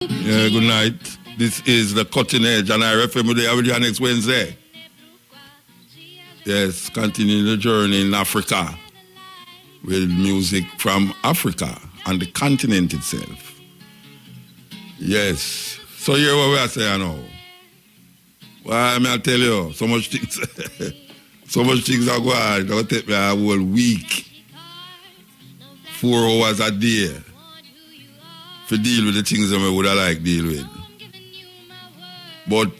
Yeah, good night. This is the Cutting Edge, and I refer me there with you next Wednesday. Yes, continuing the journey in Africa with music from Africa and the continent itself. Yes. So here what we are saying now. Well, I tell you, so much things so much things are going on. It'll take me a whole week, 4 hours a day, to deal with the things that I would have liked deal with. But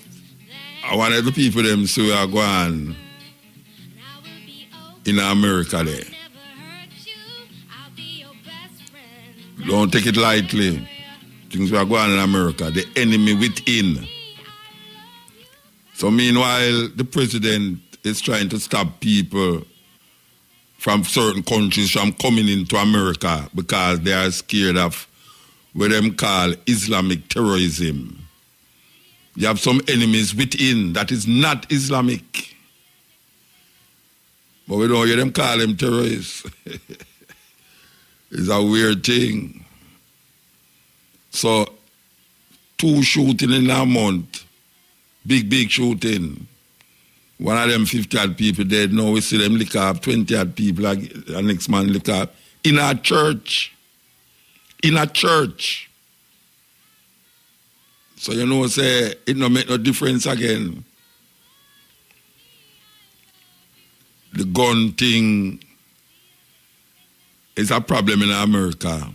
I wanted the people them so we are going in America there. Don't take it lightly. Things we are going in America, the enemy within. So meanwhile, the president is trying to stop people from certain countries from coming into America because they are scared of what them call Islamic terrorism. You have some enemies within that is not Islamic. But we don't hear them call them terrorists. It's a weird thing. So, 2 shooting in a month. Big shooting. One of them 50-odd people dead. Now we see them lick up 20-odd people. The next man lick up. In a church. In a church. So you know, say, it don't make no difference again. The gun thing is a problem in America.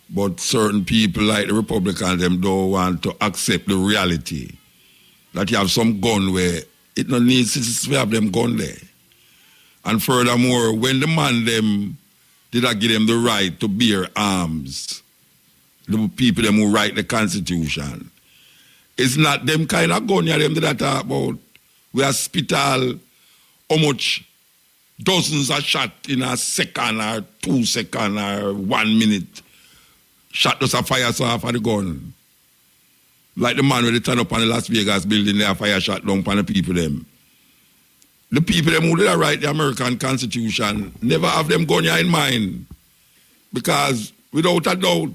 But certain people like the Republicans, them don't want to accept the reality that you have some gun where it don't need citizens to have them gun there. And furthermore, when the man them did I give them the right to bear arms, the people them who write the Constitution, it's not them kind of gun you them that talk about. We hospital, how much dozens are shot in a second or 2 seconds or 1 minute. Shot us a fire so off of the gun. Like the man when they turn up on the Las Vegas building, they have fire shot down upon the people them. The people them who did write the American Constitution never have them gun in mind. Because without a doubt,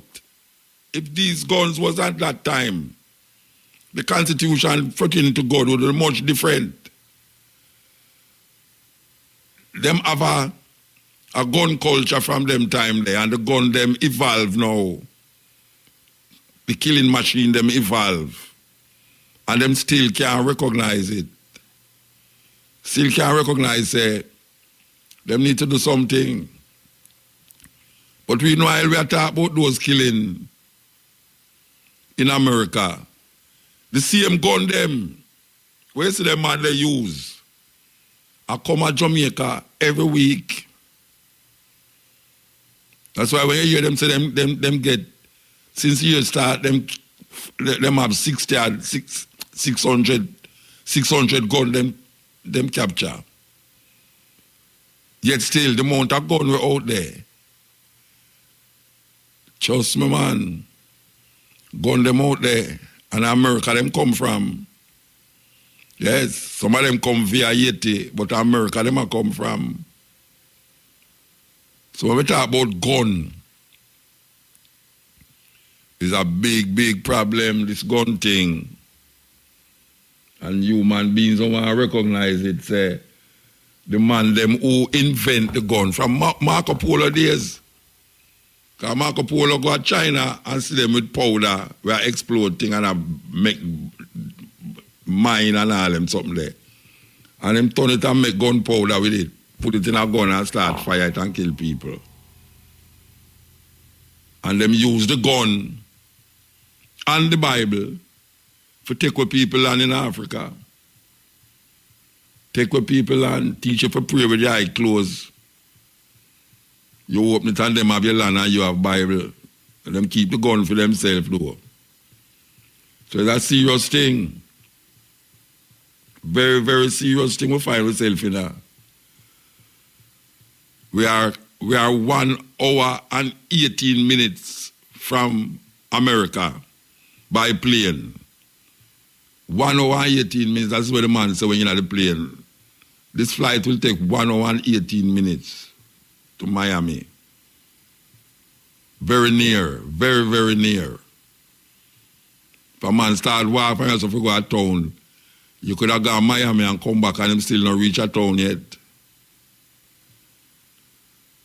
if these guns was at that time, the Constitution pertaining to God would be much different. Them have a gun culture from them time there, and the gun them evolve now. The killing machine them evolve. And them still can't recognize it. Still can't recognize them need to do something. But we know while we are talking about those killing in America, the same gun them, where you see them man they use, I come to Jamaica every week. That's why when you hear them say them get, since years start, them have 600 gun them capture. Yet still, the amount of gun were out there. Trust me, man. Gun them out there. And America them come from. Yes, some of them come via Haiti, but America them a come from. So when we talk about gun, it's a big problem, this gun thing. And human beings don't want to recognize it. Say, the man them who invent the gun from Marco Polo days. Because Marco Polo go to China and see them with powder where explode thing and make mine and all them something there. And them turn it and make gunpowder with it. Put it in a gun and start fire it and kill people. And them use the gun and the Bible to take what people land in Africa. Take what people land, teach you to pray with your eye closed. You open it and them have your land and you have Bible. And them keep the gun for themselves though. So it's a serious thing. Very serious thing we find ourselves in now. We are 1 hour and 18 minutes from America by plane. 1 hour and 18 minutes, that's what the man said when you're at the plane. This flight will take 1 hour and 18 minutes to Miami. Very near, very near. If a man start walk from yourself to go to town, you could have gone Miami and come back and him still not reach a town yet.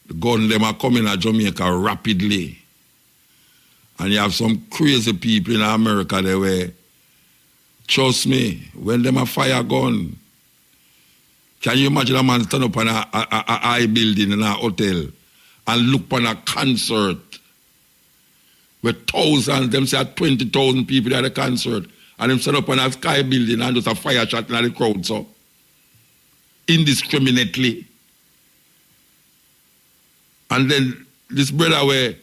The gun them are coming to Jamaica rapidly. And you have some crazy people in America there where, trust me, when them a fire gun, can you imagine a man stand up on a high building in a hotel and look on a concert where thousands, them say 20,000 people at the concert, and them stand up on a sky building and just a fire shot in the crowd, so indiscriminately. And then this brother were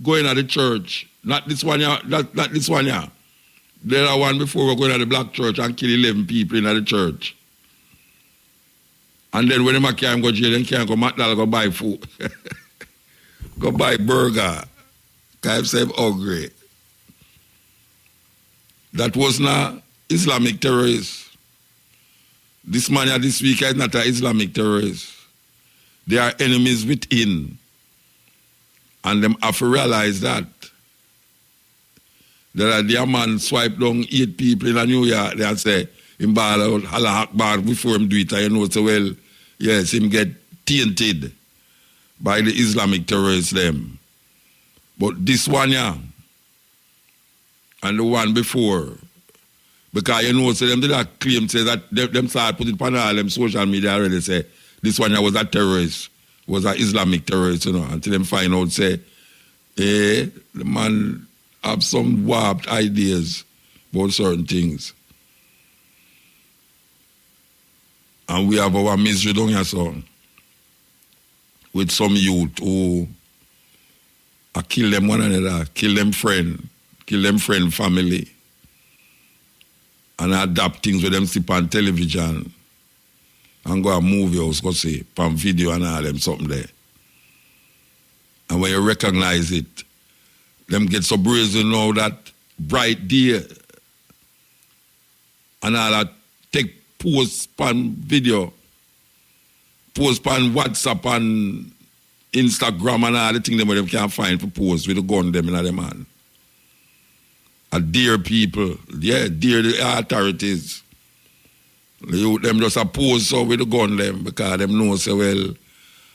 going to the church, not this one here, not this one here. The other one before we're going to the black church and kill 11 people in the church. And then when they can't go to jail, they can't go McDonald's, go buy food. Go buy burger. Can't say hungry. That was not Islamic terrorist. This man here this week is not an Islamic terrorist. They are enemies within. And them have to realize that. That a man swipe down 8 people in New York, they say, him ball out Allah Akbar before him do it, and you know, so well, yes, him get tainted by the Islamic terrorists them. But this one, yeah, and the one before, because you know, so them did that claim, say that them start put it on all them social media already, say, this one yeah, was a terrorist, was an Islamic terrorist, you know, until them find out, say, the man have some warped ideas about certain things. And we have our misery down here, so, with some youth who kill them one another, kill them friend family, and adapt things with them sleep on television and go a movie house, go see, pan video and all them something there. And when you recognize it, them get so brazen now that bright day and all that take post pan video, post pan WhatsApp and Instagram and all the things them can't find for post with the gun them in them hand. And dear people, yeah, dear the authorities. Them just oppose so with the gun them because them know so well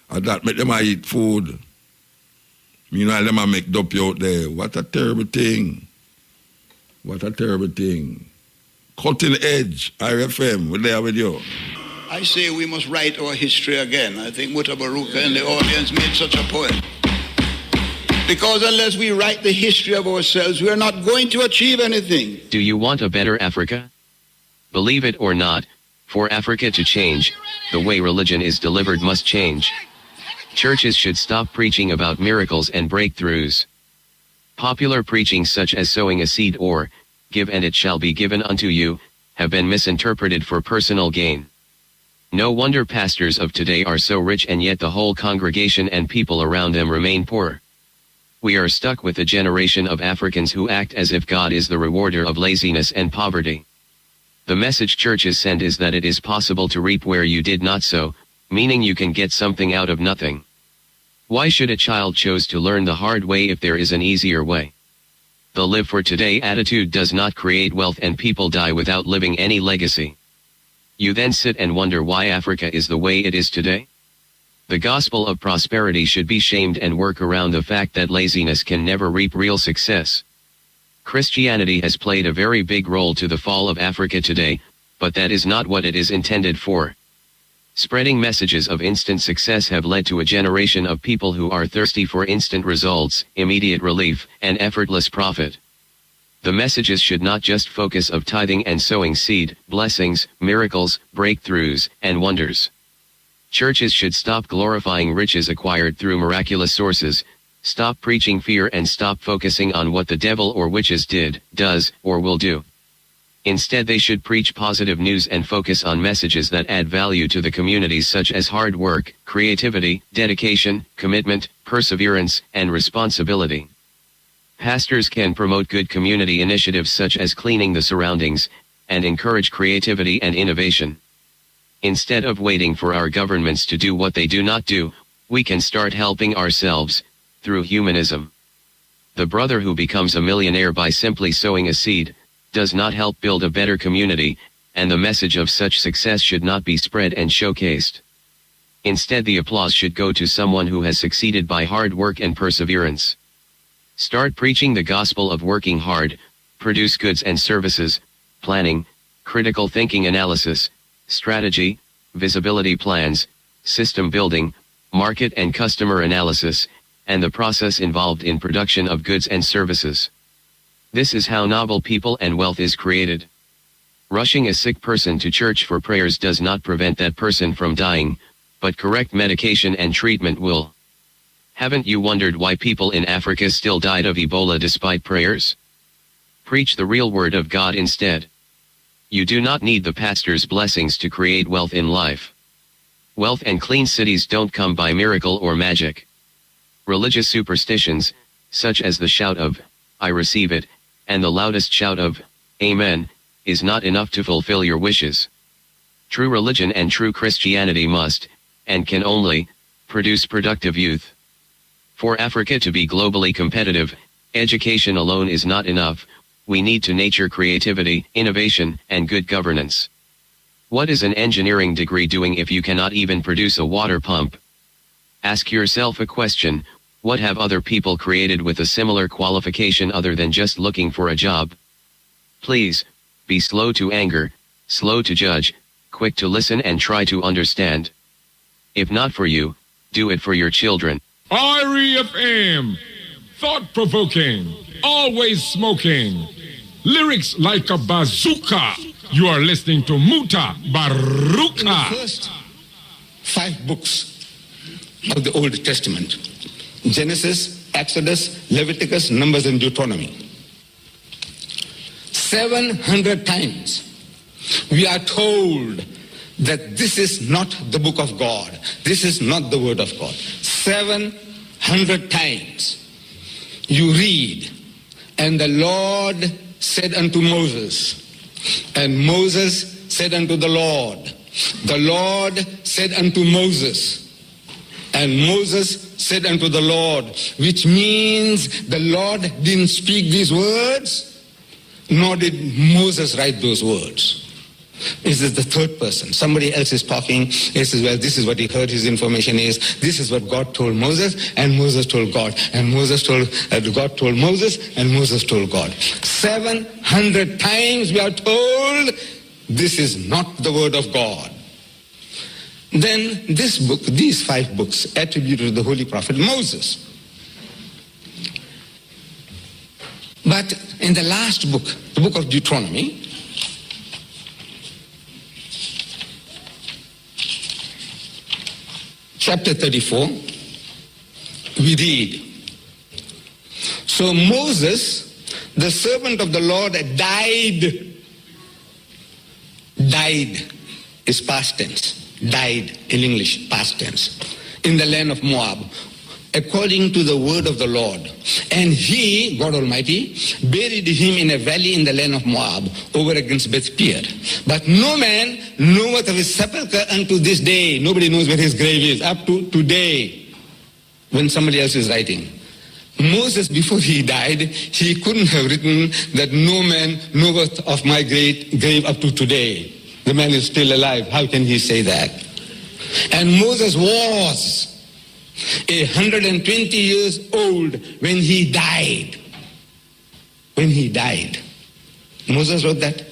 that make them eat food. Meanwhile, them a make dopey out there. What a terrible thing. What a terrible thing. Cutting edge, RFM, we're there with you. I say we must write our history again. I think Mutabaruka and the audience made such a point. Because unless we write the history of ourselves, we are not going to achieve anything. Do you want a better Africa? Believe it or not, for Africa to change, the way religion is delivered must change. Churches should stop preaching about miracles and breakthroughs. Popular preaching such as sowing a seed or, give and it shall be given unto you, have been misinterpreted for personal gain. No wonder pastors of today are so rich and yet the whole congregation and people around them remain poor. We are stuck with a generation of Africans who act as if God is the rewarder of laziness and poverty. The message churches send is that it is possible to reap where you did not sow, meaning you can get something out of nothing. Why should a child choose to learn the hard way if there is an easier way? The live for today attitude does not create wealth and people die without leaving any legacy. You then sit and wonder why Africa is the way it is today? The gospel of prosperity should be shamed and work around the fact that laziness can never reap real success. Christianity has played a very big role to the fall of Africa today, but that is not what it is intended for. Spreading messages of instant success have led to a generation of people who are thirsty for instant results, immediate relief, and effortless profit. The messages should not just focus of tithing and sowing seed, blessings, miracles, breakthroughs, and wonders. Churches should stop glorifying riches acquired through miraculous sources, stop preaching fear and stop focusing on what the devil or witches did, does, or will do. Instead they should preach positive news and focus on messages that add value to the communities such as hard work, creativity, dedication, commitment, perseverance, and responsibility. Pastors can promote good community initiatives such as cleaning the surroundings, and encourage creativity and innovation. Instead of waiting for our governments to do what they do not do, we can start helping ourselves, through humanism. The brother who becomes a millionaire by simply sowing a seed, does not help build a better community, and the message of such success should not be spread and showcased. Instead, the applause should go to someone who has succeeded by hard work and perseverance. Start preaching the gospel of working hard, produce goods and services, planning, critical thinking analysis, strategy, visibility plans, system building, market and customer analysis, and the process involved in production of goods and services. This is how noble people and wealth is created. Rushing a sick person to church for prayers does not prevent that person from dying, but correct medication and treatment will. Haven't you wondered why people in Africa still died of Ebola despite prayers? Preach the real word of God instead. You do not need the pastor's blessings to create wealth in life. Wealth and clean cities don't come by miracle or magic. Religious superstitions, such as the shout of, "I receive it," and the loudest shout of, "Amen," is not enough to fulfill your wishes. True religion and true Christianity must, and can only, produce productive youth. For Africa to be globally competitive, education alone is not enough. We need to nurture creativity, innovation, and good governance. What is an engineering degree doing if you cannot even produce a water pump? Ask yourself a question: what have other people created with a similar qualification other than just looking for a job? Please, be slow to anger, slow to judge, quick to listen and try to understand. If not for you, do it for your children. REFM, thought-provoking, always smoking, lyrics like a bazooka. You are listening to Mutabaruka. In the first 5 books of the Old Testament, Genesis, Exodus, Leviticus, Numbers, and Deuteronomy, 700 times we are told that this is not the book of God. This is not the word of God. 700 times you read, "And the Lord said unto Moses," and Moses said unto the Lord said unto Moses, and Moses said unto the Lord, which means the Lord didn't speak these words, nor did Moses write those words. This is the third person. Somebody else is talking. He says, well, this is what he heard, his information is. This is what God told Moses, and Moses told God. And Moses told, God told Moses, and Moses told God. 700 times we are told this is not the word of God. Then this book, these 5 books, attributed to the holy prophet Moses. But in the last book, the book of Deuteronomy, chapter 34, we read, "So Moses, the servant of the Lord, died." Died is past tense. Died in English, past tense. "In the land of Moab, according to the word of the Lord. And he, God Almighty, buried him in a valley in the land of Moab, over against Beth-peor. But no man knoweth of his sepulchre unto this day." Nobody knows where his grave is, up to today, when somebody else is writing. Moses, before he died, he couldn't have written that no man knoweth of my great grave up to today. The man is still alive. How can he say that? And Moses was 120 years old when he died. When he died. Moses wrote that.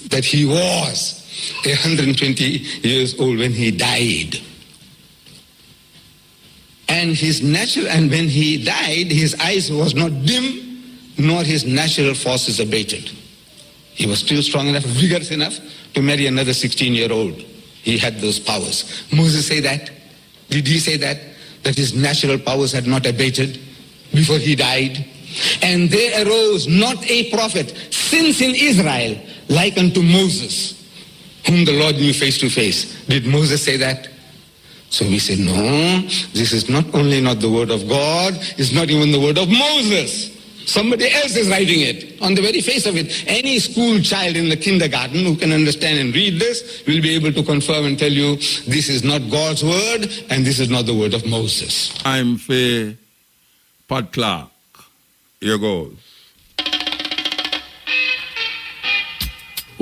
That he was 120 years old when he died. And when he died, his eyes was not dim, nor his natural forces abated. He was still strong enough, vigorous enough to marry another 16-year-old. He had those powers. Moses say that? Did he say that? That his natural powers had not abated before he died? "And there arose not a prophet since in Israel like unto Moses, whom the Lord knew face to face." Did Moses say that? So we say, no, this is not only not the word of God, it's not even the word of Moses. Somebody else is writing it on the very face of it. Any school child in the kindergarten who can understand and read this will be able to confirm and tell you this is not God's word and this is not the word of Moses. I'm for Pat Clark. Here goes.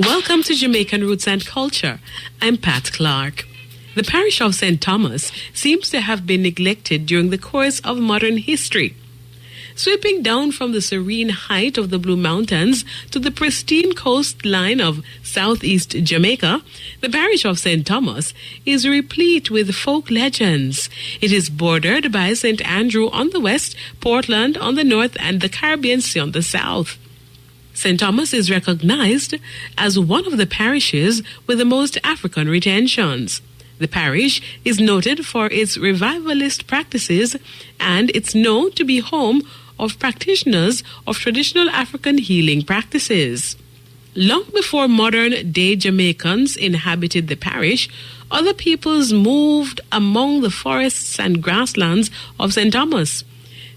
Welcome to Jamaican Roots and Culture. I'm Pat Clark. The parish of St. Thomas seems to have been neglected during the course of modern history. Sweeping down from the serene height of the Blue Mountains to the pristine coastline of southeast Jamaica, the parish of St. Thomas is replete with folk legends. It is bordered by St. Andrew on the west, Portland on the north, and the Caribbean Sea on the south. St. Thomas is recognized as one of the parishes with the most African retentions. The parish is noted for its revivalist practices, and it's known to be home of practitioners of traditional African healing practices. Long before modern-day Jamaicans inhabited the parish, other peoples moved among the forests and grasslands of St. Thomas.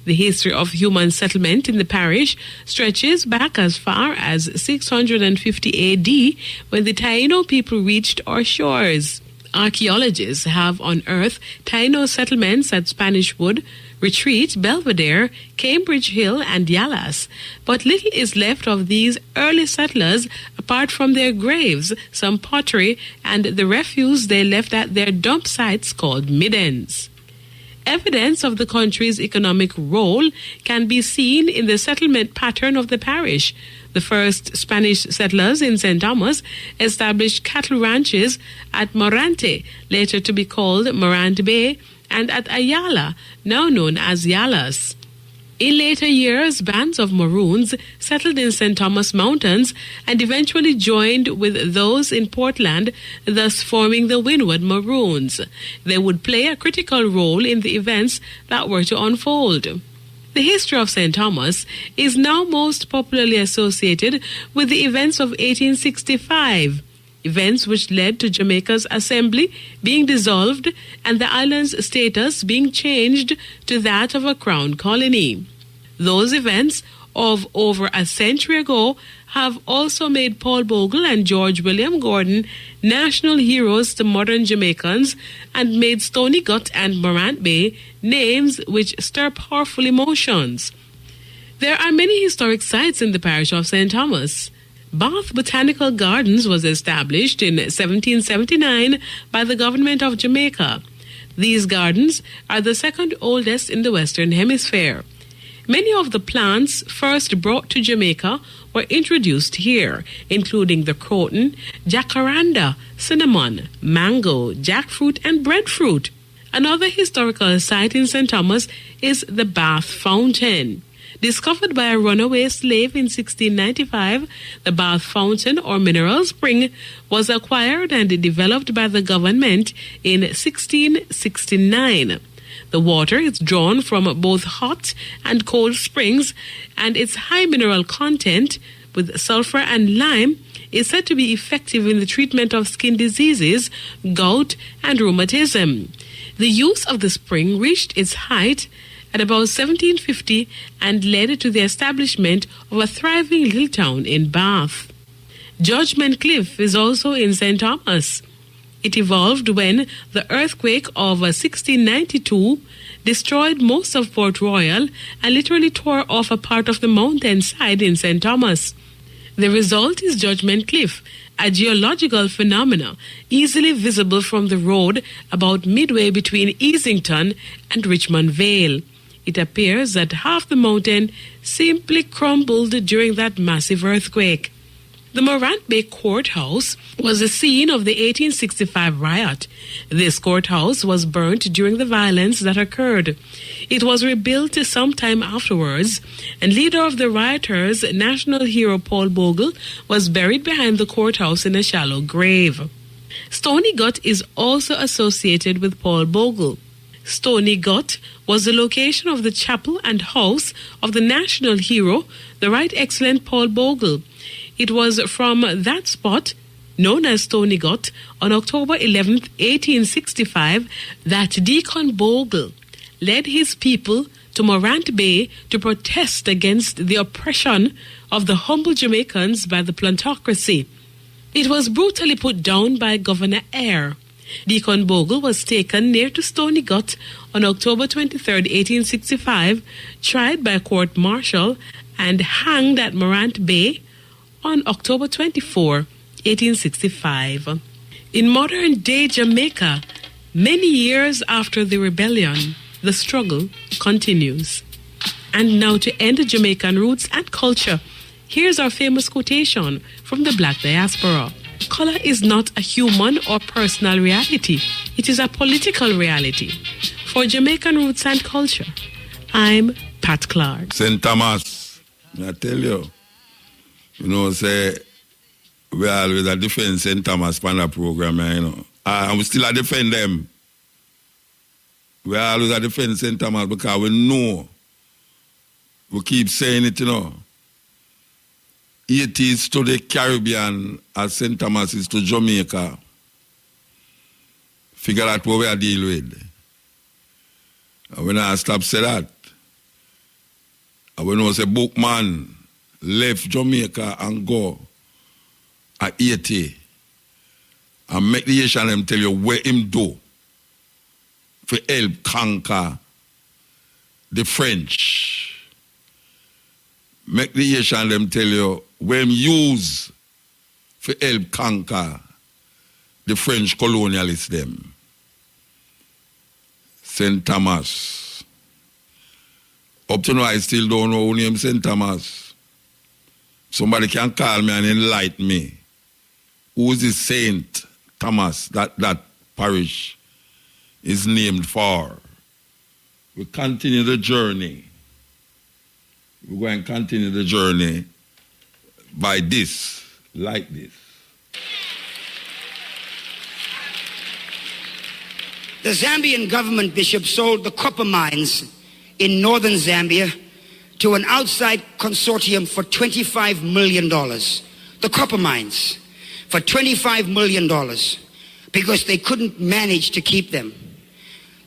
The history of human settlement in the parish stretches back as far as 650 AD, when the Taino people reached our shores. Archaeologists have unearthed Taino settlements at Spanish Wood, Retreat, Belvedere, Cambridge Hill, and Yalas, but little is left of these early settlers apart from their graves, some pottery, and the refuse they left at their dump sites called middens. Evidence of the country's economic role can be seen in the settlement pattern of the parish. The first Spanish settlers in St. Thomas established cattle ranches at Morante, later to be called Morant Bay, and at Ayala, now known as Yalas. In later years, bands of Maroons settled in St. Thomas Mountains and eventually joined with those in Portland, thus forming the Windward Maroons. They would play a critical role in the events that were to unfold. The history of St. Thomas is now most popularly associated with the events of 1865, events which led to Jamaica's assembly being dissolved and the island's status being changed to that of a crown colony. Those events of over a century ago have also made Paul Bogle and George William Gordon national heroes to modern Jamaicans and made Stony Gut and Morant Bay names which stir powerful emotions. There are many historic sites in the parish of St. Thomas. Bath Botanical Gardens was established in 1779 by the government of Jamaica. These gardens are the second oldest in the Western Hemisphere. Many of the plants first brought to Jamaica were introduced here, including the croton, jacaranda, cinnamon, mango, jackfruit, and breadfruit. Another historical site in St. Thomas is the Bath Fountain. Discovered by a runaway slave in 1695, the Bath Fountain or mineral spring was acquired and developed by the government in 1669. The water is drawn from both hot and cold springs, and its high mineral content with sulfur and lime is said to be effective in the treatment of skin diseases, gout, and rheumatism. The use of the spring reached its height at about 1750 and led to the establishment of a thriving little town in Bath. Judgment Cliff is also in St. Thomas. It evolved when the earthquake of 1692 destroyed most of Port Royal and literally tore off a part of the mountainside in St. Thomas. The result is Judgment Cliff, a geological phenomenon easily visible from the road about midway between Easington and Richmond Vale. It appears that half the mountain simply crumbled during that massive earthquake. The Morant Bay Courthouse was the scene of the 1865 riot. This courthouse was burnt during the violence that occurred. It was rebuilt sometime afterwards, and leader of the rioters, national hero Paul Bogle, was buried behind the courthouse in a shallow grave. Stony Gut is also associated with Paul Bogle. Stony Gut was the location of the chapel and house of the national hero, the Right Excellent Paul Bogle. It was from that spot, known as Stony Gut, on October 11, 1865, that Deacon Bogle led his people to Morant Bay to protest against the oppression of the humble Jamaicans by the plantocracy. It was brutally put down by Governor Eyre. Deacon Bogle was taken near to Stony Gut on October 23, 1865, tried by court-martial, and hanged at Morant Bay on October 24, 1865. In modern-day Jamaica, many years after the rebellion, the struggle continues. And now to end Jamaican roots and culture, here's our famous quotation from the Black diaspora. Color is not a human or personal reality. It is a political reality. For Jamaican roots and culture, I'm Pat Clark. St. Thomas, I tell you, say, we always a defend St. Thomas on the program, and we still a defend them. We always a defend St. Thomas because we know, we keep saying it, It is to the Caribbean as St. Thomas is to Jamaica. Figure out what we are dealing with. And when I stop say that, and when I say Bookman left Jamaica and go at 80 and make the Asian them tell you where him do for help conquer the French. Make the Asian them tell you where him use for help conquer the French colonialists them. St. Thomas. Up to now, I still don't know who name St. Thomas. Somebody can call me and enlighten me. Who is the St. Thomas that parish is named for? We continue the journey. We're going to continue the journey by this, like this. The Zambian government, Bishop, sold the copper mines in northern Zambia to an outside consortium for $25 million. The copper mines for $25 million because they couldn't manage to keep them.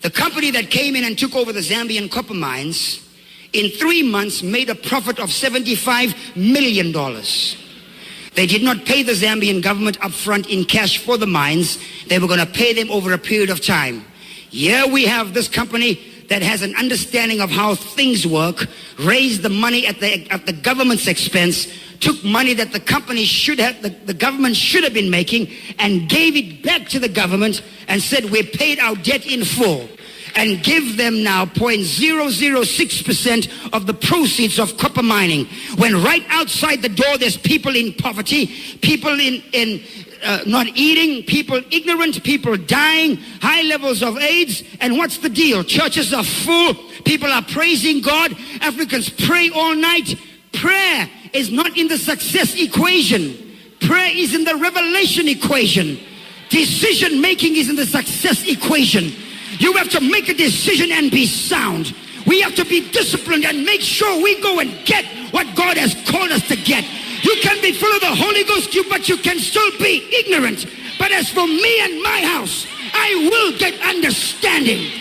The company that came in and took over the Zambian copper mines in 3 months made a profit of $75 million. They did not pay the Zambian government up front in cash for the mines. They were going to pay them over a period of time. Here we have this company that has an understanding of how things work, raised the money at the government's expense, took money that the company should have, the government should have been making, and gave it back to the government and said, we paid our debt in full. And give them now 0.006% of the proceeds of copper mining. When right outside the door there's people in poverty, people in not eating, people ignorant, people dying, high levels of AIDS. And what's the deal? Churches are full, people are praising God, Africans pray all night. Prayer is not in the success equation. Prayer is in the revelation equation. Decision making is in the success equation. You have to make a decision and be sound. We have to be disciplined and make sure we go and get what God has called us to get. You can be full of the Holy Ghost, but you can still be ignorant. But as for me and my house, I will get understanding.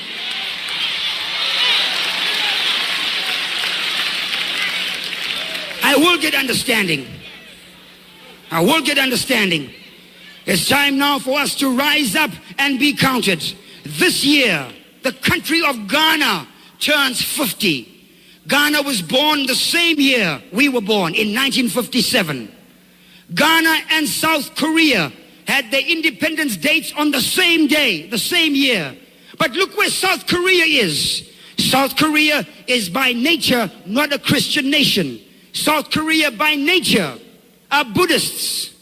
I will get understanding. I will get understanding. It's time now for us to rise up and be counted. This year, the country of Ghana turns 50. Ghana was born the same year we were born, in 1957. Ghana and South Korea had their independence dates on the same day, the same year. But look where South Korea is. South Korea is by nature not a Christian nation. South Korea by nature are Buddhists.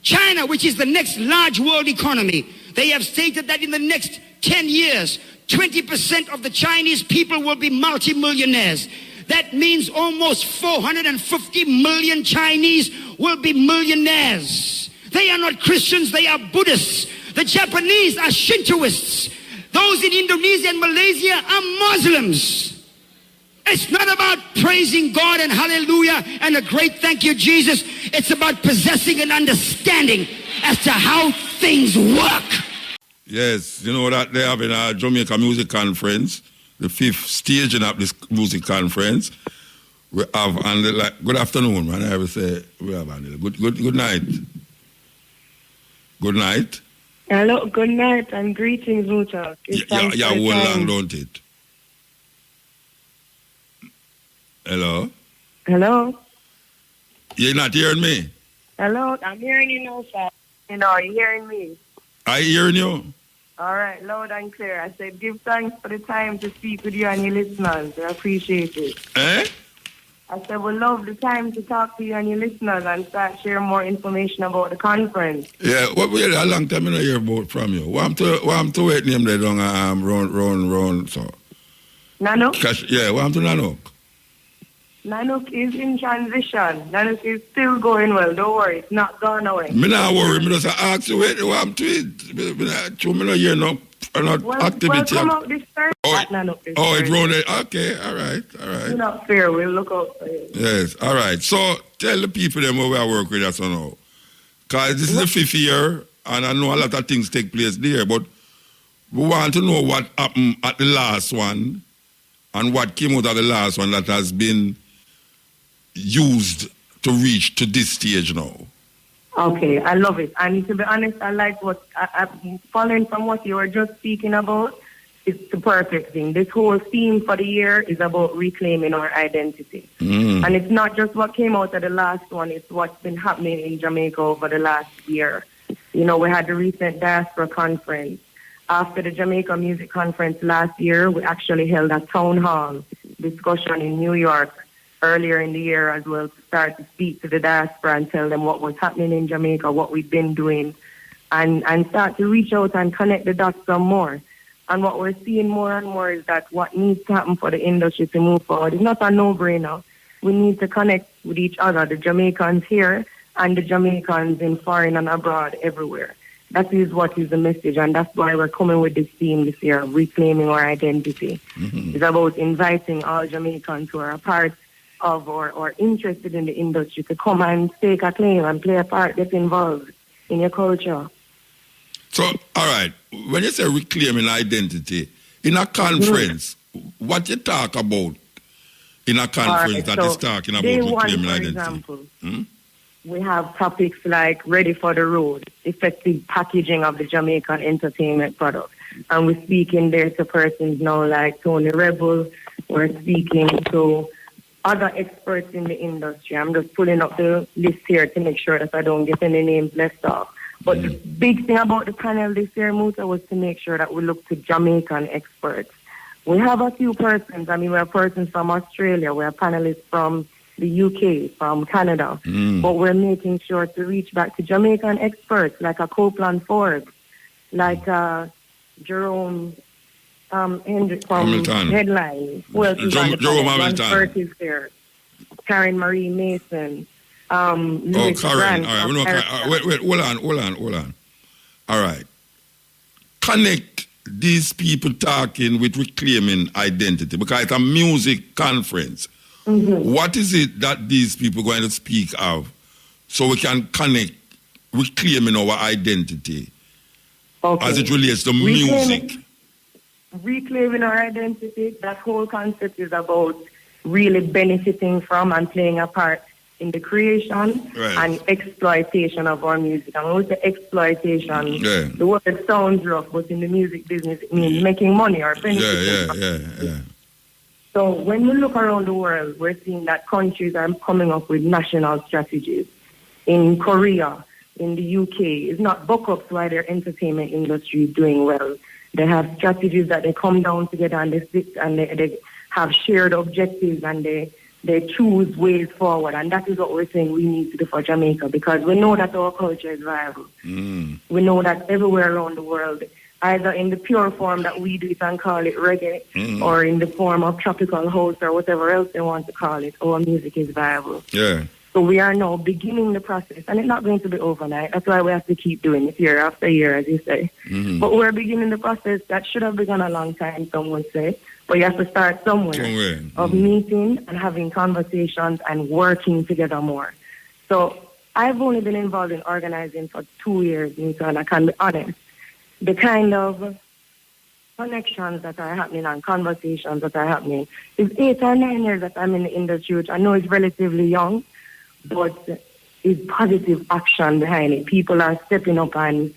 China, which is the next large world economy, they have stated that in the next 10 years, 20% of the Chinese people will be multimillionaires. That means almost 450 million Chinese will be millionaires. They are not Christians, they are Buddhists. The Japanese are Shintoists. Those in Indonesia and Malaysia are Muslims. It's not about praising God and hallelujah and a great thank you, Jesus. It's about possessing an understanding as to how things work. Yes, you know that they have in a Jamaica Music Conference, the 5th staging of this music conference. We have, and good afternoon, man. I will say, we have, good night. Good night. Hello, good night and greetings, Muta. Yeah, hold long, don't it? Hello? Hello? You're not hearing me? Hello, I'm hearing you now, sir. Are you hearing me? I hearing you. All right, loud and clear. I said, give thanks for the time to speak with you and your listeners. I appreciate it. Eh? I said, we love the time to talk to you and your listeners and start sharing more information about the conference. Yeah, wait a long time I don't hear about from you. What I'm to wait name there down round so. Nanook? Yeah, what I'm to Nanook? Nanook is in transition. Nanook is still going well. Don't worry, it's not gone away. Me not worry, me just ask you what I'm to it. Me not hear no activity. Well, come out this Thursday at Nanook this it's Thursday. round it. Okay, all right. You're not fair. We'll look out for you. Yes, all right. So tell the people them who I work with us now. Because this is the 5th year, and I know a lot of things take place there, but we want to know what happened at the last one and what came out of the last one that has been used to reach to this stage now. Okay, I love it. And to be honest, I like what, following from what you were just speaking about, it's the perfect thing. This whole theme for the year is about reclaiming our identity. And it's not just what came out of the last one, it's what's been happening in Jamaica over the last year. We had the recent diaspora conference. After the Jamaica Music Conference last year, we actually held a town hall discussion in New York earlier in the year as well to start to speak to the diaspora and tell them what was happening in Jamaica, what we've been doing, and start to reach out and connect the dots some more. And what we're seeing more and more is that what needs to happen for the industry to move forward is not a no-brainer. We need to connect with each other, the Jamaicans here and the Jamaicans in foreign and abroad everywhere. That is what is the message, and that's why we're coming with this theme this year, reclaiming our identity. It's about inviting all Jamaicans who are a part of or interested in the industry to come and stake a claim and play a part, get involved in your culture. So, all right, when you say reclaiming identity, in a conference, what you talk about in a conference that is talking about reclaiming identity? Example, we have topics like Ready for the Road, effective packaging of the Jamaican entertainment product. And we're speaking there to persons now like Tony Rebel. We're speaking to other experts in the industry. I'm just pulling up the list here to make sure that I don't get any names left off. But the big thing about the panel this year, Muta, was to make sure that we look to Jamaican experts. We have a few persons. We have persons from Australia. We have panelists from the UK, from Canada. But we're making sure to reach back to Jamaican experts like a Copeland Forbes, like Jerome Hendrick from Hamilton. Headline. Jerome Hamilton. Curtis there. Karen Marie Mason. Karen. All right. Wait. Hold on. All right. Connect these people talking with reclaiming identity because it's a music conference. What is it that these people are going to speak of so we can connect reclaiming our identity as it relates to music? Reclaiming our identity, that whole concept is about really benefiting from and playing a part in the creation and exploitation of our music. And when we say exploitation, the word sounds rough, but in the music business it means making money or benefiting. So when we look around the world, we're seeing that countries are coming up with national strategies. In Korea, in the UK, it's not buck-ups why their entertainment industry is doing well. They have strategies that they come down together and they sit and they have shared objectives and they choose ways forward. And that is what we're saying we need to do for Jamaica because we know that our culture is viable. We know that everywhere around the world, either in the pure form that we do it and call it reggae or in the form of tropical house or whatever else they want to call it, our music is viable. So we are now beginning the process, and it's not going to be overnight. That's why we have to keep doing it year after year, as you say. But we're beginning the process that should have begun a long time, some would say. But you have to start somewhere of meeting and having conversations and working together more. So I've only been involved in organizing for 2 years, and I can be honest. The kind of connections that are happening and conversations that are happening is 8 or 9 years that I'm in the industry, which I know is relatively young, but is positive action behind it. People are stepping up and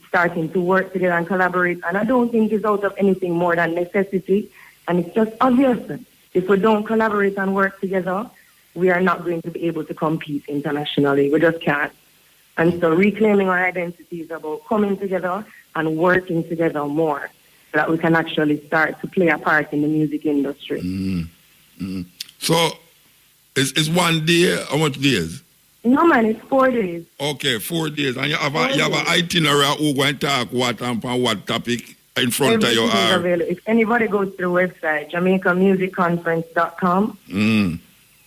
starting to work together and collaborate. And I don't think it's out of anything more than necessity. And it's just obvious. If we don't collaborate and work together, we are not going to be able to compete internationally. We just can't. And so reclaiming our identity is about coming together and working together more so that we can actually start to play a part in the music industry. So it's 1 day, how much days? No, man, it's 4 days. Okay, 4 days. And you have Four an days. itinerary who going to talk what and on what topic in front Everything of you is are. available. If anybody goes to the website, JamaicaMusicConference.com,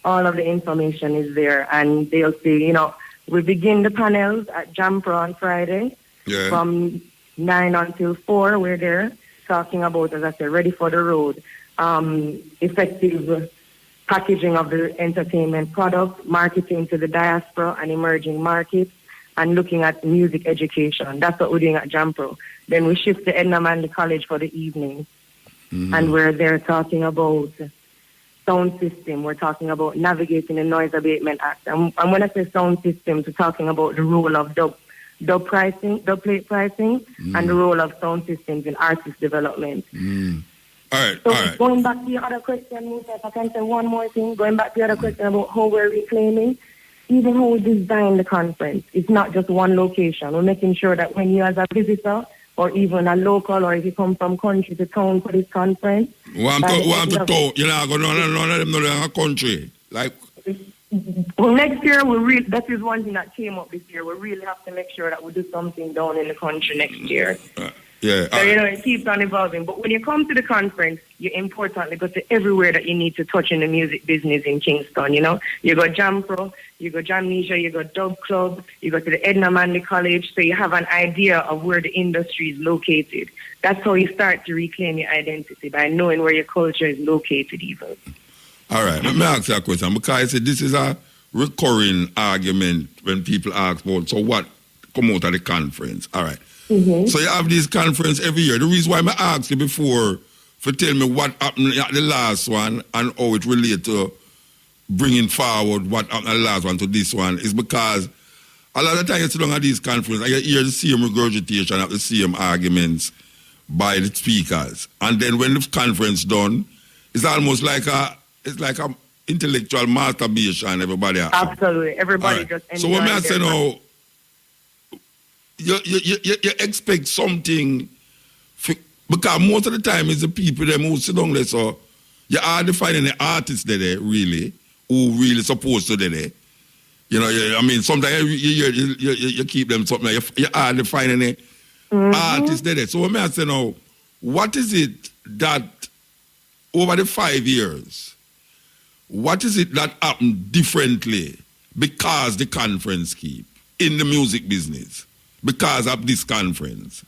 all of the information is there. And they'll see, we begin the panels at Jam Pro on Friday. Yeah. From 9 until 4, we're there talking about, as I said, ready for the road, effective packaging of the entertainment product, marketing to the diaspora and emerging markets, and looking at music education. That's what we're doing at Jam Pro. Then we shift to Edna Manley College for the evening. And we're there talking about sound system. We're talking about navigating the Noise Abatement Act. And when I say sound systems, we're talking about the role of dub plate pricing, and the role of sound systems in artist development. All right, So all right. going back to your other question, Musa, if I can say one more thing, going back to your other question about how we're reclaiming, even how we design the conference, it's not just one location. We're making sure that when you as a visitor or even a local, or if you come from country to town for this conference. Want to town. You're not going to none of them know they're a country. Like, well, next year, that is one thing that came up this year. We really have to make sure that we do something down in the country next year. yeah. So, it keeps on evolving. But when you come to the conference, you importantly go to everywhere that you need to touch in the music business in Kingston, You go Jam Pro, you go Jamnesia, you go Dub Club, you go to the Edna Manley College, so you have an idea of where the industry is located. That's how you start to reclaim your identity, by knowing where your culture is located even. All right, let me ask you a question, because I said this is a recurring argument when people ask about, so what come out of the conference? All right. So you have this conference every year. The reason why I asked you before for tell me what happened at the last one and how it relates to bringing forward what happened at the last one to this one is because a lot of times you sit down at these conferences and you hear the same regurgitation of the same arguments by the speakers. And then when the conference done, it's almost like a intellectual masturbation everybody has. Absolutely. Everybody just enjoys. So when I say now, you expect something, because most of the time it's the people them who sit down there, so you are defining the artists there really, who really supposed to there. Sometimes you keep them something, you are defining the artists there. So when I say now, what is it that over the 5 years, what is it that happened differently because the conference keep in the music business? Because of this conference?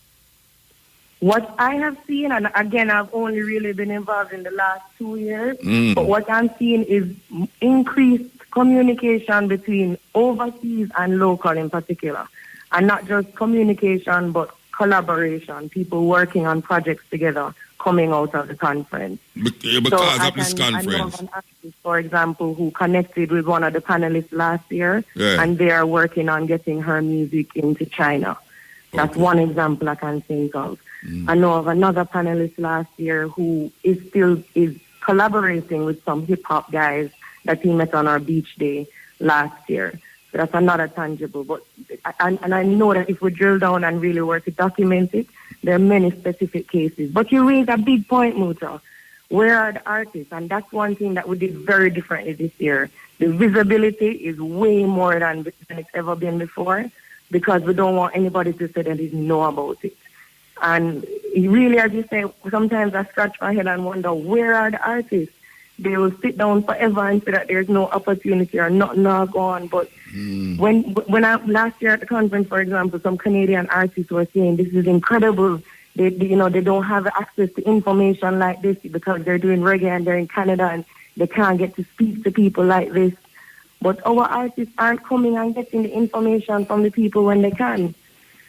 What I have seen, and again, I've only really been involved in the last 2 years, but what I'm seeing is increased communication between overseas and local in particular. And not just communication, but collaboration, people working on projects together coming out of the conference. Because of this conference. I know of an artist, for example, who connected with one of the panelists last year, and they are working on getting her music into China. That's one example I can think of. I know of another panelist last year who is collaborating with some hip-hop guys that he met on our beach day last year. So that's another tangible. But I know that if we drill down and really work to document it, there are many specific cases. But you raise a big point, Muta. Where are the artists? And that's one thing that we did very differently this year. The visibility is way more than it's ever been before, because we don't want anybody to say they didn't know about it. And really, as you say, sometimes I scratch my head and wonder, where are the artists? They will sit down forever and say that there's no opportunity or nothing now go on. But when I last year at the conference, for example, some Canadian artists were saying this is incredible. They don't have access to information like this because they're doing reggae and they're in Canada and they can't get to speak to people like this. But our artists aren't coming and getting the information from the people when they can.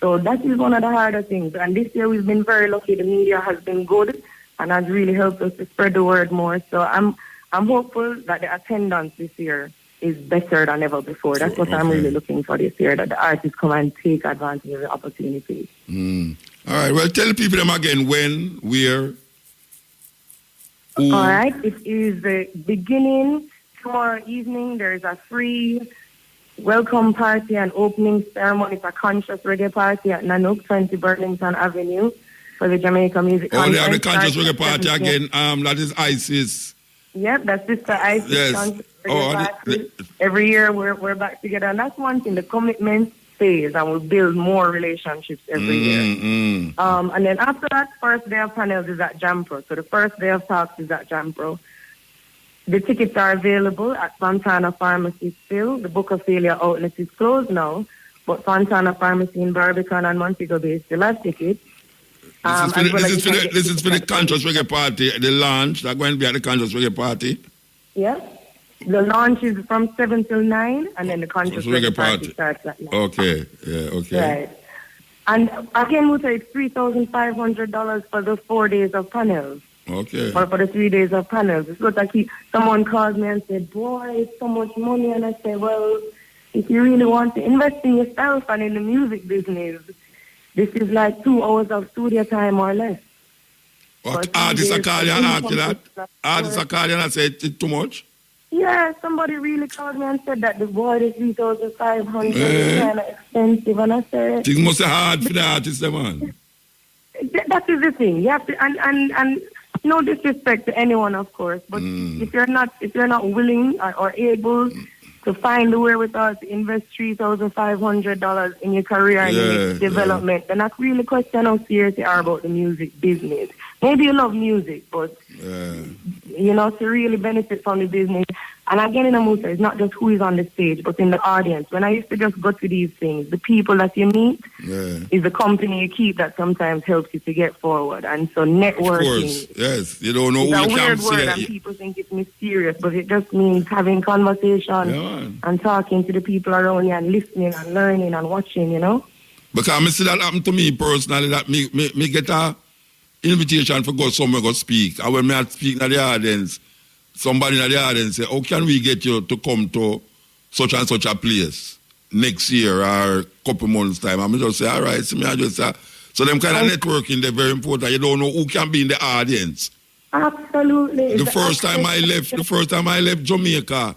So that is one of the harder things. And this year we've been very lucky. The media has been good and has really helped us to spread the word more. So I'm hopeful that the attendance this year is better than ever before. That's what I'm really looking for this year, that the artists come and take advantage of the opportunity. All right. Well, tell the people them again when, where, who. All right. It is the beginning tomorrow evening. There is a free welcome party and opening ceremony for Conscious Reggae Party at Nanook, 20 Burlington Avenue for the Jamaica Music Conference. They have the Conscious Reggae Party again. That is ISIS. Yep, that's Sister Isis. Yes. Every year we're back together, and that's one thing. The commitment stays, and we build more relationships every year. And then after that, first day of panels is at Jampro. So the first day of talks is at Jampro. The tickets are available at Fontana Pharmacy still. The Book of Failure outlet is closed now, but Fontana Pharmacy in Barbican and Montego Bay still have tickets. This is for the Conscious Reggae Party, the launch. That's going to be at the Conscious Reggae Party. Yeah. The launch is from 7 till 9, and then the Conscious Reggae Party starts at 9. Okay. Yeah, okay. Right. And again, Muta, it's $3,500 for the 4 days of panels. Okay. Or for the 3 days of panels. It's what someone called me and said, boy, it's so much money. And I said, well, if you really want to invest in yourself and in the music business, this is like 2 hours of studio time or less. What? Artists are calling and ask you that? Artists are calling and say it's too much? Yeah, somebody really called me and said that the boy is $3,500 is kind of expensive. And I said... Things must be hard for the artists, man. That is the thing. You have to... And no disrespect to anyone, of course, but if you're not willing or able to find the wherewithal to invest $3,500 in your career and in its development, then that's really question how serious you are about the music business. Maybe you love music, but to really benefit from the business. And again, in a Musa, it's not just who is on the stage, but in the audience. When I used to just go to these things, the people that you meet is the company you keep that sometimes helps you to get forward. And so networking. Of course, yes. You don't know who you can see. It's a weird word, and people think it's mysterious, but it just means having conversation and talking to the people around you and listening and learning and watching, Because I see that happen to me personally, that me get a invitation for go somewhere go speak. And when I speak to the audience, somebody in the audience say, how can we get you to come to such and such a place next year or a couple months' time? I'm just say, all right, so them kind of networking, they're very important. You don't know who can be in the audience. Absolutely. The first time I left Jamaica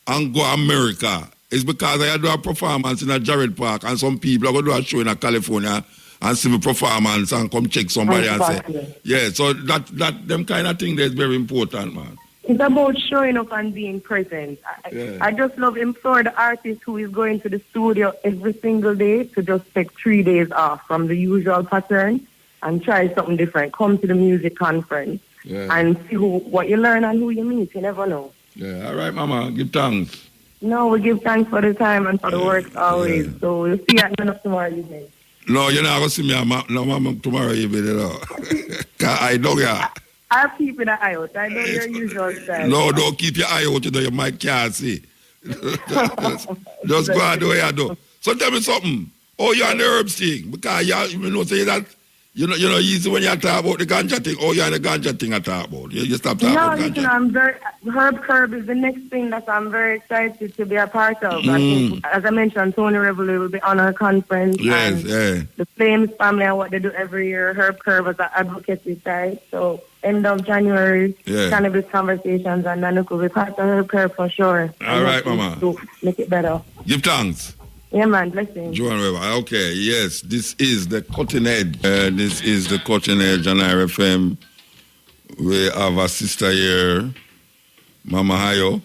and go America is because I had to do a performance in a Jared Park, and some people are going to do a show in California and see the performance and come check somebody and say, so that them kind of thing is very important, man. It's about showing up and being present. I just love implore the artist who is going to the studio every single day to just take 3 days off from the usual pattern and try something different. Come to the music conference and see what you learn and who you meet. You never know. Yeah, all right, Mama. Give thanks. No, we give thanks for the time and for the work always. Yeah. So we'll see you at 9 o'clock tomorrow evening. No, you're not going to see me Mama, tomorrow evening. I know you. I'll keep an eye out. I know your usual style. No, don't keep your eye out. You might can't see. Just go out the way I do. So tell me something. Oh, you're on the herbs thing. Because you say that, easy when you talk about the ganja thing. Oh, you're on the ganja thing I talk about. You stop talking about ganja. No, Herb Curb is the next thing that I'm very excited to be a part of. I think, as I mentioned, Tony Reveille will be on our conference. Yes, The Flames family and what they do every year. Herb Curb is an advocacy site. So end of January, cannabis conversations, and then it will be part of Herb Curb for sure. All right, Mama. To make it better. Give thanks. Yeah, man. Blessings. Joan Weber. Okay, yes. This is the Cutting Edge. This is the Cutting Edge on RFM. We have a sister here, Mama Hayo.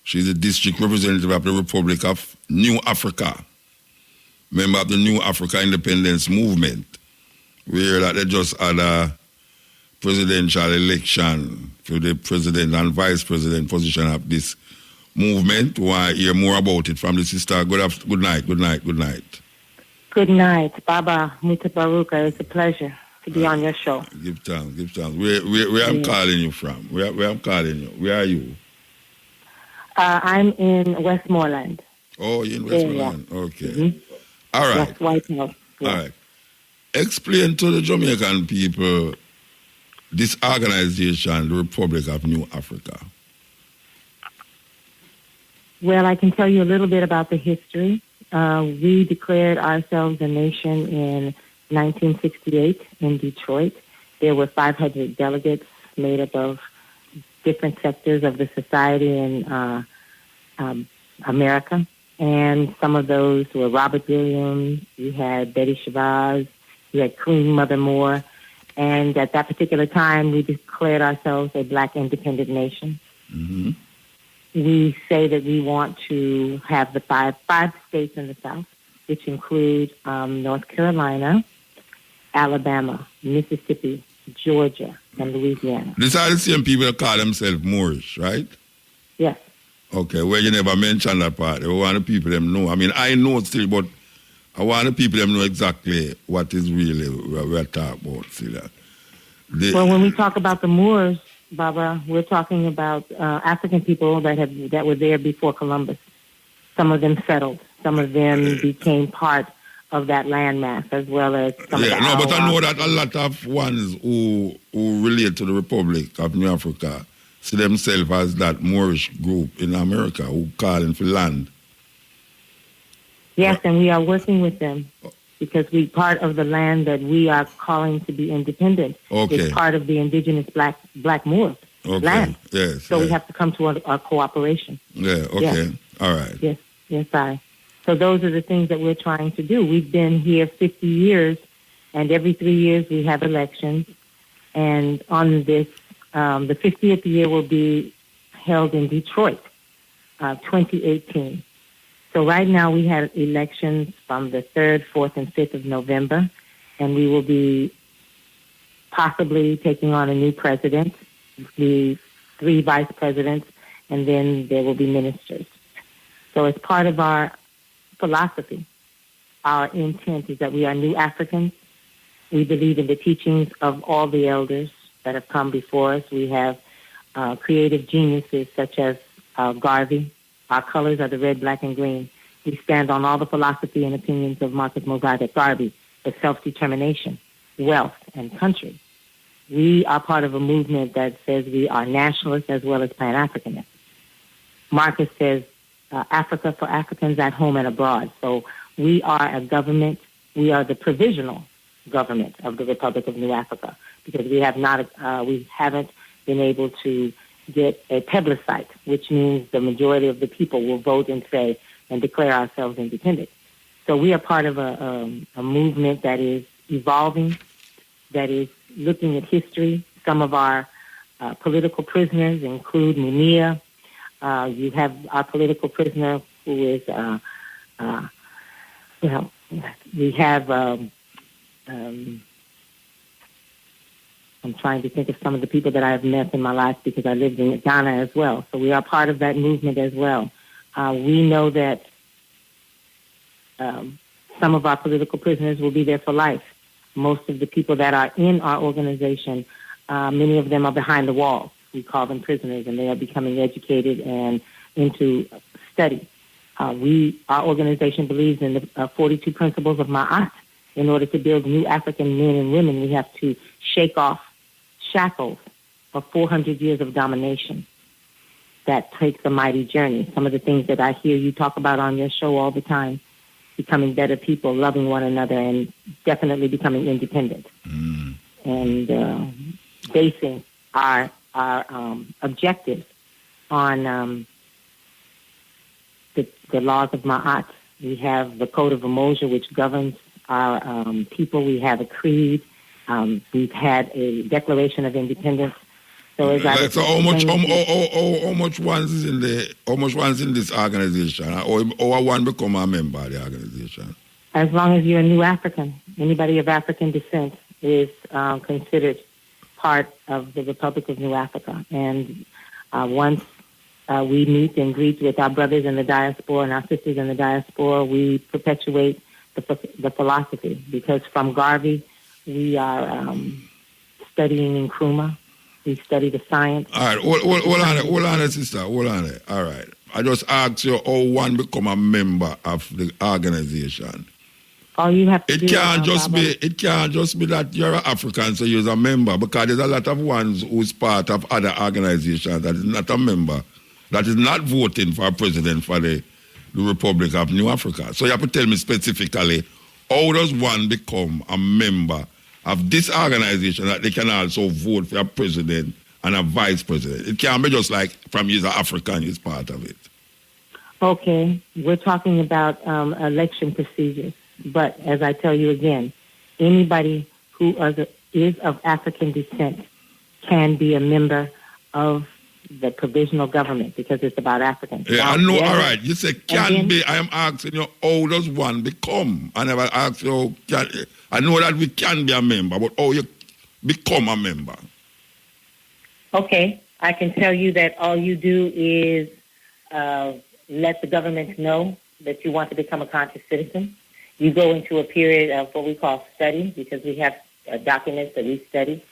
She's the district representative of the Republic of New Africa. Member of the New Africa Independence Movement. We hear that they just had a presidential election for the president and vice president position of this movement. Why hear more about it from the sister? Good night. Good night, Baba Mutabaruka. It's a pleasure to be on your show. Give thanks. Where I'm calling you from? Where I'm calling you? Where are you? I'm in Westmoreland. Oh, you're in Westmoreland. Okay. Mm-hmm. All right. West White House. Yeah. All right. Explain to the Jamaican people this organization, the Republic of New Africa. Well, I can tell you a little bit about the history. We declared ourselves a nation in 1968 in Detroit. There were 500 delegates made up of different sectors of the society in America. And some of those were Robert Williams, you had Betty Shabazz, you had Queen Mother Moore. And at that particular time, we declared ourselves a black independent nation. Mm-hmm. We say that we want to have the five states in the South, which include North Carolina, Alabama, Mississippi, Georgia, and Louisiana. These are the same people that call themselves Moorish, right? Yes. Okay, well, you never mentioned that part. I want the people them know. I mean, I know still, but I want the people them know exactly what is really we're talking about. See that? Well, when we talk about the Moors, Barbara, we're talking about African people that were there before Columbus. Some of them settled. Some of them became part of that landmass, as well as some of the but I know that a lot of ones who relate to the Republic of New Africa see themselves as that Moorish group in America who calling for land. Yes, and we are working with them because we part of the land that we are calling to be independent is part of the indigenous black Moor land. Yes. So we have to come to a cooperation. Yeah, okay. Yes. All right. Yes. So those are the things that we're trying to do. We've been here 50 years, and every 3 years we have elections. And on this, the 50th year will be held in Detroit, 2018. So right now we have elections from the 3rd, 4th, and 5th of November, and we will be possibly taking on a new president, the 3 vice presidents, and then there will be ministers. So as part of our philosophy, our intent is that we are new Africans. We believe in the teachings of all the elders that have come before us. We have creative geniuses such as Garvey. Our colors are the red, black, and green. We stand on all the philosophy and opinions of Marcus Mosiah Garvey for self-determination, wealth, and country. We are part of a movement that says we are nationalists as well as Pan-Africanists. Marcus says Africa for Africans at home and abroad. So we are a government. We are the provisional government of the Republic of New Africa because we haven't been able to get a plebiscite, which means the majority of the people will vote and say and declare ourselves independent. So we are part of a movement that is evolving, that is looking at history. Some of our political prisoners include Mumia. You have our political prisoner who is, we have, I'm trying to think of some of the people that I have met in my life because I lived in Ghana as well. So we are part of that movement as well. We know that some of our political prisoners will be there for life. Most of the people that are in our organization, many of them are behind the walls. We call them prisoners, and they are becoming educated and into study. Our organization believes in the 42 principles of Ma'at. In order to build new African men and women, we have to shake off shackles of 400 years of domination. That takes a mighty journey. Some of the things that I hear you talk about on your show all the time, becoming better people, loving one another, and definitely becoming independent. And basing our objectives on the laws of Ma'at. We have the Code of Umoja, which governs our people. We have a creed. We've had a Declaration of Independence. So how much ones is in this organization, or one become a member of the organization? As long as you're a new African, anybody of African descent is considered part of the Republic of New Africa. And once we meet and greet with our brothers in the diaspora and our sisters in the diaspora, we perpetuate the philosophy. Because from Garvey, we are studying Nkrumah. We study the science. All right, hold on, sister. Hold on. All right. I just asked you how one become a member of the organization. All you have to It can't just be that you're an African, so you're a member, because there's a lot of ones who's part of other organizations that is not a member, that is not voting for a president for the Republic of New Africa. So you have to tell me specifically, how does one become a member of this organization that they can also vote for a president and a vice president? It can't be just like from he's an African, he's part of it. Okay, we're talking about election procedures. But as I tell you again, anybody who is of African descent can be a member of the provisional government because it's about Africans. Yeah, now, I know. All right, you say can then, be. I am asking you, how does one become? I never asked you. I know that we can be a member, but how you become a member? Okay, I can tell you that all you do is let the government know that you want to become a conscious citizen. You go into a period of what we call study because we have documents that we study.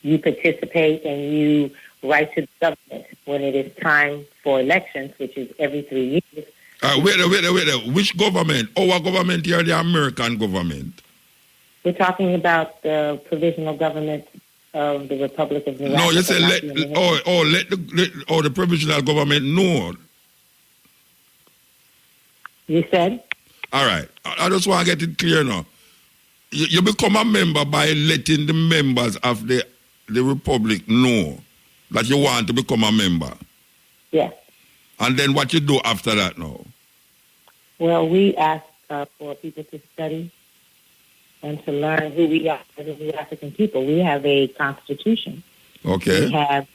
You participate and you write to the government when it is time for elections, which is every 3 years. Wait. Which government? Our government here, the American government? We're talking about the provisional government of the Republic of New Africa. No, you say let the provisional government know. You said? All right. I just want to get it clear now. You become a member by letting the members of the Republic know that you want to become a member. Yes. And then what you do after that now? Well, we ask for people to study and to learn who we are as the African people. We have a constitution. Okay. We have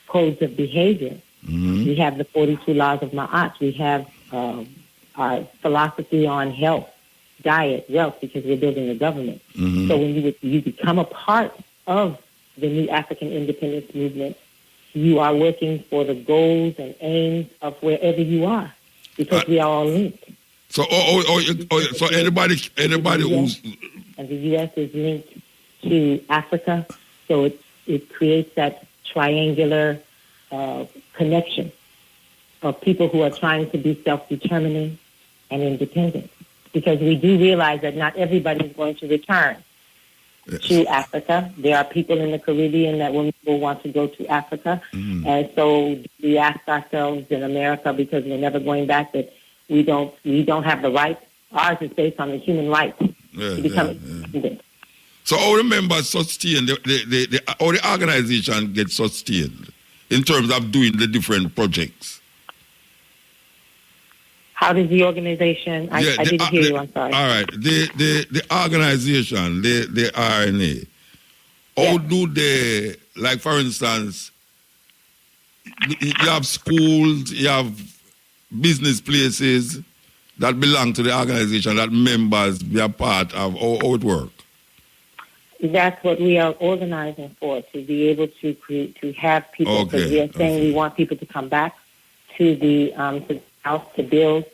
codes of behavior. Mm-hmm. We have the 42 laws of Ma'at. We have our philosophy on health, diet, wealth, because we're building a government. Mm-hmm. So when you become a part of the new African independence movement, you are working for the goals and aims of wherever you are, because we are all linked. So, so anybody who's... And the U.S. is linked to Africa, so it creates that triangular connection of people who are trying to be self-determining and independent. Because we do realize that not everybody is going to return to Africa. There are people in the Caribbean that will want to go to Africa. Mm-hmm. And so we ask ourselves in America, because we're never going back, that we don't have the right. Ours is based on the human right to become independent. So how the members sustain, how the organization gets sustained in terms of doing the different projects? How does the organization, I didn't hear you, I'm sorry. All right, the organization, the RNA, how do they, like for instance, you have schools, you have business places that belong to the organization that members be a part of, how it works? That's what we are organizing for, to be able to have people, because we are saying we want people to come back to the house to build,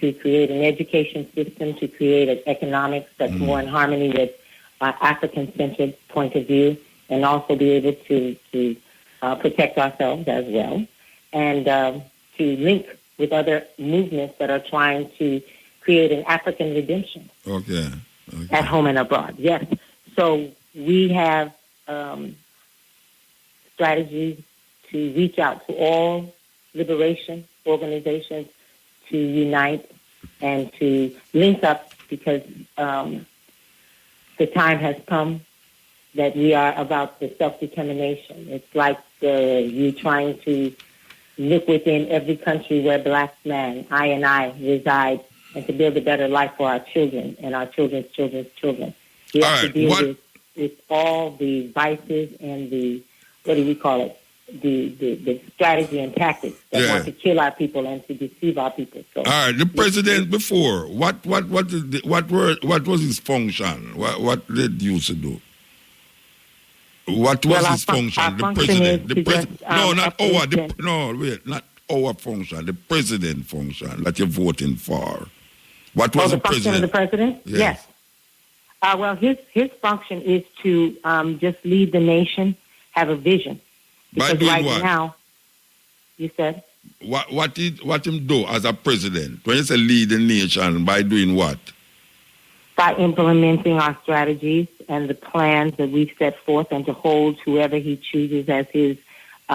to create an education system, to create an economics that's more in harmony with our African-centered point of view, and also be able to protect ourselves as well, and to link with other movements that are trying to create an African redemption at home and abroad. Yes. So we have strategies to reach out to all liberation organizations to unite and to link up, because the time has come that we are about the self-determination. It's like you trying to look within every country where black man, I reside, and to build a better life for our children and our children's children's children. We have to deal with all the vices and the, what do we call it, the strategy and tactics that want to kill our people and to deceive our people. So, all right, the president before, what was his function? What did he used to do? What was his function? The president. Not our function. The president function that you're voting for. What was the the function president? of the president? Yes. Well, his function is to just lead the nation, have a vision. Because by doing right what? now, you said? What him do as a president? When you say lead the nation, by doing what? By implementing our strategies and the plans that we've set forth, and to hold whoever he chooses as his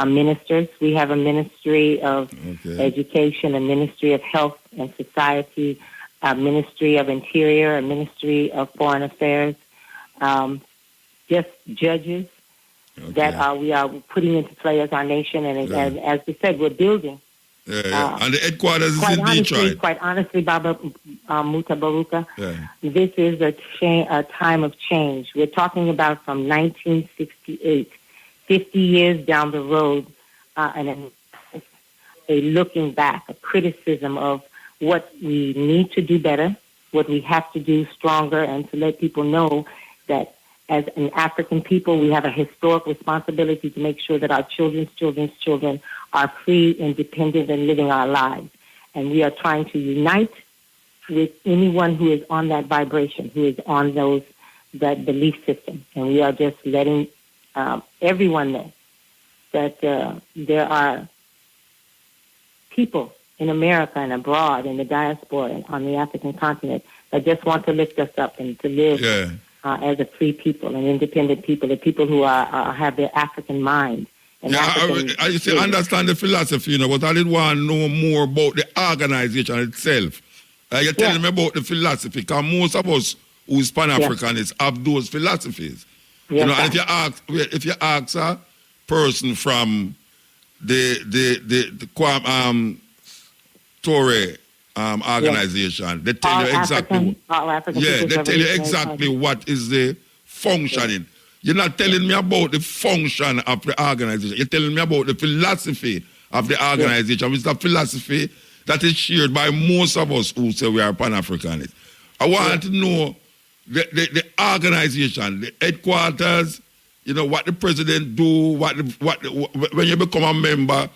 ministers. We have a ministry of education, a ministry of health and society, a ministry of interior, a ministry of foreign affairs, just judges that we are putting into play as our nation. And as we said, we're building Yeah. And the headquarters is in Detroit. Quite honestly, Baba Mutabaruka, this is a time of change. We're talking about from 1968, 50 years down the road, and a looking back, a criticism of what we need to do better, what we have to do stronger, and to let people know that as an African people, we have a historic responsibility to make sure that our children's children are free, independent, and living our lives. And we are trying to unite with anyone who is on that vibration, who is on that belief system. And we are just letting everyone know that there are people in America and abroad, in the diaspora and on the African continent that just want to lift us up and to live as a free people, an independent people, the people who have their African mind. I used to understand the philosophy, but I didn't want to know more about the organization itself. You're telling me about the philosophy, because most of us who is Pan-Africanists have those philosophies. And if you ask a person from the Torre organization, they tell you exactly. They tell you exactly what is the functioning. You're not telling me about the function of the organization. You're telling me about the philosophy of the organization, which is a philosophy that is shared by most of us who say we are Pan-Africanists. I want to know the organization, the headquarters, what the president do, when you become a member,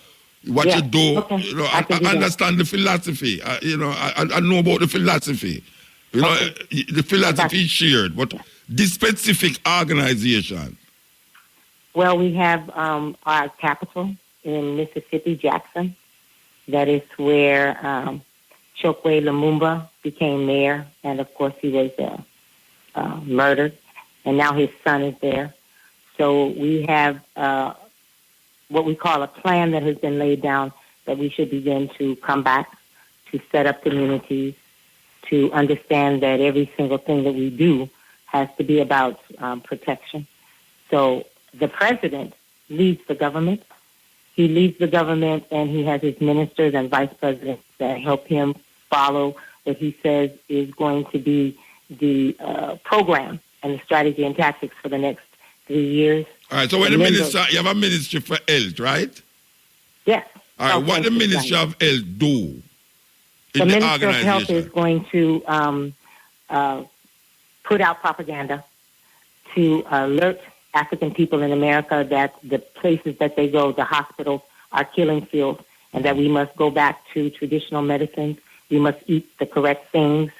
what you do. I understand the philosophy. I know about the philosophy. The philosophy is shared, but this specific organization. Well, we have our capital in Mississippi, Jackson. That is where Chokwe Lumumba became mayor, and of course he was murdered, and now his son is there. So we have what we call a plan that has been laid down that we should begin to come back to set up communities, to understand that every single thing that we do has to be about protection. So the president leads the government. He leads the government, and he has his ministers and vice presidents that help him follow what he says is going to be the program and the strategy and tactics for the next 3 years. All right, so when you have a ministry for health, right? Yes. All right, what the Ministry of Health do in the Ministry of Health is going to put out propaganda to alert African people in America that the places that they go, the hospitals, are killing fields, and that we must go back to traditional medicines. We must eat the correct things.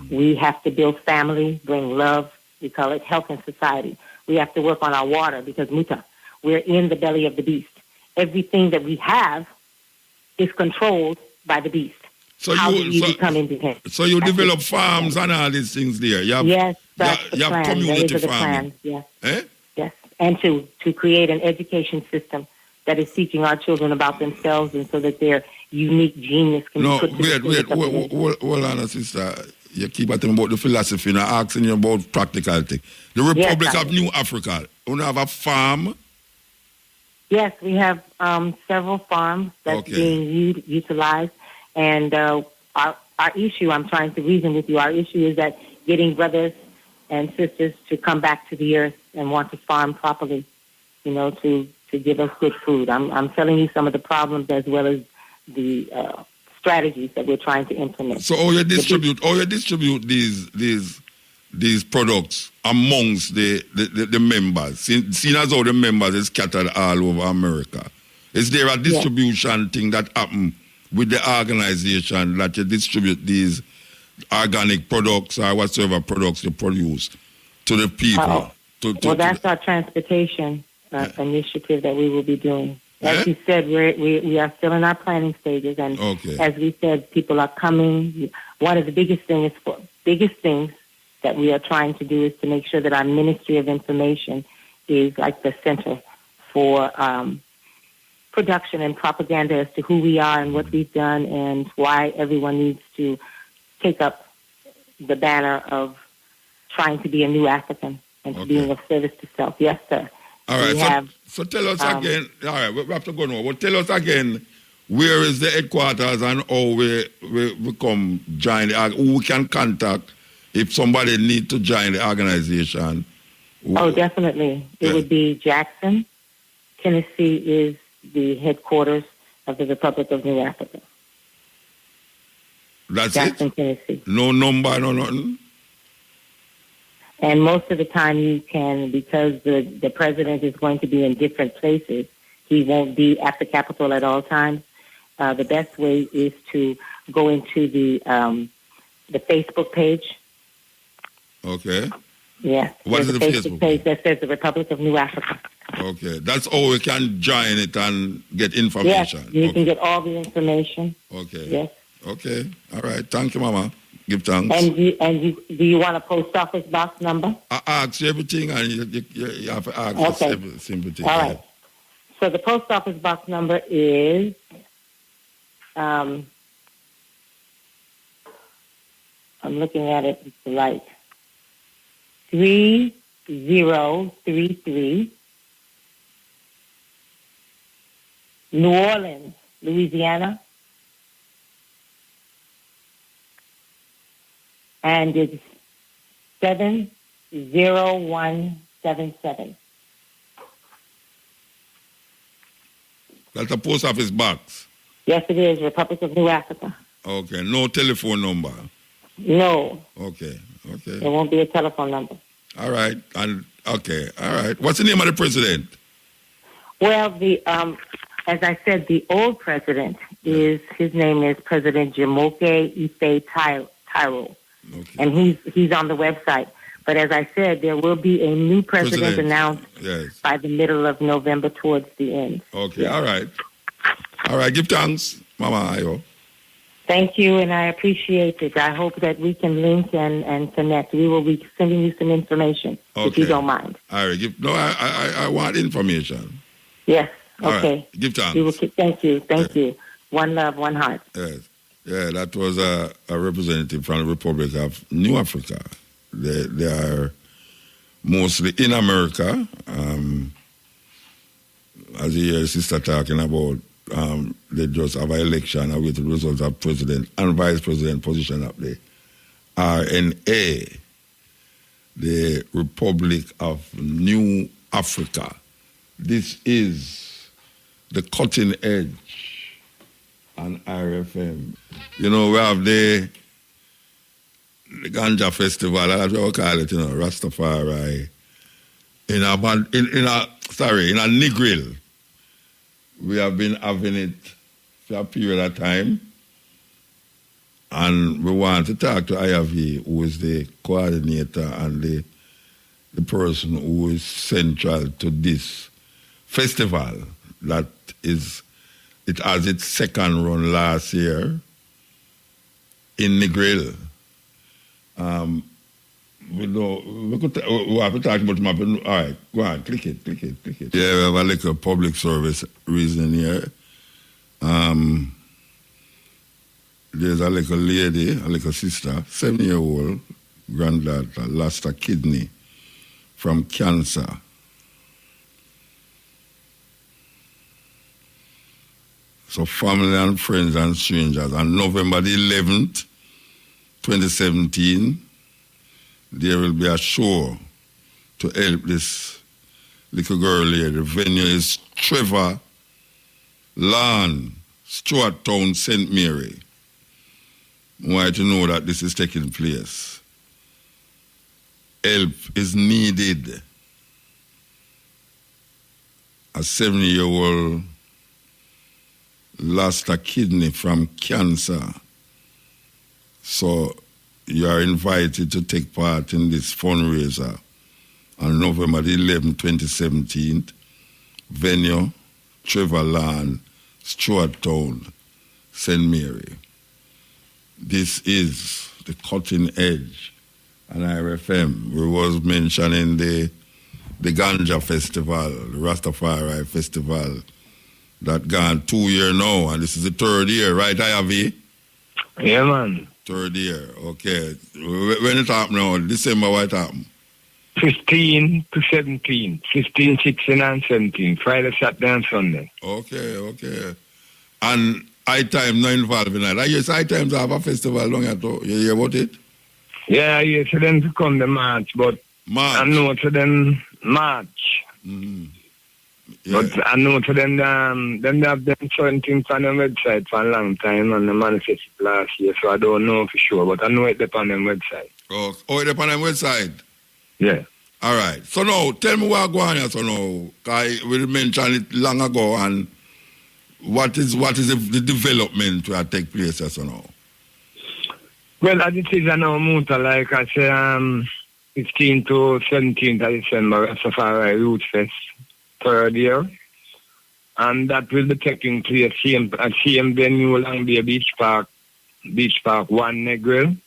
We have to build family, bring love. We call it health and society. We have to work on our water because, we're in the belly of the beast. Everything that we have is controlled by the beast. So how do you become independent? So you develop farms and all these things there. You have, yes, that's the you plan. have community Those are the farming. plans, yes. Yes, and to create an education system that is teaching our children about themselves, and so that their unique genius can be put to hold on, sister. You keep talking about the philosophy and asking you about practical things. The Republic of New Africa, you have a farm? Yes, we have several farms that's being utilized. And our issue, I'm trying to reason with you, our issue is that getting brothers and sisters to come back to the earth and want to farm properly, to give us good food. I'm telling you some of the problems as well as the strategies that we're trying to implement. So how you distribute these products amongst the members, seeing as how the members is scattered all over America? Is there a distribution thing that happens with the organization that you distribute these organic products or whatsoever products you produce to the people? That's our transportation initiative that we will be doing. As you said, we are still in our planning stages, and as we said, people are coming. One of the biggest things that we are trying to do is to make sure that our Ministry of Information is like the center for production and propaganda as to who we are and what we've done and why everyone needs to take up the banner of trying to be a new African and being of service to self. Yes, sir. All right. So tell us again. All right, we have to go now. Well, tell us again Where is the headquarters and how we come join who we can contact if somebody need to join the organization? Oh, definitely. It would be Jackson, Tennessee is the headquarters of the Republic of New Africa. That's Jackson, it? Tennessee. No number, no nothing? And most of the time you can, because the president is going to be in different places, he won't be at the Capitol at all times. The best way is to go into the Facebook page. Okay. Yeah. What is the Facebook page that says the Republic of New Africa. Okay. That's how we can join it and get information. Yes, you can get all the information. Okay. Yes. Okay. All right. Thank you, Mama. Give thanks. And do you want a post office box number? I ask you everything, and you have to ask Okay. simple thing. All right. So the post office box number is I'm looking at it. It's like 3033, New Orleans, Louisiana. And it's 70177. That's a post office box. Yes, it is. Republic of New Africa. Okay. No telephone number. No. Okay. There won't be a telephone number. All right. And okay. All right. What's the name of the president? Well, as I said, the old president his name is President Jamoke Ife Tyro. Okay. And he's on the website. But as I said, there will be a new president announced by the middle of November towards the end. Okay, all right. All right, give thanks, Mama Ayo. Thank you, and I appreciate it. I hope that we can link and connect. We will be sending you some information, if you don't mind. All right, I want information. Yes, all okay. Right. Give thanks. We will thank you. One love, one heart. Yes. Yeah, that was a representative from the Republic of New Africa. They are mostly in America. As you hear your sister talking about, they just have an election with the results of president and vice president position up there. RNA, the Republic of New Africa. This is the cutting edge on RFM. You know, we have the Ganja Festival, that's what we call it, Rastafari. In a Negril. We have been having it for a period of time. And we want to talk to IAV, who is the coordinator and the person who is central to this festival that is. It has its second run last year in Negril. We have to talk about my. All right, go on, click it. Yeah, we have a little public service reason here. There's a little lady, a little sister, 7-year-old granddaughter, lost a kidney from cancer. So family and friends and strangers. On November the 11th, 2017, there will be a show to help this little girl here. The venue is Trevor Lawn, Stuart Town, St. Mary. I want you to know that this is taking place. Help is needed. A 7-year-old lost a kidney from cancer. So you are invited to take part in this fundraiser on November the 11th, 2017. Venue, Trevor Lawn, Stuart Town, St. Mary. This is the cutting edge. And RFM, we was mentioning the Ganja Festival, the Rastafari Festival, that gone 2 years now, and this is the 3rd year, right, IAV? Yeah, man. 3rd year, okay. When it happened now, December, what happened? 15 to 17, 15, 16, and 17, Friday, Saturday, and Sunday. Okay. And High Time not involved in that. I guess High Times have a festival long ago. You hear about it? Yeah, I to them to come to March, but I know to them March. Mm-hmm. Yeah. But I know to them, them have them certain things on their website for a long time, and they manifested last year, so I don't know for sure, but I know it's up on their website. Oh, it's up on their website? Yeah. All right. So now, tell me what going on so now. We mentioned it long ago, and what is the development that take place so now? Well, as it is now, Muta, like I say, 15 to 17th of December, Rastafari Roots Fest, third year. And that will be taking place at same venue along the Beach Park 1 Negril.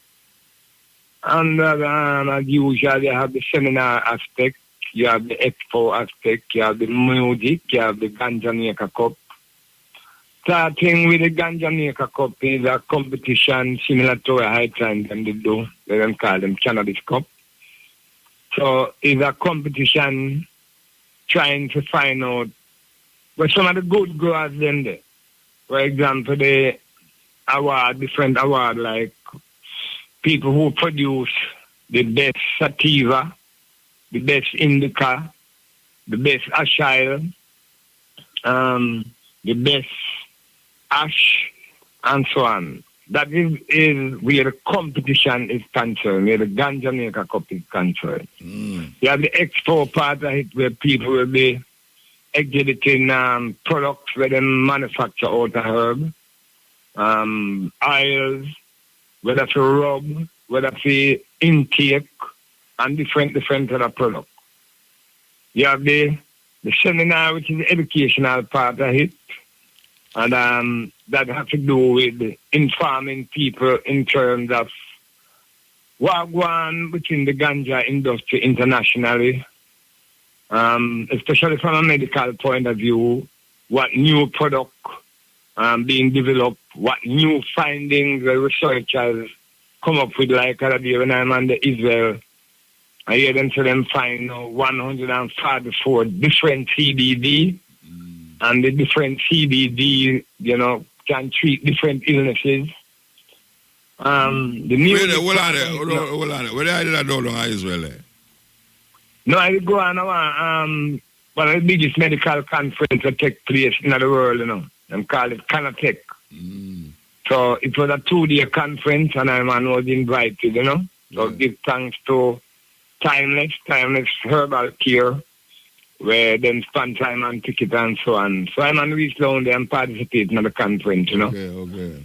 And as usual, you have the seminar aspect, you have the expo aspect, you have the music, you have the Ganjamaica Cup. Starting with the Ganjamaica Cup is a competition similar to a High Time and they do. They don't call them Cannabis Cup. So it's a competition trying to find out where some of the good growers them there. For example, the different award like people who produce the best sativa, the best indica, the best ashile, the best ash, and so on. That is where the competition is concerned, where the Ganjamaica Cup is concerned. You have the expo part of it where people will be exhibiting products where they manufacture out of herb, oils, whether for rub, whether for intake, and different other products. You have the seminar, which is the educational part of it, and that has to do with informing people in terms of what goes on within the ganja industry internationally, especially from a medical point of view, what new product being developed, what new findings the researchers come up with, like other day when I'm on the Israel, I hear them say them find 144 different CBD, and the different CBD, can treat different illnesses. The new Hold on. Where are you doing in Israel? No, I go on one of the biggest medical conferences that take place in the world, and call it Canatech. So it was a 2-day conference, and I was invited, So give thanks to Timeless Herbal Care, where them spend time on ticket and so on. So I'm on reach down there and participating in the conference, Okay.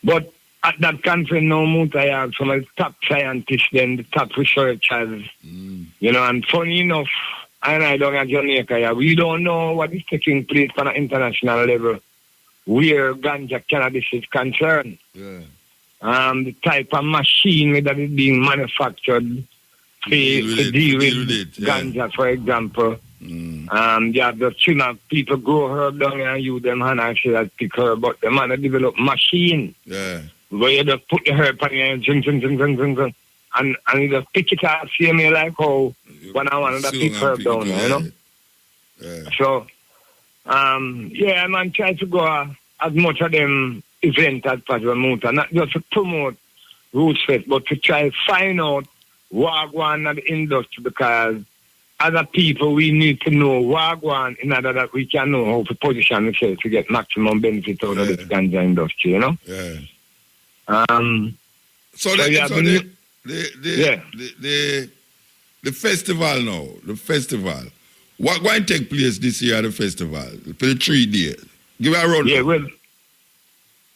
But at that conference now, I have some of the top scientists, then the top researchers, and funny enough, I don't in Jamaica, we don't know what is taking place on an international level where ganja cannabis is concerned. Yeah. The type of machine that is being manufactured to deal with ganja, for example. You have the tuna people grow herb down there and use them hand and say that pick herb, but the man develop machine. Yeah. Where you just put the herb on your drink, and you just pick it out, see me like how when I want to pick herb down there, Yeah. So, man, try to go as much of them events as possible, not just to promote Roots Fest, but to try to find out what goes on in the industry, because as a people, we need to know what goes on in order that we can know how to position ourselves to get maximum benefit out of this ganja industry, Yeah. So the festival now, what going to take place this year at the festival for the 3 days? Give a run. Yeah, well,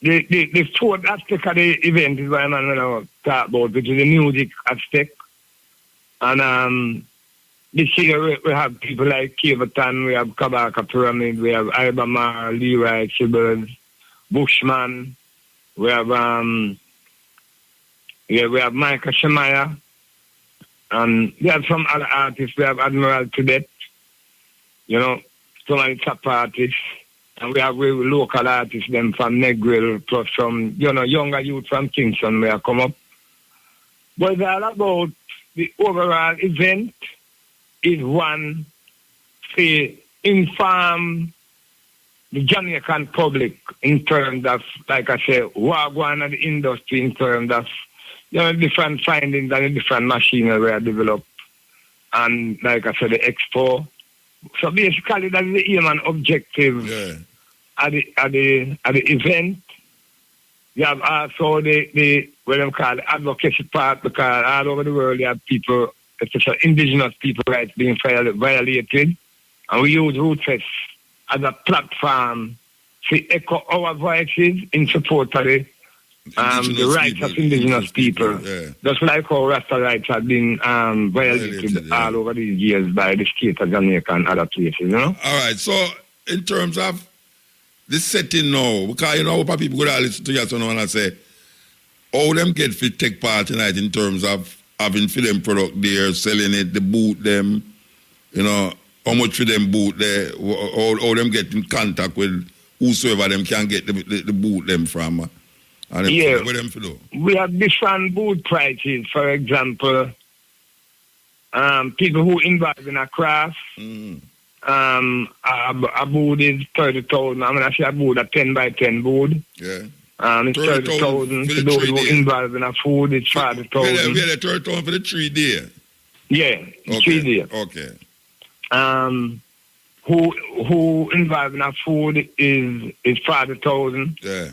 the fourth aspect of the event is what I'm going to talk about, which is the music aspect. And this year we have people like Keverton, we have Kabaka Pyramid, we have Ibama, Leroy Chibbles, Bushman, we have Micah Shemaya, and we have some other artists. We have Admiral Tibet, some of the top artists, and we have local artists them from Negril, plus some younger youth from Kingston where come up. But it's all about the overall event is one to inform the Jamaican public in terms of, like I say, what going on in the industry in terms of, different findings and the different machinery we are developed. And like I said, the expo. So basically, that's the aim and objective at the event. You have also the what they call the advocacy part, because all over the world you have people, especially indigenous people rights being violated. And we use Rootfest as a platform to echo our voices in support of the rights of indigenous people. Just like how Rasta rights have been violated all over these years by the state of Jamaica and other places, All right, so in terms of the setting now, because what people go to listen to you so and say, how them get to take part tonight in terms of having film product there, selling it, the boot them, how much for them boot there, how them get in contact with whosoever them can get the boot them from. And what them for do? We have different boot prices. For example, people who involved in a craft, a boot is 30,000. I mean, I say a boot, a 10 by 10 boot. It's 30,000. For those who involved in a food, it's 40,000. We had 30,000 for the 3 day. Yeah, 3 day. Okay. Who involved in a food is 40,000. Yeah.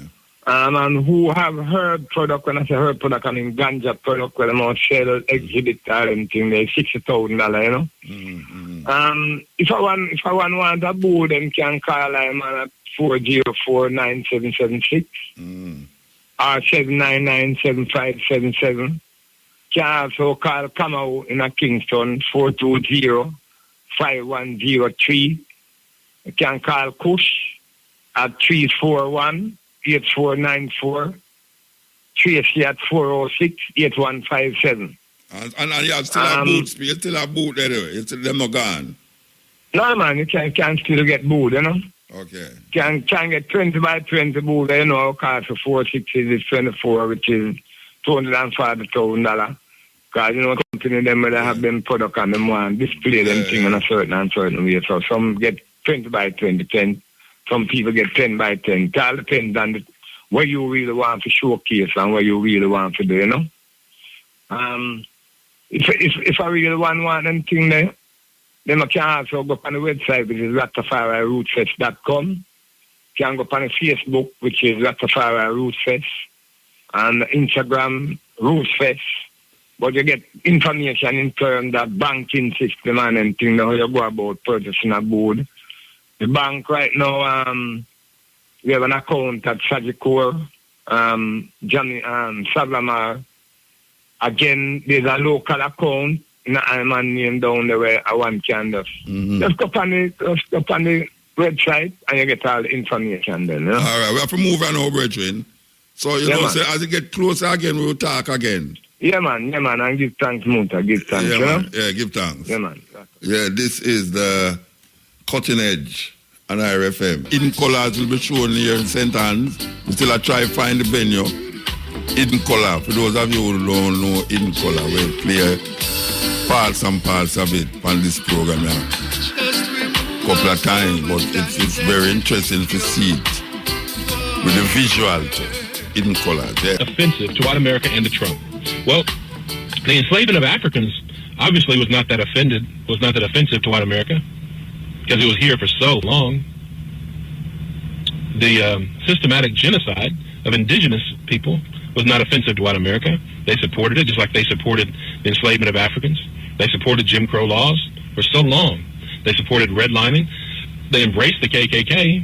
And who have herb product, when I say herb product, I mean ganja product, where they might sell, exhibit, or anything, they're $60,000, If I want a board, then can call them at 404-9776 or 799-7577. Can also call Kamau in a Kingston, 420-5103. You can call Kush at 341-8494, Tracy at 406-8157. And you have still a boot, you still have boot there, you still them not gone? No, man, you can still get boot, Okay. Can get 20 by 20 boot, cost for 460 is 24, which is $240,000. Because, company them where they have them product and them want display them thing in a certain way. So some get 20 by 20, 10. Some people get 10 by 10. It all depends on what you really want to showcase and what you really want to do, If I really want anything there, then I can also go up on the website, which is RastafariRootfest.com. You can go up on the Facebook, which is Rastafari Rootfest, and Instagram Rootfest. But you get information in terms of banking system and anything, how you go about purchasing a board. The bank right now, we have an account at Sagicor, Savlamar. Again, there's a local account in the Ironman name down there where one can just go up on the website and you get all the information then. All right, we have to move on over, brethren. So, so as you get closer again, we'll talk again. Yeah, man, and give thanks, Muta, give thanks, Yeah, give thanks. Yeah, man. Yeah, this is the Cutting Edge on IRFM. Hidden Colors will be shown here in St. Anne's. We still try to find the venue. Hidden Color, for those of you who don't know Hidden Color, we'll play parts and parts of it on this program a couple of times, but it's very interesting to see it with the visual to Hidden Colors. Yeah. Offensive to white America and to Trump. Well, the enslavement of Africans obviously was not that offensive to white America, because it was here for so long. The systematic genocide of indigenous people was not offensive to white America. They supported it, just like they supported the enslavement of Africans. They supported Jim Crow laws for so long. They supported redlining. They embraced the KKK.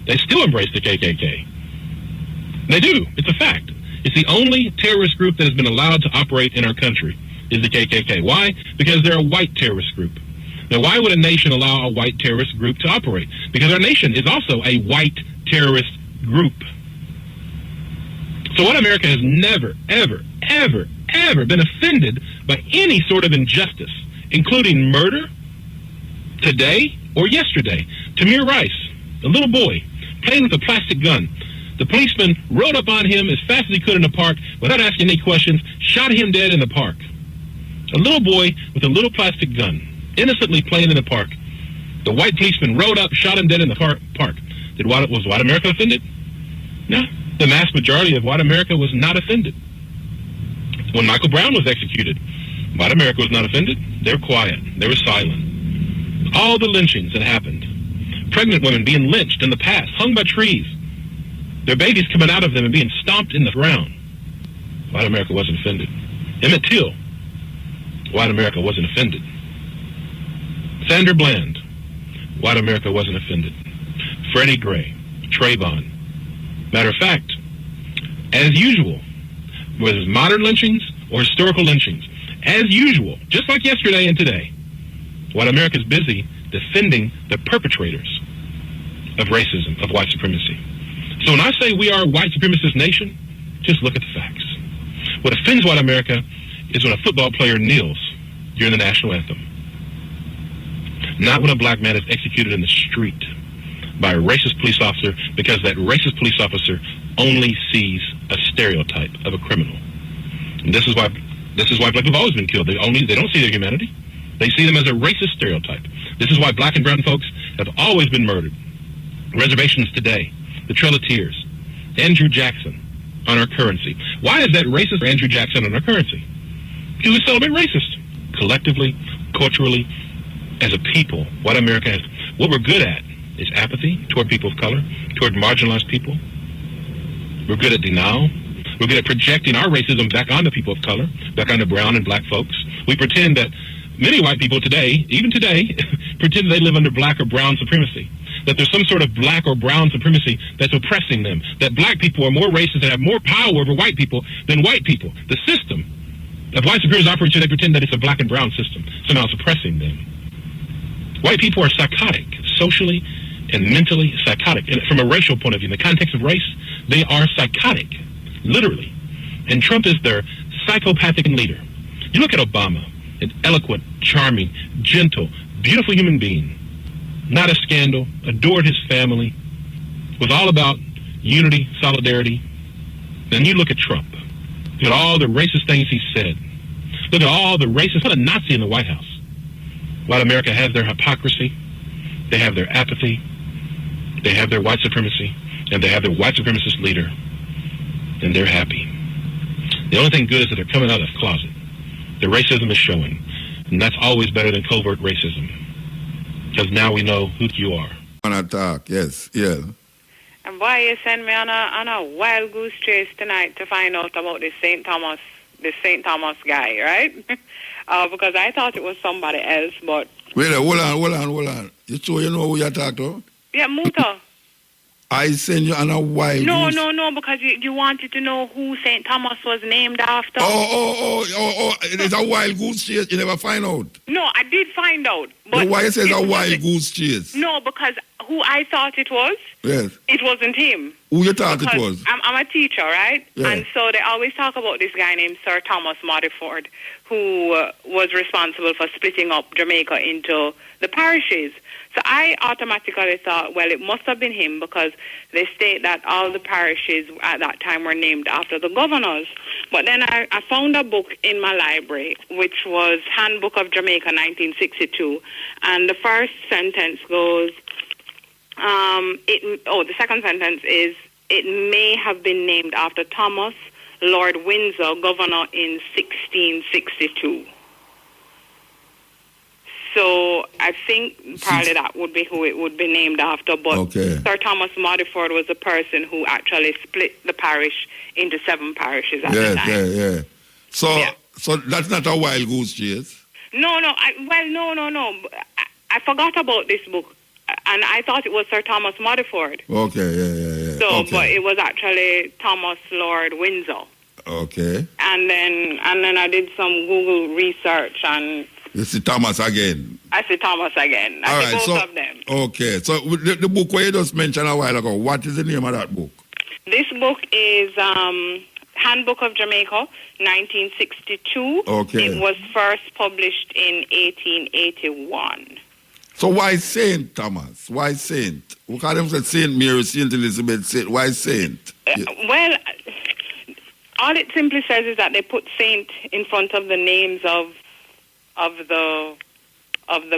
They still embrace the KKK. They do. It's a fact. It's the only terrorist group that has been allowed to operate in our country is the KKK. Why? Because they're a white terrorist group. Now, why would a nation allow a white terrorist group to operate? Because our nation is also a white terrorist group. So white America has never, ever, ever, ever been offended by any sort of injustice, including murder, today or yesterday. Tamir Rice, a little boy, playing with a plastic gun. The policeman rode up on him as fast as he could in the park without asking any questions, shot him dead in the park. A little boy with a little plastic gun, innocently playing in the park. The white policeman rode up, shot him dead in the park. Was white America offended? No. The mass majority of white America was not offended. When Michael Brown was executed, white America was not offended. They were quiet. They were silent. All the lynchings that happened, pregnant women being lynched in the past, hung by trees, their babies coming out of them and being stomped in the ground, white America wasn't offended. Emmett Till, white America wasn't offended. Sandra Bland, white America wasn't offended. Freddie Gray, Trayvon. Matter of fact, as usual, whether it's modern lynchings or historical lynchings, as usual, just like yesterday and today, white America is busy defending the perpetrators of racism, of white supremacy. So when I say we are a white supremacist nation, just look at the facts. What offends white America is when a football player kneels during the national anthem. Not when a black man is executed in the street by a racist police officer because that racist police officer only sees a stereotype of a criminal. And this is why black people have always been killed. They don't see their humanity. They see them as a racist stereotype. This is why black and brown folks have always been murdered. Reservations today, the Trail of Tears, Andrew Jackson on our currency. Why is that racist Andrew Jackson on our currency? Because we celebrate racist. Collectively, culturally, as a people, white America has, what we're good at is apathy toward people of color, toward marginalized people. We're good at denial. We're good at projecting our racism back onto people of color, back onto brown and black folks. We pretend that many white people today, even today, pretend they live under black or brown supremacy, that there's some sort of black or brown supremacy that's oppressing them, that black people are more racist and have more power over white people than white people. The system of white supremacy operates, they pretend that it's a black and brown system, somehow it's oppressing them. White people are psychotic, socially and mentally psychotic. And from a racial point of view, in the context of race, they are psychotic, literally. And Trump is their psychopathic leader. You look at Obama, an eloquent, charming, gentle, beautiful human being, not a scandal, adored his family, was all about unity, solidarity. Then you look at Trump. Look at all the racist things he said. Look at all the racist, what a Nazi in the White House. White America has their hypocrisy, they have their apathy, they have their white supremacy, and they have their white supremacist leader, and they're happy. The only thing good is that they're coming out of the closet. Their racism is showing, and that's always better than covert racism, because now we know who you are. On attack, yes, yeah. And boy, you send me on a wild goose chase tonight to find out about this St. Thomas guy, right? Because I thought it was somebody else, but... Wait, hold on. You sure you know who you're talking to? Yeah, Muta. I send you on a wild goose. No, because you wanted to know who St. Thomas was named after. Oh, it's a wild goose chase. You never find out. No, I did find out. But why it says a wild goose chase? No, because who I thought it was, yes, it wasn't him. Who you thought it was? I'm a teacher, right? Yeah. And so they always talk about this guy named Sir Thomas Modiford, who was responsible for splitting up Jamaica into the parishes. So I automatically thought, well, it must have been him because they state that all the parishes at that time were named after the governors. But then I found a book in my library, which was Handbook of Jamaica, 1962. And the first sentence goes, the second sentence is, it may have been named after Thomas, Lord Windsor, governor in 1662. So I think probably that would be who it would be named after. But Sir Thomas Modiford was the person who actually split the parish into 7 parishes at the time. Yeah. So that's not a wild goose chase? No. I forgot about this book, and I thought it was Sir Thomas Modiford. Okay, yeah. So, okay. But it was actually Thomas Lord Windsor. Okay. And then I did some Google research and... You see Thomas again. I see Thomas again. I see both of them. Okay. So the book where you just mentioned a while ago, what is the name of that book? This book is Handbook of Jamaica, 1962. Okay. It was first published in 1881. So why Saint Thomas? Why Saint? We call them Saint Mary, Saint Elizabeth, Saint. Why Saint? Well, all it simply says is that they put Saint in front of the names of the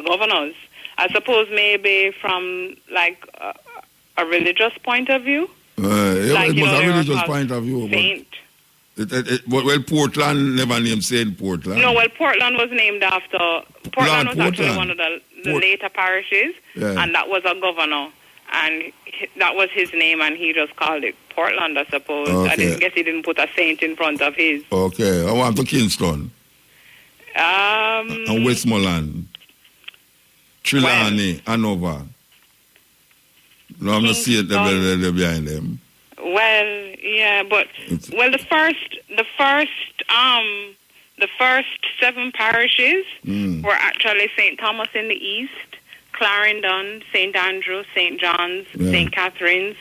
governors. I suppose maybe from like a religious point of view. It was a religious point of view. Saint. Well, Portland never named Saint Portland. No, well, Portland was named after... Portland was actually one of the later parishes, and that was a governor. And that was his name, and he just called it Portland, I suppose. Okay. I guess he didn't put a saint in front of his. Okay. I want to Kingston. And Westmoreland. Trelawney, Hanover. No, I'm not seeing it behind them. Well, yeah, but the first 7 parishes were actually St. Thomas in the east, Clarendon, St. Andrew, St. John's, St. Catherine's,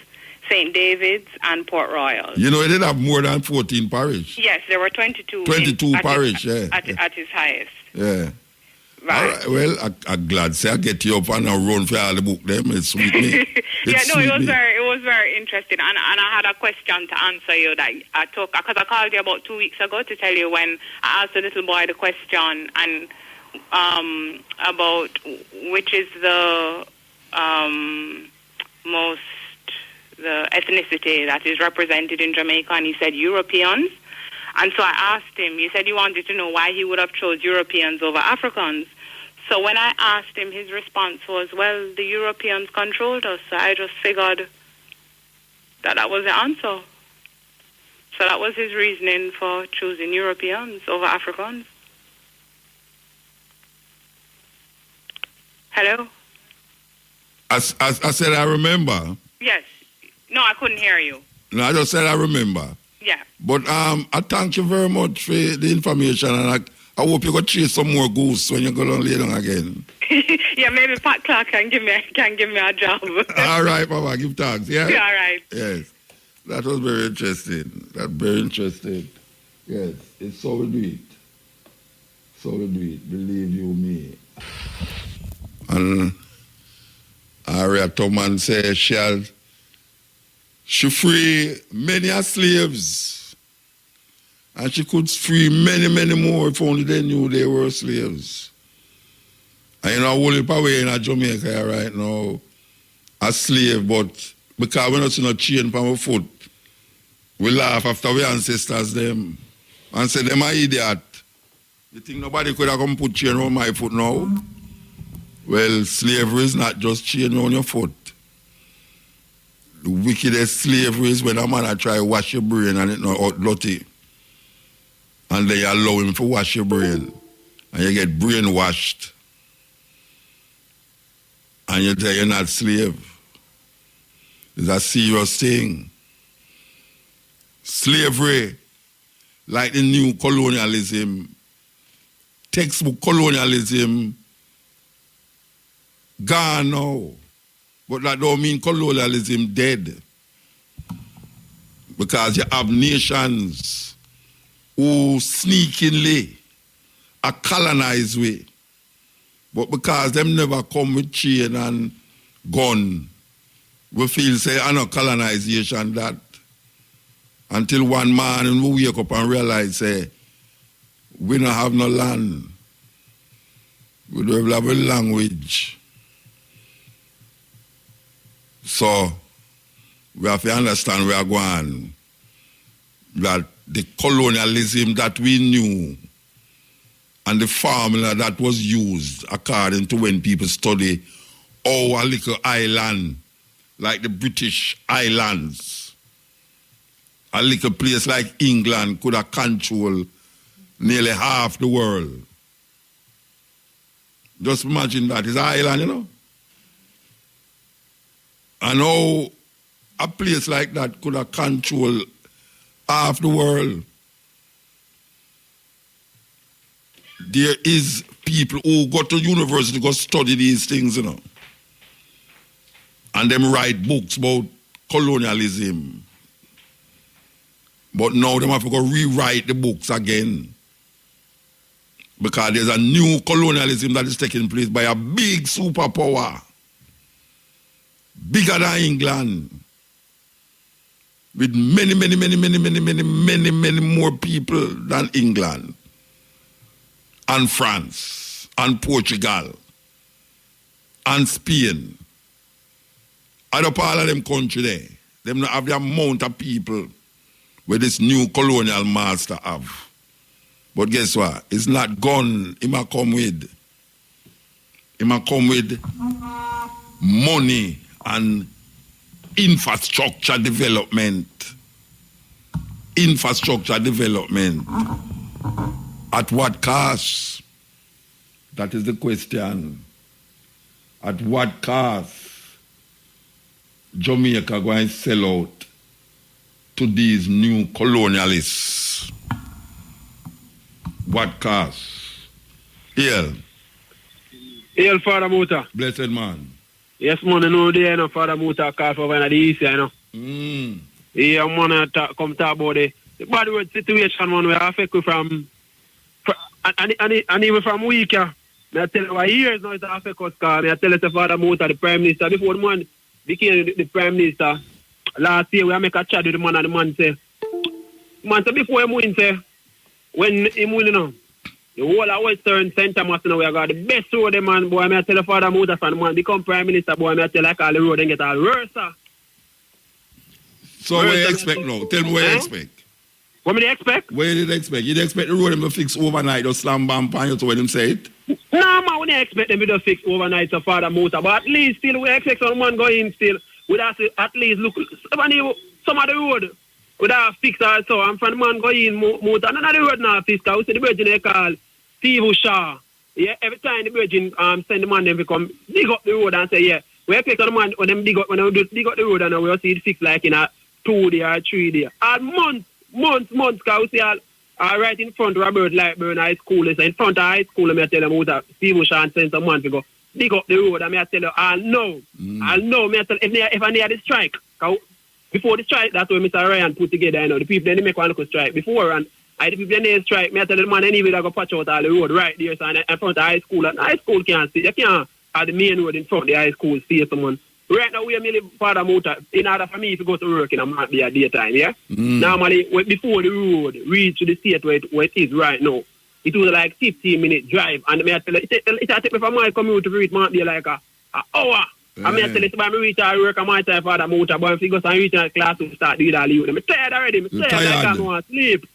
St. David's, and Port Royal. You know, it did have more than 14 parish. Yes, there were 22. 22 parish, at its highest. Yeah. Right. All right. Well, I'm glad say I get you up and I run for all the book them. It's sweet me. It was very interesting, and I had a question to answer you that I took because I called you about 2 weeks ago to tell you when I asked the little boy the question and about which is the ethnicity that is represented in Jamaica, and he said Europeans. And so I asked him, he said he wanted to know why he would have chose Europeans over Africans. So when I asked him, his response was, well, the Europeans controlled us. So I just figured that was the answer. So that was his reasoning for choosing Europeans over Africans. Hello? I said I remember. Yes. No, I couldn't hear you. No, I just said I remember. Yeah. But I thank you very much for the information, and I hope you go chase some more goose when you go down later again. Yeah, maybe Pat Clark can give me a job. All right, Papa, give thanks. Yeah. Yeah, all right. Yes, that was very interesting. That's very interesting. Yes, it's so we do it. So we do it. Believe you me. And Harriet Tubman says she free many slaves, and she could free many, many more if only they knew they were slaves. And you know, I hold it away in Jamaica right now, a slave, but because we're not seeing no chain from our foot, we laugh after our ancestors them and say them are idiot. You think nobody could have come put chain on my foot now? Well, slavery is not just chain on your foot. The wickedest slavery is when a man try to wash your brain and it not out dirty. And they allow him to wash your brain. And you get brainwashed. And you tell you're not slave. It's a serious thing. Slavery, like the new colonialism, textbook colonialism, gone now. But that don't mean colonialism dead. Because you have nations who sneakingly are colonized way. But because them never come with chain and gun, we feel say, I know colonization that. Until one man we wake up and realize, say, we don't have no land. We don't have a language. So, we have to understand where we are going. That the colonialism that we knew and the formula that was used according to when people study our little island, like the British Islands, a little place like England could have controlled nearly half the world. Just imagine that. It's an island, you know? And how a place like that could have controlled half the world. There is people who go to university to go study these things, you know. And them write books about colonialism. But now they have to go rewrite the books again. Because there's a new colonialism that is taking place by a big superpower. Bigger than England. With many more people than England. And France. And Portugal. And Spain. other part of them country there, them not have the amount of people where this new colonial master have. But guess what? It's not gun. He might come with money and infrastructure development. Infrastructure development. At what cost? That is the question. At what cost Jamaica going to sell out to these new colonialists? What cost? Hail, Father Muta. blessed man. Yes, man, I know there, no, Father Muta, call for the east, you know. Yeah, man, come talk about the bad word situation, man, we affect from and even from week, yeah. I tell you, years now it affect us, because I tell you, Father Muta, the Prime Minister, before the man became the Prime Minister, last year, we make a chat with the man, and the man say, before he win, say, when he win, you know, the whole of Western St. Thomas, you know, we got the best road, man, boy, I tell the Father Muta, fan, man, become Prime Minister, boy, I tell like all the road and get all worse, sir. So what do you expect now? Tell me what you expect. What do you expect? What did you expect? You expect the road them to fix overnight or slam bam pan you to when them say it? No, man, we don't expect them to fix overnight, so Father Muta, but at least still we expect some man go in still. We have to at least look some of the road. We have fix also, and from the man go in Muta, none of the road now fix, because we see the virgin they call Steve Shaw. Yeah, every time the virgin send the man them to come dig up the road and say, yeah, we expect the man when them dig up the road and we'll see it fix like in a 2 day or 3 day. And months, because we see all right in front of Robert Lightburn High School, in front of high school, I tell them about Steve Shaw and send some man to go dig up the road, and I tell you, I'll know, I tell if I need the strike, before the strike, that's what Mr. Ryan put together, you know, the people, they make one local strike before, and the people, they strike, I tell the man, anyway, they go patch out all the road right there, so in front of high school, and high school can't see, you can't have the main road in front of the high school, see someone. Right now, we are merely Father Muta, in order for me to go to work in a month, be a daytime, yeah? Normally, before the road reach to the state where it is right now, it was like 15-minute drive, and I tell you, it take me from my commute to reach might be like an hour. I mean, I tell you, if I reach our work, I might time Father Muta, but if you go and reach our class to start doing all you, I'm tired already, I'm tired, I can't want to sleep.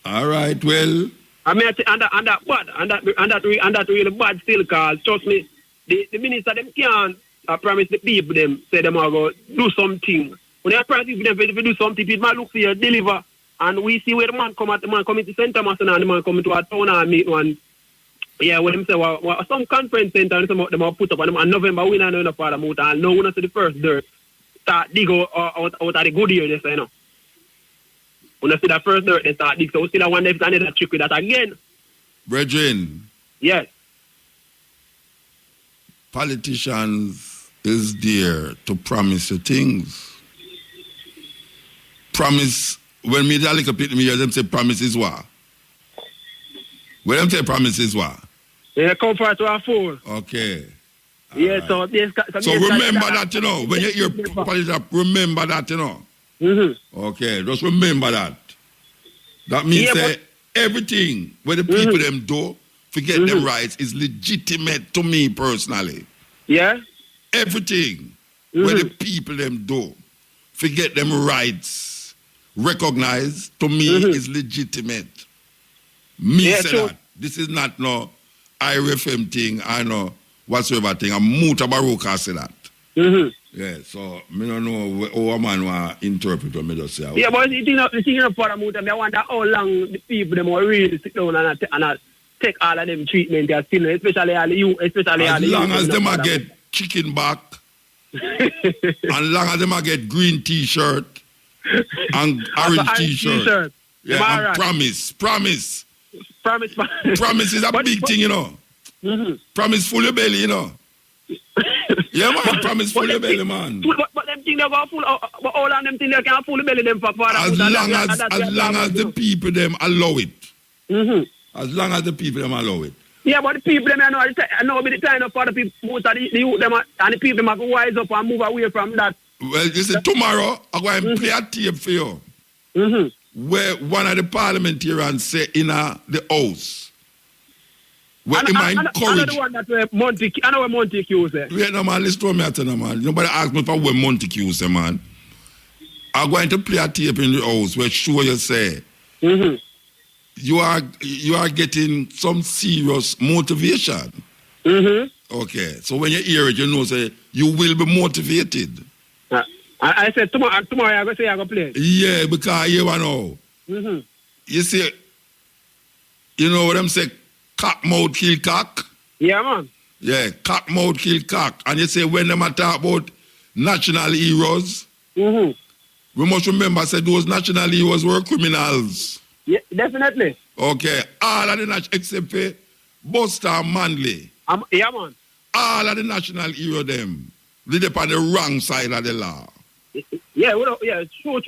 All right, well. I mean, and that really bad still, cause trust me, the minister, them can't promise the people, them, say them are going to do something. When they promise people, them, if they do something, people might look for you, deliver. And we see where the man come into St. Thomas and the man come into a town and meet one. Yeah, when them say, some conference center, and some of them are put up, and November, we don't know enough Father Muta, and no one see the first dirt. Start dig out of the good year, they say, you know. When I see the first dirt, they start dig, so we still wonder if there's another trick with that again. Brethren. Yes. Politicians is there to promise you things. Promise, when me look up at me, them say promise is what? When them say promise is what? Yeah, come for to a fool. Okay. Yeah, right. so remember that, you know, when you hear politicians, remember that, you know. Okay, just remember that. That means that everything where the people them do, forget them rights, is legitimate to me personally. Yeah? Everything where the people them do, forget them rights, recognize, to me is legitimate. Me say that. This is not no IRFM thing, I know whatsoever thing. I'm Mutabaruka say that. Yeah, so me don't know how a man want to interpret what me just say. Yeah, but the thing of Father Muta, I wonder how long the people them will really sit down and take all of them treatment they are still, especially all the youth, especially all the youth. As long as them a get chicken back, and long as them a get green t-shirt and orange t-shirt. Yeah, and promise. Promise is a big thing, you know. Promise full your belly, you know. Yeah, man, promise full your belly, man. But them things they go full, but all of them things they can't full the belly them for Father. As long as the people them allow it. As long as the people them allow it. Yeah, but the people them I know be the time of for the people, most of the youth them and the people them have to wise up and move away from that. Well, you see, tomorrow I'm going to play a tape for you. Where one of the parliamentarians say in the house, Well, am I I know encouraged? the one that I know what Montague said. Wait, no, man, listen to me, I tell you, man. Nobody asked me for what Montague say, man. I'm going to play a tape in the house where sure you say you are getting some serious motivation. Okay, so when you hear it, you know, say you will be motivated. I said tomorrow I'm going to say I'm going to play it. Yeah, because you know. You see, you know what I'm saying? Cock mouth kill cock. Yeah, man. Yeah, cock mouth kill cock. And you say when them talk about national heroes, we must remember, say those national heroes were criminals. Yeah, definitely. Okay, all of the national, except for Buster and Manley. Yeah, man. All of the national heroes, them, they up on the wrong side of the law. Yeah, true.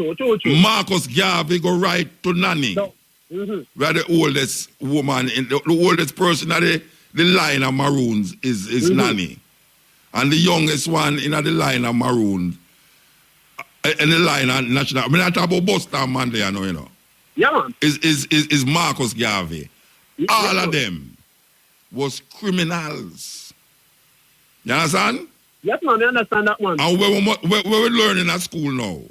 Marcus Garvey go right to Nanny. No. We are the oldest woman, the oldest person in the line of Maroons is Nanny. And the youngest one in the line of Maroons, in the line of National, I mean, I talk about Buster and Manley, you know. Yeah, man. Is Marcus Garvey. All of them was criminals. You understand? Yes, man, I understand that one. And where we're learning at school now,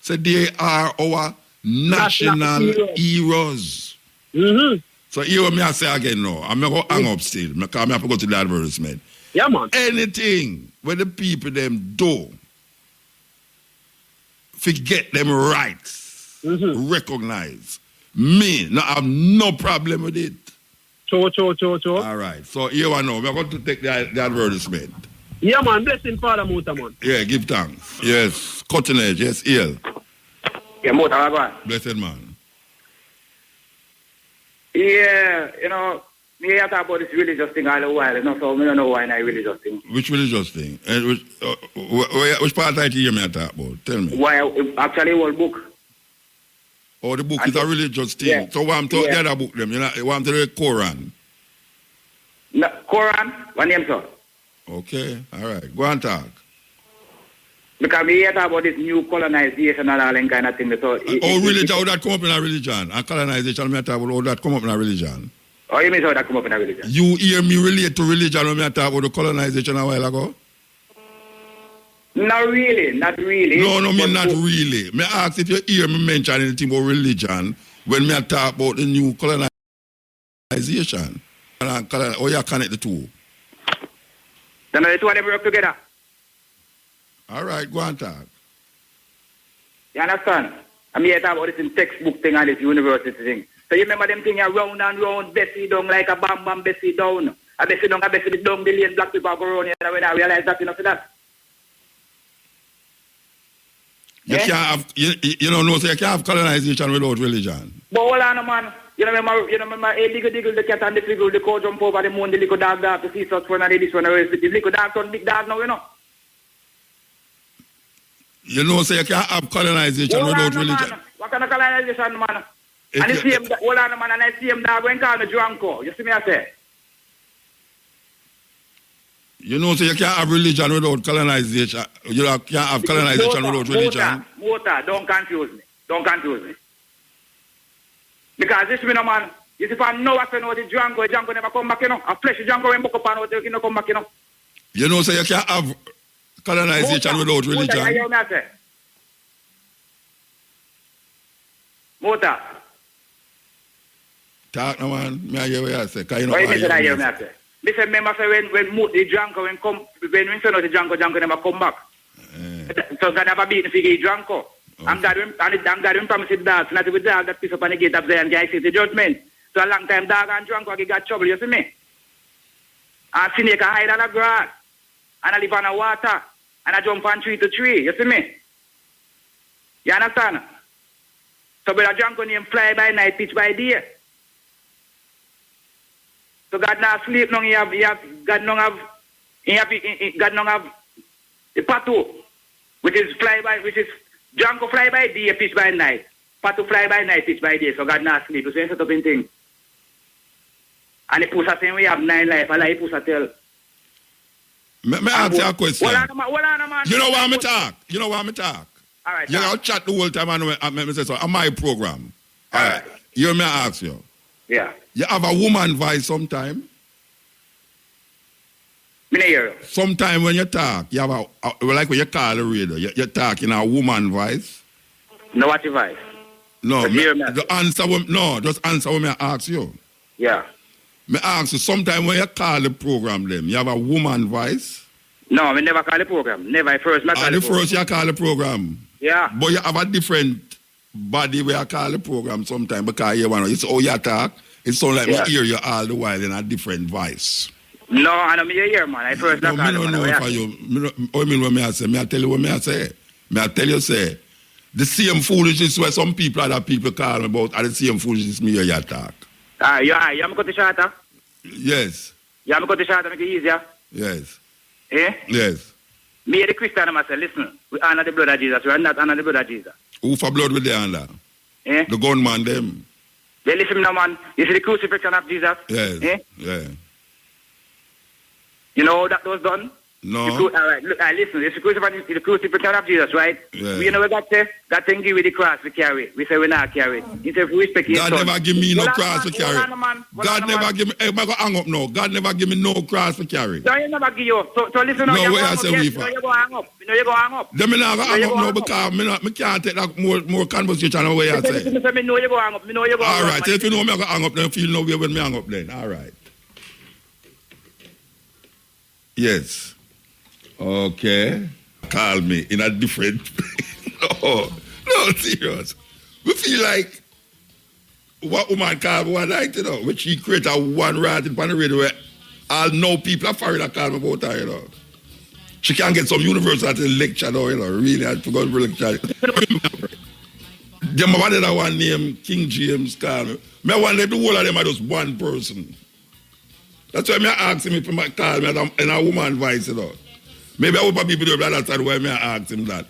so they are our national heroes. So hear what me I say again now. I'm not going to hang up still because I have to go to the advertisement. Yeah, man. Anything where the people them do, forget them rights, recognize. Me, no, I have no problem with it. True. All right. So here I know. We're going to take the advertisement. Yeah, man. Blessing Father Muta, man. Yeah, give thanks. Yes. Cutting edge. Yes, ill. Yeah, Muta, go on. Blessed man. Yeah, you know, me I talk about this religious thing all the while, you know, so I don't know why not religious thing. Which religious thing? And which part I hear me talk about? Tell me. Why, actually, whole book. Oh, the book is a religious thing. Yeah. So what I'm talking the other book them, you know, what I'm talking the Quran. No, Quran? What name, sir? Okay, all right. Go and talk. Because we hear about this new colonization and all that kind of thing. So religion, how that come up in a religion? And colonization, me talk about how that come up in a religion. Oh, you mean how that come up in a religion? You hear me relate to religion when me talk about the colonization a while ago? Not really. No, not really. Me ask if you hear me mention anything about religion when me talk about the new colonization. Or you connect the two? Then the two of them work together. All right, go on talk. You understand? I'm here talking about this in textbook thing and this university thing. So you remember them thing round and round, Bessie down like a bam Bessie down. A Bessie down the lane, black people go around here when I realize that, you know, for that. You can't have, you know, so you can't have colonization without religion. But hold on, man. You remember a diggle, the cat and the figure, the cow jump over the moon, the little dog to see such one and this one, the little dog turn big dog now, you know. You know, so you can't have colonization without religion. Man. What kind of colonization, man? And I see him, hold on, man, and I see him dog when call me Dranko. You see me, I say? You know, so you can't have religion without colonization. You can't have colonization without religion. Mota, don't confuse me. Because this man, man, you see, if I know what's going on with Django never come back, you know. A flesh Django when book up and you know, come back, you know. You know, so you can't have colonization without religion. Mota. Talk no, man. Me I hear what you say. You know, I hear what you say. Listen, remember, say when the Django when we send out the Django never come back. So God never beat the figure Django. I'm God him promised the dogs, not with dog that piece up on the gate of Zion, guys, the judgment. So a long time dog and Django he got trouble, you see me? And snake can hide on the grass, and I live on the water, and I jump on tree to tree, you see me? You understand? So but a Django name fly by night, pitch by day. So God not sleep long. God not have the patu, which is Django fly by day, pitch by night. Patu fly by night, pitch by day. So God not sleep. So set up in thing. And the pusa saying we have 9 life. Allah he pusa tell. Me ask you a question. Hold on, man. You know why me talk? All right. You know chat the whole time. I say so. On my program. All right. You me ask you. Yeah. You have a woman voice sometime. Me no hear you. Sometime when you talk, you have like when you call the radio, you talk in a woman voice. No, what your voice? No, just answer when I ask you. Yeah. Me ask you, sometime when you call the program them, you have a woman voice? No, I never call the program. Never. I first call the program. First you call the program? Yeah. But you have a different body where you call the program sometime because you want to, it's how you talk. It sounds like me hear you all the while in a different voice. No, I don't hear, man. I first call the program. No, if I mean what I say. Me I tell you what I say. Me I tell you, say, the same foolishness where some people, other people call me about, are the same foolishness me hear you talk. You want me cut the shorter? Yes. You want me cut the shorter, make it easier? Yes. Eh? Yes. Me, the Christian, I say, listen, we honor the blood of Jesus. We are not honor the blood of Jesus. Who for blood with the under? Eh? The gunman, them. They listen now, man. You see the crucifixion of Jesus? Yes. Eh? Yeah. You know how that was done? No. All right, look, listen, it's the crucifixion of Jesus, right? Yeah. You know what God say? God can give you the cross to carry. We say we not carry. He said we respect his God son. never give me no cross to carry. God never give me, I'm going to hang up now. God never give me no cross to carry. No, he never give you. So listen, no, you're way I say we for. going to hang up. You know you're going to hang up. Then me not going to hang up now because I can't take that more conversation away, I say. Me know you're going to hang up. Me know you're going to hang up. All right, so if you know me, I'm going to hang up, then feel no way when me hang up then. All right. Yes. Okay. Call me in a different... no, serious. We feel like what woman call me one night, you know, when she create a one right in the radio where all know people are foreign that call me about her, you know. She can get some university lecture now, you know, really, I forgot to lecture. Them one that one named King James call me. I want them, the whole of them are just one person. That's why I ask him if he call me in a woman voice, you know. Maybe I hope people don't understand why I ask him that.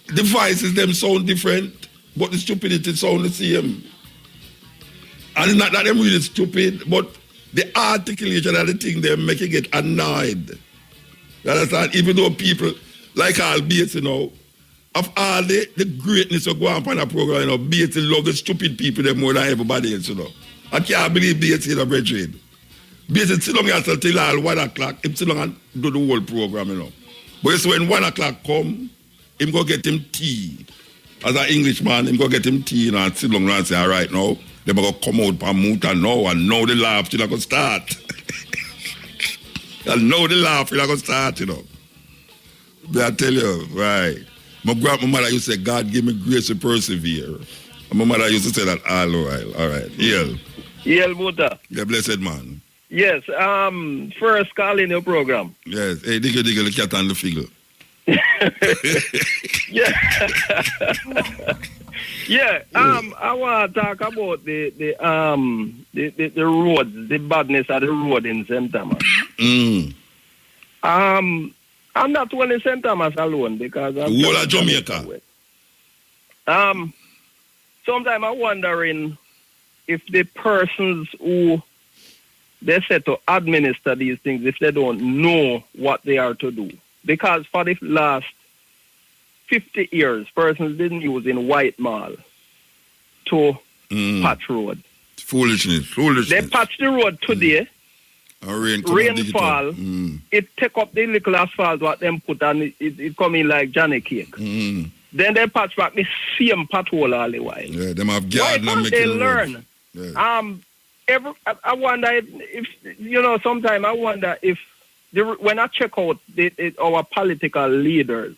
The voices, them sound different, but the stupidity sound the same. And it's not that them really stupid, but the articulation of the thing, they make you get annoyed. You understand? Even though people, like all Bates, you know, of all the greatness of going on a program, you know, Bates love the stupid people them more than everybody else, you know. I can't believe Bates in a brethren. Bates sit down here till all 1 o'clock, him sit down and do the whole program, you know. But so when 1 o'clock come, him go get him tea. As an Englishman, him go get him tea, you know, and sit down and say, all right, now, they're going to come out from Muta now, and now the laugh till I go start. And now the laugh till I go start, you know. But I tell you, right. My grandmother used to say, God give me grace to persevere. And my mother used to say that all while. All right. Yel Muta. Yeah, blessed man. Yes, first call in your program. Yes, hey, diggle, the cat and the figure. Yeah. I want to talk about the roads, the badness of the road in St. Thomas. I'm not only St. Thomas alone because I'm whole of Jamaica. Sometimes I'm wondering if the persons who they said to administer these things, if they don't know what they are to do. Because for the last 50 years, persons didn't use in White Mall to patch road. Foolishness. They patch the road today. Rainfall, it take up the little asphalt what them put and it come in like Johnny cake. Then they patch back the same pothole all the while. Yeah, them have why garden can't they learn? Yeah. I wonder if you know, sometimes I wonder if when I check out our political leaders,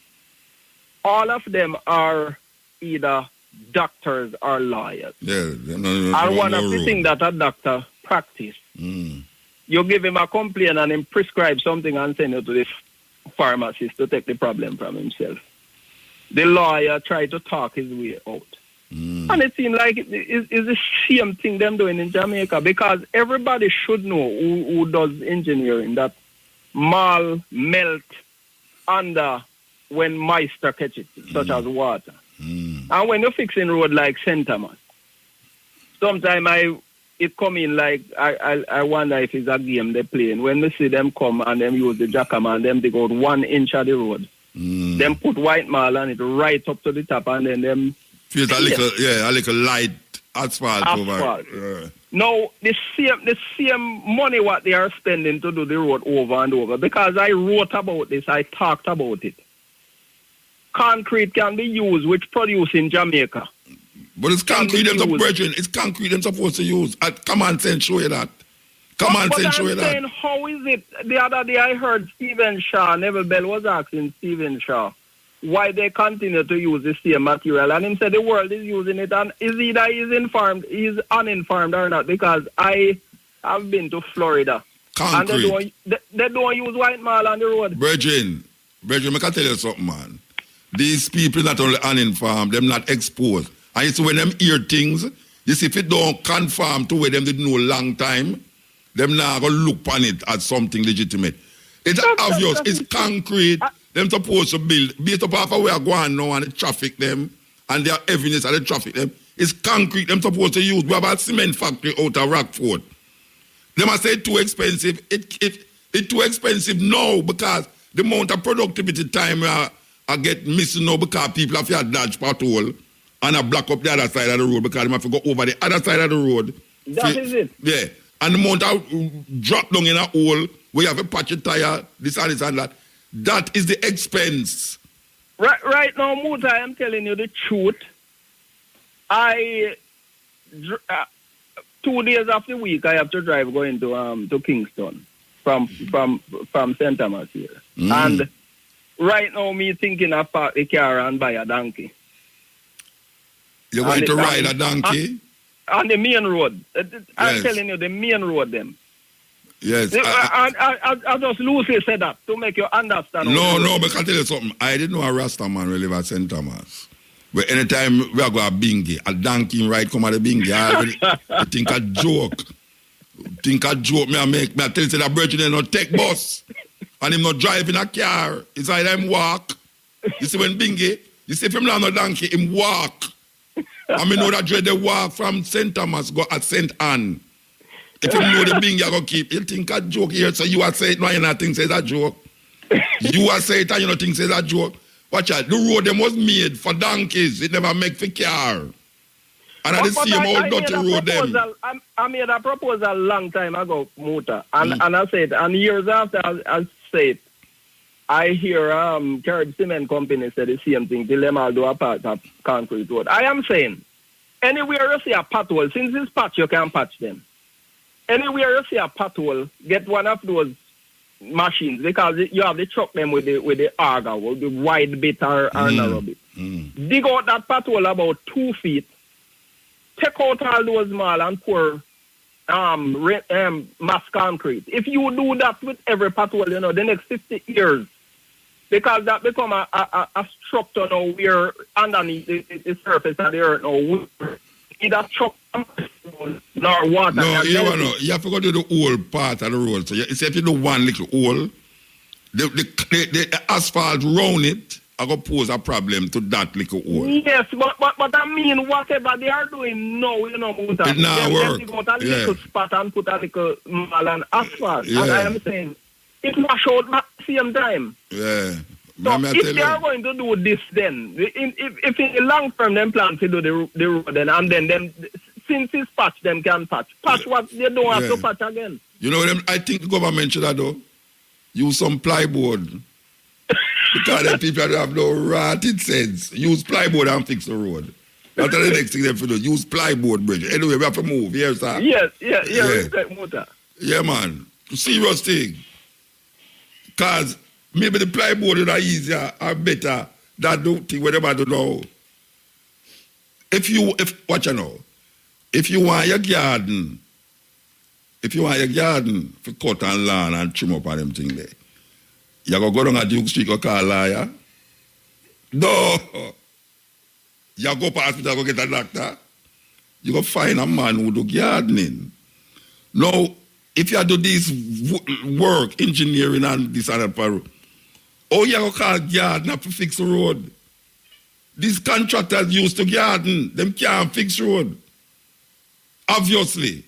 all of them are either doctors or lawyers. Yeah, and one of the things that a doctor practice, you give him a complaint and him prescribe something and send it to the pharmacist to take the problem from himself. The lawyer try to talk his way out. And it seems like it's the same thing them doing in Jamaica, because everybody should know who does engineering that mall melt under when moisture catches it, such as water. And when you're fixing road like St. Thomas, sometimes it come in like, I wonder if it's a game they playing. When we see them come and them use the jackhammer and them dig out 1 inch of the road, them put White Mall on it right up to the top and then them... Feel a little light Asphalt. Over. Yeah. Now, the same money what they are spending to do the road over and over, because I wrote about this, I talked about it. Concrete can be used, which produce in Jamaica. But it's concrete them brethren. It's concrete them supposed to use. Common sense show you that. Common sense show you that. Saying, how is it? The other day I heard Stephen Shaw, Neville Bell was asking Stephen Shaw why they continue to use the same material. And he said the world is using it, and is either he's uninformed or not, because I have been to Florida. Concrete. And they don't use white marl on the road. Brethren, I can tell you something, man. These people not only uninformed, them not exposed. And you see when them hear things, you see if it don't conform to where them did know long time, them now go look on it as something legitimate. It's obvious, it's concrete. Them supposed to build, based upon how we are going now and the traffic them, and their evidence and the traffic them, it's concrete them supposed to use. We have a cement factory out of Rockford. They must say it's too expensive. It's too expensive now because the amount of productivity time I get missing now because people have to dodge patrol and I block up the other side of the road because they have to go over the other side of the road. That is it. Yeah. And the amount of drop down in a hole where you have a patch of tire, this and that. That is the expense. Right now, Muta, I am telling you the truth. 2 days of the week, I have to drive going to Kingston from St. Thomas here. And right now, me thinking of park the car and buy a donkey. You're going to ride a donkey? On the main road. I'm telling you, the main road, them. Yes. I just loosely said that to make you understand. No, but I can tell you something. I didn't know a Rasta man will live at St. Thomas. But anytime we are going to bingy, a donkey ride come at the bingy, I think a joke. Me I tell you that Virgin not take bus. And him not drive in a car. It's either him walk. You see when bingy, you see if him not on a donkey, him walk. I mean know that they walk from St. Thomas, go at St. Anne. If you know the thing, you're going to keep. You think a joke here, so you are saying, no, you not think it's a joke. You are saying and you don't think it's a joke. Watch out, the road them was made for donkeys. It never make for car. And I the same old dirty road them. I made a proposal a long time ago, Muta. And I said, and years after I said, I hear Carib Cement Company say the same thing. Till them all do a part of concrete road. I am saying, anywhere you see a pothole, since this patch, you can patch them. Anywhere you see a pothole, get one of those machines because you have to truck them with the auger, with the wide bit or narrow bit. Dig out that pothole about 2 feet, take out all those small and pour mass concrete. If you do that with every pothole, you know, the next 50 years, because that become a structure now where underneath the surface of the earth now, either truck nor water. No, you have to go to the whole part of the road. So if you do one little hole, the asphalt round it, I go pose a problem to that little hole. Yes, but I mean, whatever they are doing now, you know, it now work. They got a little spot and put a little mal and asphalt. And I am saying, it wash out at the same time. Yeah. So if they are going to do this then, if in the long term them plan to do the road and then them, since it's patch, them can patch. Patch what they don't have to patch again. You know, I think the government should have done, use some plyboard. Because the people that have no rotted sense. Use plyboard and fix the road. That's the next thing they have to do. Use plyboard, bridge. Anyway, we have to move. Yes, sir. Yes, respect motor. Yeah, man. Serious thing. Because maybe the plyboard is easier or better than the thing whatever I don't know. Watch you know. If you want your garden for cut and lawn and trim up on them thing there, you go down at Duke Street, go call a lawyer. No. You go past hospital, go get a doctor. You go find a man who do gardening. Now, if you do this work, engineering and this and that, you go call gardener to fix the road. These contractors used to garden. Them can't fix road. Obviously.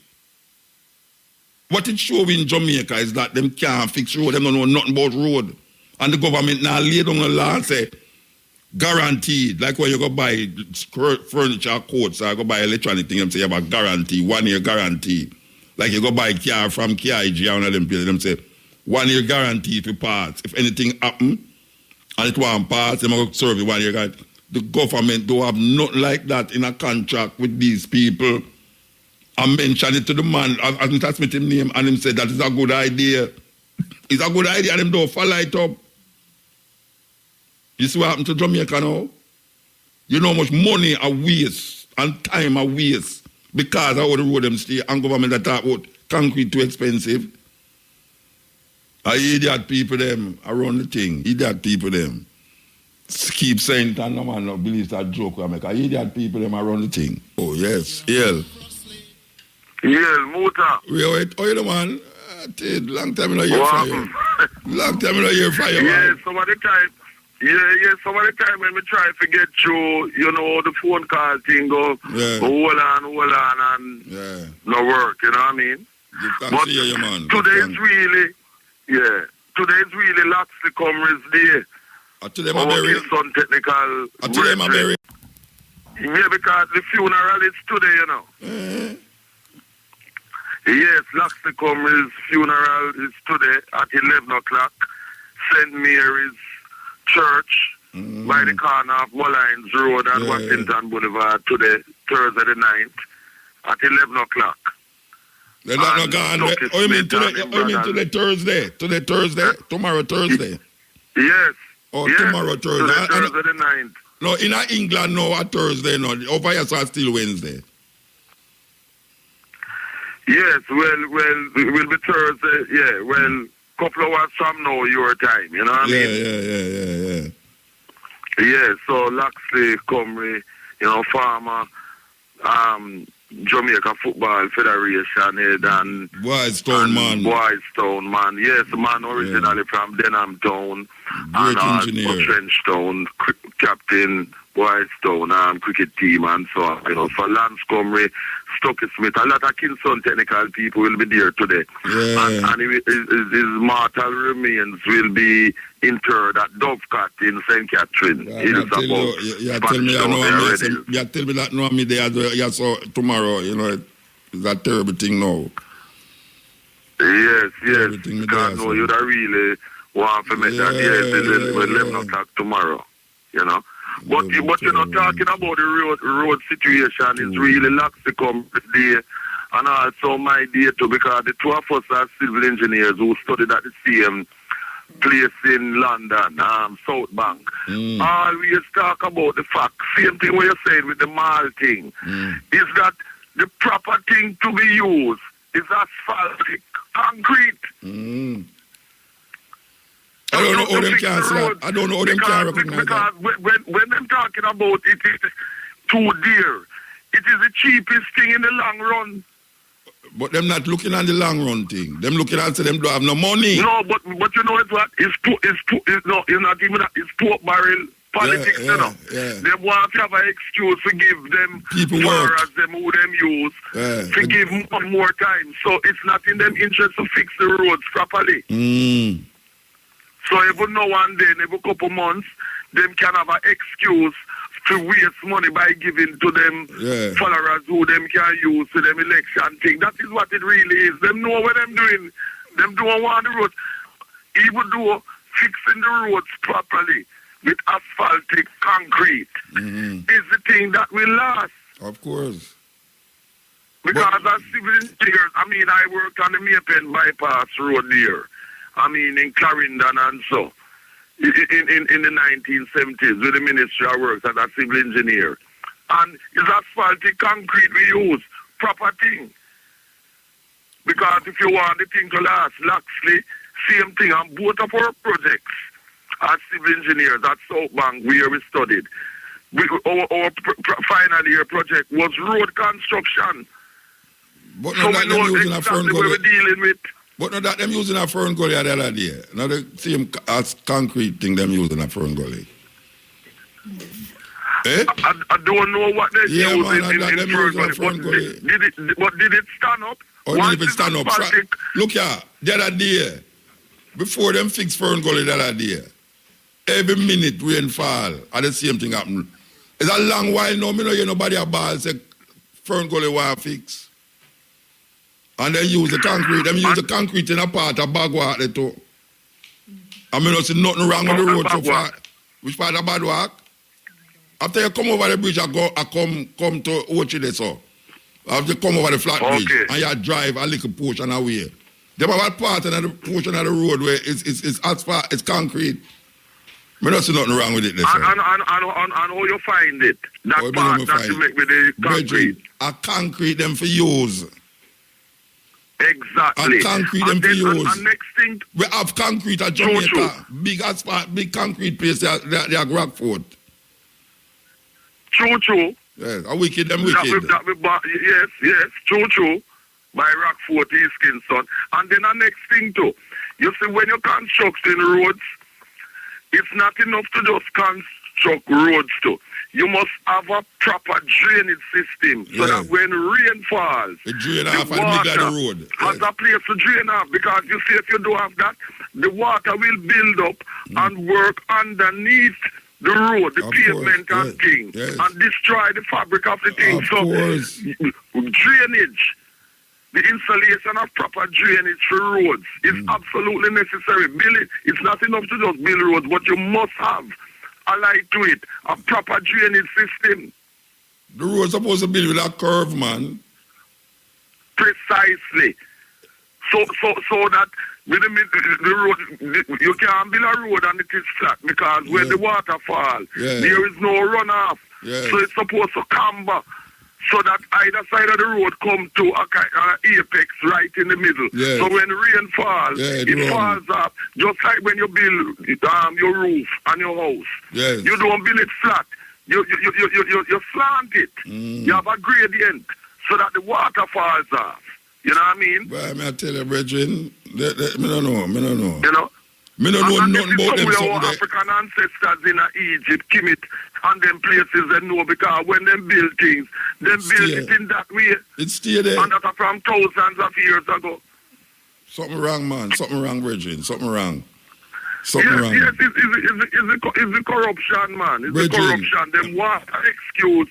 What it shows in Jamaica is that them can't fix road. Them don't know nothing about road. And the government now lay down the law and say, Guaranteed. Like when you go buy furniture coats or go buy electronic thing, them say you have a guarantee, 1 year guarantee. Like you go buy car from KIG and them say 1 year guarantee for parts. If anything happen and it won't pass, them will serve you 1 year guarantee. The government don't have nothing like that in a contract with these people. I mentioned it to the man, I transmit his name, and him said that is a good idea. It's a good idea, and them don't follow it up. You see what happened to Jamaica now? You know how much money I waste and time I waste because of how the road them stay and government that talk about concrete too expensive. I idiot people them around the thing. Idiot people them. Keep saying that no man no believes that joke I make. I idiot people them around the thing. Oh yes. Yeah. Yeah, Muta. Wait, oh you know man. Long time in a year fire. Long time in a year fire. Yeah, some of the time. Yeah, some of the time when we try to get through, you know, the phone call thing go, hold on, and no work, you know what I mean? But today's really Laxley Comrades Day. Today my berry. Son technical. Today my berry. Yeah, because the funeral is today, you know. Yes, Laxley Comrades funeral is today at 11 o'clock. St. Mary's Church by the corner of Mullines Road and Washington Boulevard today, Thursday the 9th at 11 o'clock. They're not gone. Oh, you mean today Thursday? Today Thursday? Tomorrow Thursday? Yes. Oh, tomorrow Thursday. Today, Thursday the 9th. No, in England, no, at Thursday, no. Over here, so still Wednesday. Yes, well, it will be Thursday, yeah, well, couple of hours from now, your time, you know what I mean? Yeah, so Laxley, Comrie, you know, farmer, Jamaica Football Federation head and Boys Town man. Yes, man originally from Denham Town. Great engineer. Trench Town, captain, Boys Town, cricket team and so on. You know, for Lance Comrie, Stokey Smith, a lot of Kingston technical people will be there today. Yeah. And his mortal remains will be interred at Dovecat in St. Catherine. You tell me that no me there so tomorrow, you know, it's a terrible thing now. Yes. Because no, you'd really want to make that. Yes, it's 11 o'clock tomorrow, you know. But you're not talking about the road situation. It's really Laxley Comrades Day and also my day too, because the two of us are civil engineers who studied at the same place in London, South Bank. Always talk about the fact, same thing what you're saying with the mall thing, is that the proper thing to be used is asphaltic concrete. I don't know how them can say that. I don't know how them can recognize that. Because when them talking about it is too dear, it is the cheapest thing in the long run. But them not looking at the long run thing. Them looking at say them don't have no money. No, but you know what? It's not even that. It's pork barrel politics, you know. They want to have an excuse to give them people as them who them use to give more time. So it's not in them interest to fix the roads properly. So every now and then, every couple months, them can have an excuse to waste money by giving to them followers who them can use to them election thing. That is what it really is. Them know what them doing. Them don't want the roads. Even though fixing the roads properly with asphaltic concrete is the thing that will last. Of course. Because as civil engineers, I mean, I worked on the Maypen bypass road there. I mean, in Clarendon and so, in the 1970s, with the ministry I worked as a civil engineer. And it's asphaltic concrete we use, proper thing. Because if you want the thing to last, Laxley, same thing on both of our projects as civil engineers at South Bank, where we studied. Our final year project was road construction. But so we know exactly what we're dealing with. But not that them using a Fern Gully the other day. Not the same as concrete thing them using a Fern Gully. I don't know what they use in Fern Gully. But did it stand up? Or did it stand up? Look here, the other day, before them fix Fern Gully the other day, Every minute rainfall, and the same thing happen. It's a long while now, me no hear nobody a ball say Fern Gully want fix. And they use the concrete. Them use the concrete in a part of Bagwater too. I mean, I see nothing wrong with the road so far. Which part of Bagwater? After you come over the bridge, I come to Ochide so. After you come over the flat bridge, and you drive a little portion away. There are part of the portion of the road where it's asphalt, it's concrete. I don't see nothing wrong with it. And how you find it? That part that you make with the concrete. A concrete them for use. Exactly. A concrete them for use. And next thing, we have concrete at Jamaica. Big asphalt, big concrete place they are Rockford. True. Yes, a wicked them wicked. Yes, true. By Rockford, Easkinson. And then the next thing too, you see when you're constructing roads, it's not enough to just construct roads too. You must have a proper drainage system so that when rain falls, the water road has a place to drain off. Because you see, if you don't have that, the water will build up and work underneath the road, the pavement and thing, and destroy the fabric of the thing. Drainage. The installation of proper drainage for roads is absolutely necessary. It's not enough to just build roads, but you must have, allied to it, a proper drainage system. The road's supposed to build with a curve, man. Precisely. So that with the road, you can't build a road and it is flat because when the water falls, there is no runoff. So it's supposed to camber. So that either side of the road come to an apex right in the middle. So when rain falls, it falls up. Just like when you build your roof and your house. You don't build it flat. You slant it. You have a gradient so that the water falls off. You know what I mean? But I tell you, brethren, I don't know. You know? Me don't know nothing about them. Our African ancestors in Egypt, Kemet, and them places they know because when them build things, them build it in that way. It's still there. And that from thousands of years ago. Something wrong, man. Something wrong, Virgin. Something wrong. Yes, it's the corruption, man. It's the corruption. Them want an excuse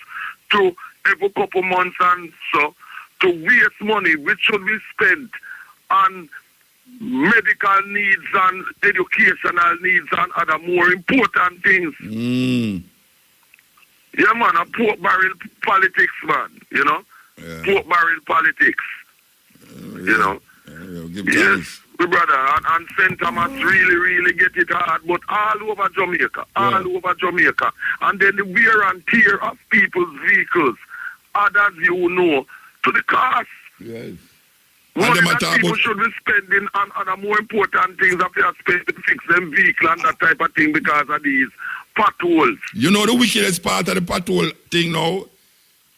to every couple months and so to waste money which should be spent on medical needs and educational needs and other more important things. Yeah, man, a pork barrel politics, man, you know? Pork barrel politics, you know? Yes, my brother, and St. Thomas really get it hard, but all over Jamaica, And then the wear and tear of people's vehicles, others you know, to the cost. Money that people should be spending on other more important things that they are spending to fix them vehicle and that type of thing because of these potholes. You know the wickedest part of the pothole thing now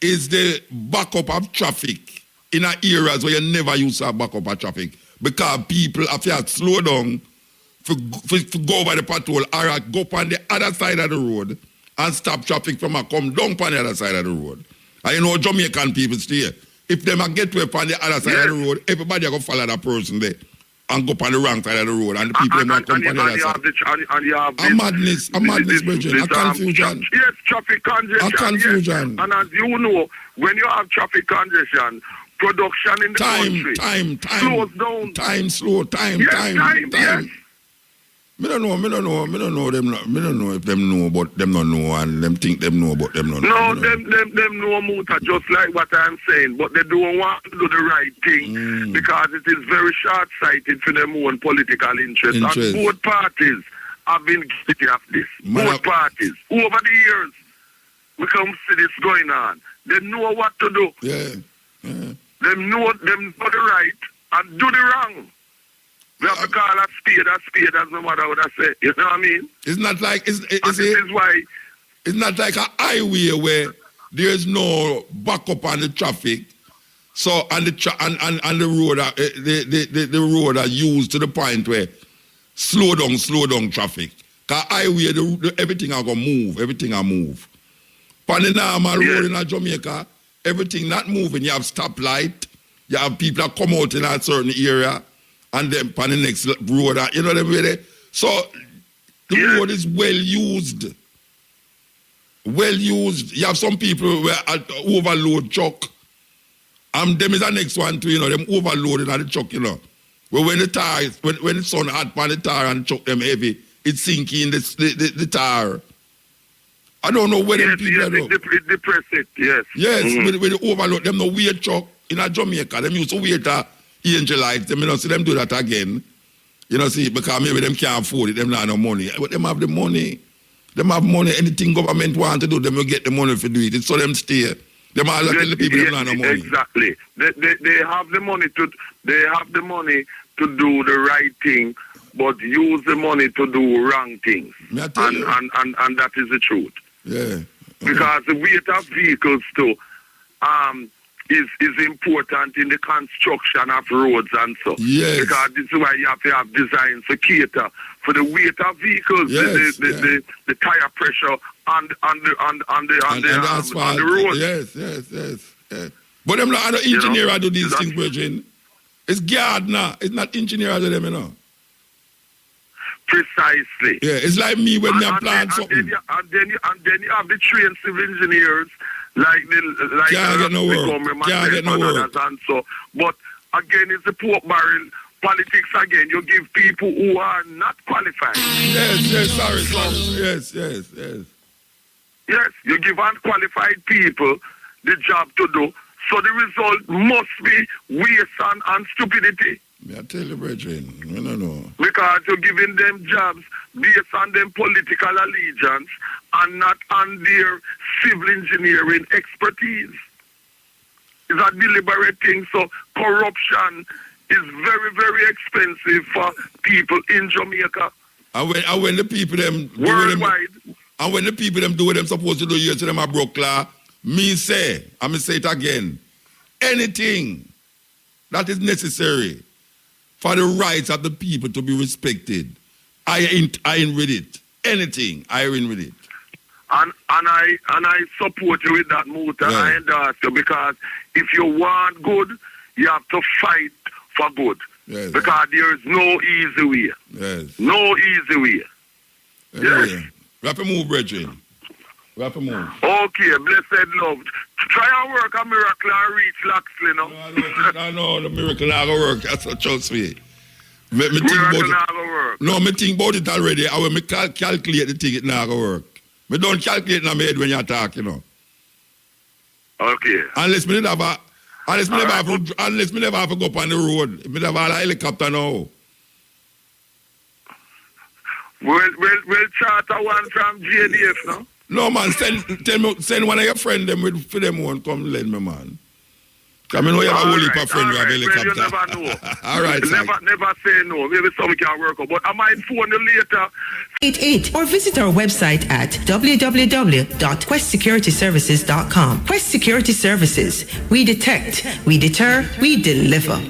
is the backup of traffic in areas where you never used to have backup of traffic because people have to slow down for go over the pothole or go up on the other side of the road and stop traffic from come down on the other side of the road. And you know Jamaican people stay. If them get to on the other side of the road, everybody are going to follow that person there and go up on the wrong side of the road. And the people not come on the other side. A madness, Bridget. A confusion. Yes, traffic congestion. A confusion. Yes. And as you know, when you have traffic congestion, production in the country slows down. Time. Me don't know them. Me don't know if them know, but them don't know, and them think them know, but them don't know. No, them know Muta just like what I'm saying, but they don't want to do the right thing because it is very short-sighted for their own political interest. And both parties have been guilty of this. Both parties. Over the years, we come see this going on. They know what to do. Them know the right and do the wrong. We have to call a spade as my mother would have said. You know what I mean? It's not like this is why it's not like a highway where there's no backup on the traffic. So and the road the road are used to the point where slow down traffic. Cause highway everything are gonna move. Everything are move. On the normal road in Jamaica, everything not moving. You have stoplight. You have people that come out in a certain area. And then on the next road, you know them way. So The road is well used. Well used. You have some people where overload truck. Them is the next one too, them overloading on the truck, Well, when the tire, when the sun hot on the tire and truck them heavy, it's sinking the tire. I don't know where them people are. It depress it, yes. Yes, with the overload, them no weird truck in Jamaica. Them used to wait angel lights. Them don't see them do that again. See, because maybe them can't afford it. Them not no money. But them have the money. Them have money. Anything government want to do, them will get the money to do it. It's so them stay. Them all the people them not no money. Exactly. They have the money to do the right thing, but use the money to do wrong things. And that is the truth. Yeah. Because the weight of vehicles too is important in the construction of roads and so. Yes. Because this is why you have to have designs to cater for the weight of vehicles, the tire pressure on the road. Yes. But them not engineer who do these things, Virgin. It's gardener. It's not engineer to them, Precisely. Yeah, it's like me when I plant something. And then you have the trained civil engineers can't get no work. And so. But again, it's the pork barrel politics again. You give people who are not qualified. Yes, sorry. Yes. Yes, you give unqualified people the job to do. So the result must be waste and stupidity. I tell you, brethren, I don't know. Because you're giving them jobs based on their political allegiance and not on their civil engineering expertise. It's a deliberate thing. So corruption is very, very expensive for people in Jamaica. And when the people them worldwide, and when the people them do what them supposed to do, you to them a broke law. I'm going to say it again. Anything that is necessary for the rights of the people to be respected, I in with it. Anything, I in with it. And I support you with that, Muta. Yeah. I endorse you because if you want good, you have to fight for good. Yes, because there is no easy way. Yes. No easy way. Yes. We have to move, brethren. We have to move. Okay, blessed love. Try and work a miracle and reach Loxley, no? I know the miracle not going to work. That's what trust me. Miracle not going to work. No, me think about it already. I will calculate the thing, it not going to work. Me don't calculate in my head when you talk, Okay. Unless me never have to go up on the road. Me never have a helicopter now. We'll charter one from JDF, no? No, man, send one of your friends for them one come lend me, man. Because I know you have a whole heap of friends who have helicopter. Well, you never know. All right, never say no. Maybe something can work out. But I might phone you later. 88 or visit our website at www.questsecurityservices.com. Quest Security Services. We detect, we deter, we deliver.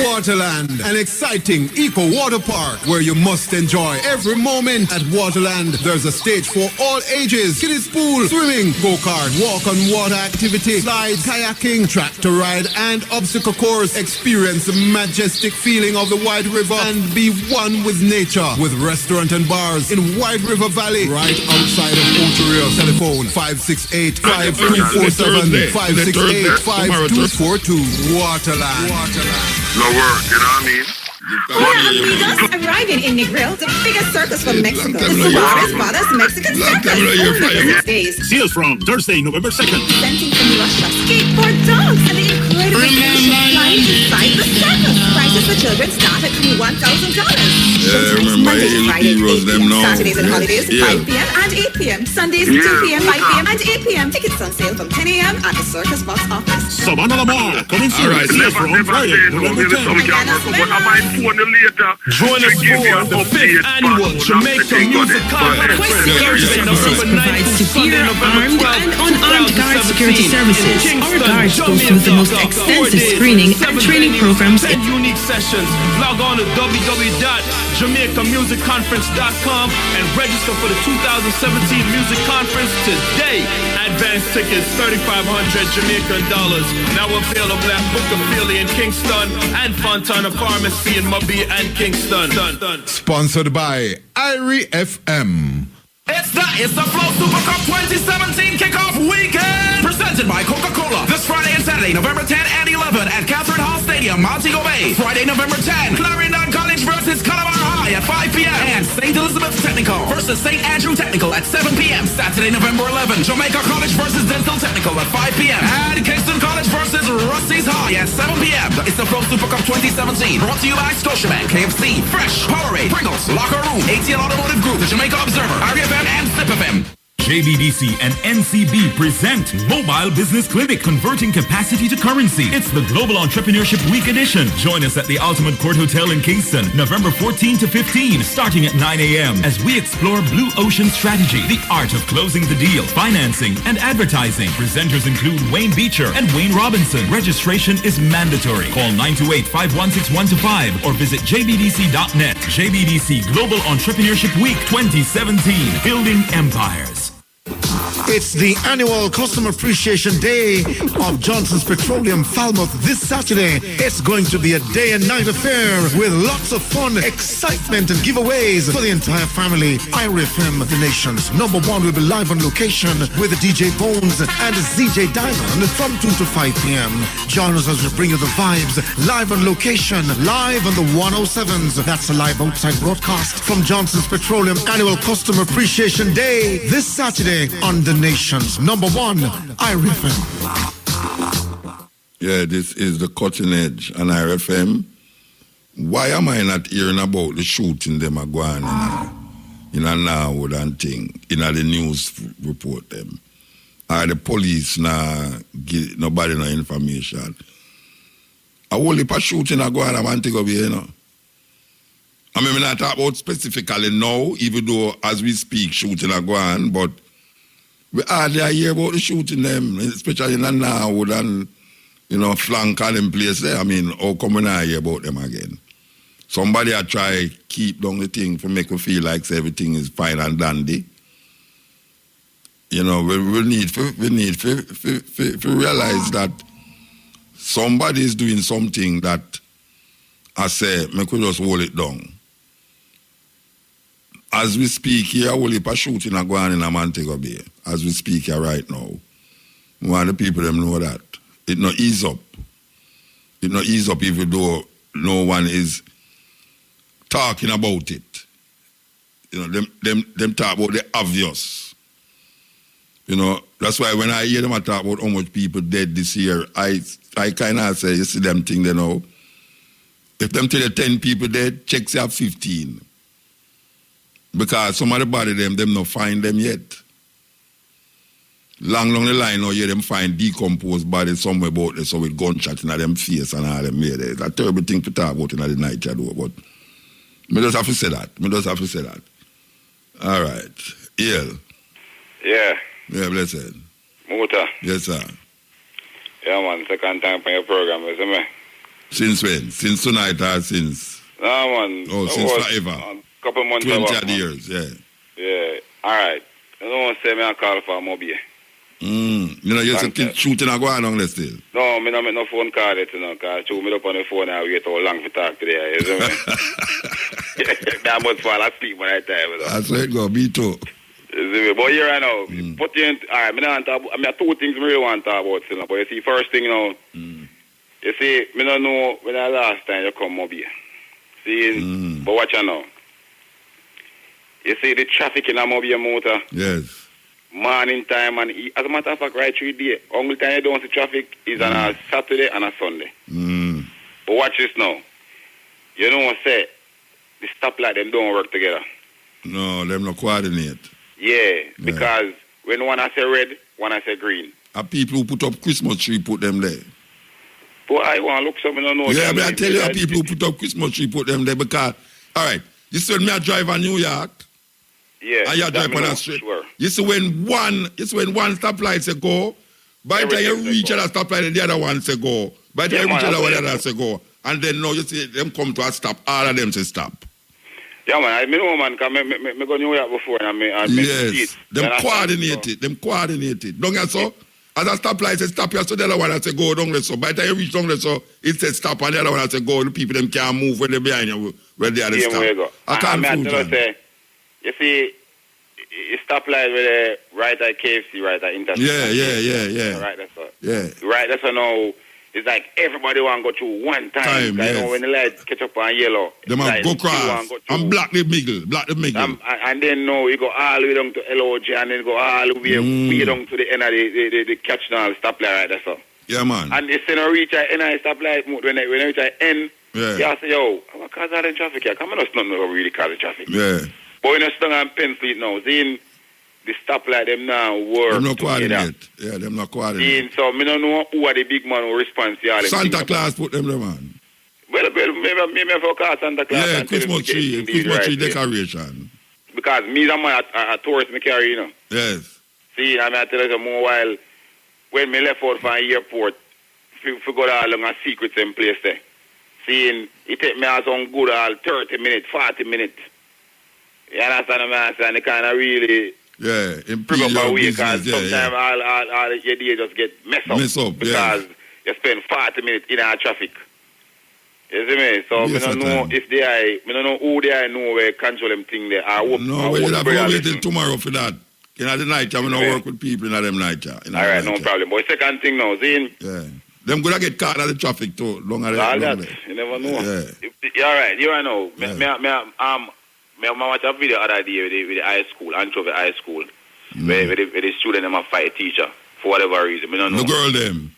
Waterland, an exciting eco-water park where you must enjoy every moment. At Waterland, there's a stage for all ages. Kiddie pool, swimming, go-kart, walk-on-water activity, slides, kayaking, tractor ride, and obstacle course. Experience the majestic feeling of the Wide River and be one with nature. With restaurant and bars in Wide River Valley, right outside of Ontario. Telephone 568-5247, 568-5242. Waterland. No work, you know what I mean? Arriving in Negril, the biggest circus from Mexico. The Suarez Brothers Mexican Circus. Days. Sales from Thursday, November 2nd. Presenting from Russia, skateboard dogs and the incredible flying inside the circus. Prices for children start at $1,000. Monday to Friday, 8 p.m. Saturdays and holidays, 5 p.m. and 8 p.m. Sundays, 2 p.m., 5 p.m. and 8 p.m. Tickets on sale from 10 a.m. at the Circus Box office. Savannah Lamar, coming soon. Sales from Friday, November 10th. Join us for the 5th annual Jamaica Music Conference. Quest Security Services provides severe armed and unarmed guard security services. Our guards go through the most extensive screening and training programs and unique sessions. Log on to www.jamaicamusicconference.com and register for the 2017 Music Conference today. Advance tickets $3,500 Jamaican dollars. Now avail a Black Book of Philly in Kingston and Fontana Pharmacy in Mobile and Kingston. Sponsored by Irie FM. It's the Flow Super Cup 2017 kickoff weekend, presented by Coca-Cola. This Friday and Saturday, November 10 and 11 at Catherine Hall Stadium, Montego Bay. Friday, November 10, Clarendon College versus Calabar High at 5 p.m. and St. Elizabeth Technical versus St. Andrew Technical at 7 p.m. Saturday, November 11, Jamaica College versus Dental Technical at 5 p.m. and Kingston College versus Rusty's High at 7 p.m. It's the Flow Super Cup 2017, brought to you by Scotiabank, KFC, Fresh, Powerade, Pringles, Locker Room, ATL Automotive Group, the Jamaica Observer, RFM, and Zip FM. JBDC and NCB present Mobile Business Clinic, converting capacity to currency. It's the Global Entrepreneurship Week edition. Join us at the Ultimate Court Hotel in Kingston, November 14 to 15, starting at 9 a.m. as we explore Blue Ocean strategy, the art of closing the deal, financing, and advertising. Presenters include Wayne Beecher and Wayne Robinson. Registration is mandatory. Call 928-516-125 or visit jbdc.net. JBDC Global Entrepreneurship Week 2017, building empires. It's the annual Customer Appreciation Day of Johnson's Petroleum Falmouth this Saturday. It's going to be a day and night affair with lots of fun, excitement, and giveaways for the entire family. IRFM, the nation's number one, will be live on location with DJ Bones and ZJ Diamond from 2 to 5 p.m. Join us as we bring you the vibes live on location, live on the 107s. That's a live outside broadcast from Johnson's Petroleum Annual Customer Appreciation Day this Saturday on the nation's number one, IRFM. Yeah, this is the cutting edge on IRFM. Why am I not hearing about the shooting them are going in a Norwood and thing, in the news report them? Or the police give nobody no information. A whole heap of shooting are going on Montego Bay, you know. I mean, we're not talking about specifically now, even though as we speak, shooting are going on, but we hardly hear about the shooting them, especially in the Norwood and, flank and them place there. I mean, how come we not hear about them again? Somebody I try keep down the thing to make me feel like everything is fine and dandy. We need to realize that somebody is doing something that I say, we could just hold it down. As we speak here, we'll heap a shooting are going on in Montego Bay. As we speak here right now. We want the people them know that. It not ease up. It not ease up even though no one is talking about it. Them talk about the obvious. That's why when I hear them talk about how much people dead this year, I kind of say, you see them thing they know. If them tell you 10 people dead, check say 15. Because some of the body them not find them yet. Long the line now, them find decomposed bodies somewhere about there, so with gunshot in them face and all them made. It's a terrible thing to talk about in the night, but me just have to say that. All right. Ill. Yeah. Yeah, blessed. Muta. Yes, sir. Yeah, man. Second time for your program, you see me? Since when? Since tonight or since? No, man. Oh, since forever. Couple months 20 ago, years, yeah. Yeah. All right. You don't say me a call for a mobile. You keep shooting and going on there still? No, I don't make no phone call yet, because I me up on the phone and wait how long to talk today, you see me? That much fall asleep when I tell you. That's where it go, me too. You see me? But here right now, put you in, all right, I have two things I really want to talk about still, but you see, first thing, you see, I don't know when the last time you come mobile. See, but watch out now. You see the traffic in a mobile motor? Yes. Morning time and as a matter of fact, right through the day. Only time you don't see traffic is on a Saturday and a Sunday. But watch this now. You know what I say? The stoplight them don't work together. No, them not coordinate. Yeah, because when one I say red, one I say green. And people who put up Christmas tree put them there. But I want to look something I don't know. Yeah, but I tell you, people who put up Christmas tree put them there because, all right, you see when me I drive in New York, yeah, and you drive on a street. Sure. You see when one stoplight say go, by the time you reach at a stoplight, the other one say go. By the time you reach at the other say go. And then now you see them come to a stop, all of them say stop. Yeah, man, I know, man, because I go to New York before and I yes, them coordinated. Don't you so? As a stoplight, it says stop here, so the other one I say go down there. So by the time you reach down there, so it says stop, and the other one I say go. The people them can't move when they're behind you, where they are the stop. I can't fool say, you see, it's stoplight where the right at KFC, right at Interstate. Yeah. Right, that's what. Yeah. Right, that's what now. It's like everybody want to go through one time. You know, when the light catch up on yellow. They must go cross and block the middle. And then now you go all the way down to LOG and then go all the way down to the end of the catch now stoplight, right, that's all. Yeah, man. And it's not reach at end of the stoplight, when they reach at end, you say, yo, what cause all the traffic here? Come on, it's not really cause the traffic. Yeah. But when you're stuck on Penn Street now, seeing the stoplight, them now work Them not together. coordinate. Yeah, them not coordinate. So, I don't know who are the big man who responds to all them Santa Claus put them there, man. Well, maybe I forgot Santa Claus. Yeah, Christmas tree decoration. Because me and my a tourist me carry, you know. Yes. See, I tell you more while when me left out from the airport, we go down along a secret same place there. Seeing it take me as on good all 30 minutes, 40 minutes. You understand what I'm saying? It kind of really improve your business. Sometimes all your day just get messed up because you spend 40 minutes in our traffic. You see me? So I don't know if they are, I don't know who they are, know where control them thing there. No, we'll have to wait till tomorrow for that. You know, the night time, we don't work with people in them night time. All right, no problem. But second thing now, Zane. Yeah. Them gonna get caught at the traffic too. All that. You never know. Yeah. All right, you know. I watch a video other day with the high school, Anchovy High School, where the student them a fight teacher for whatever reason. I don't know. The girl them.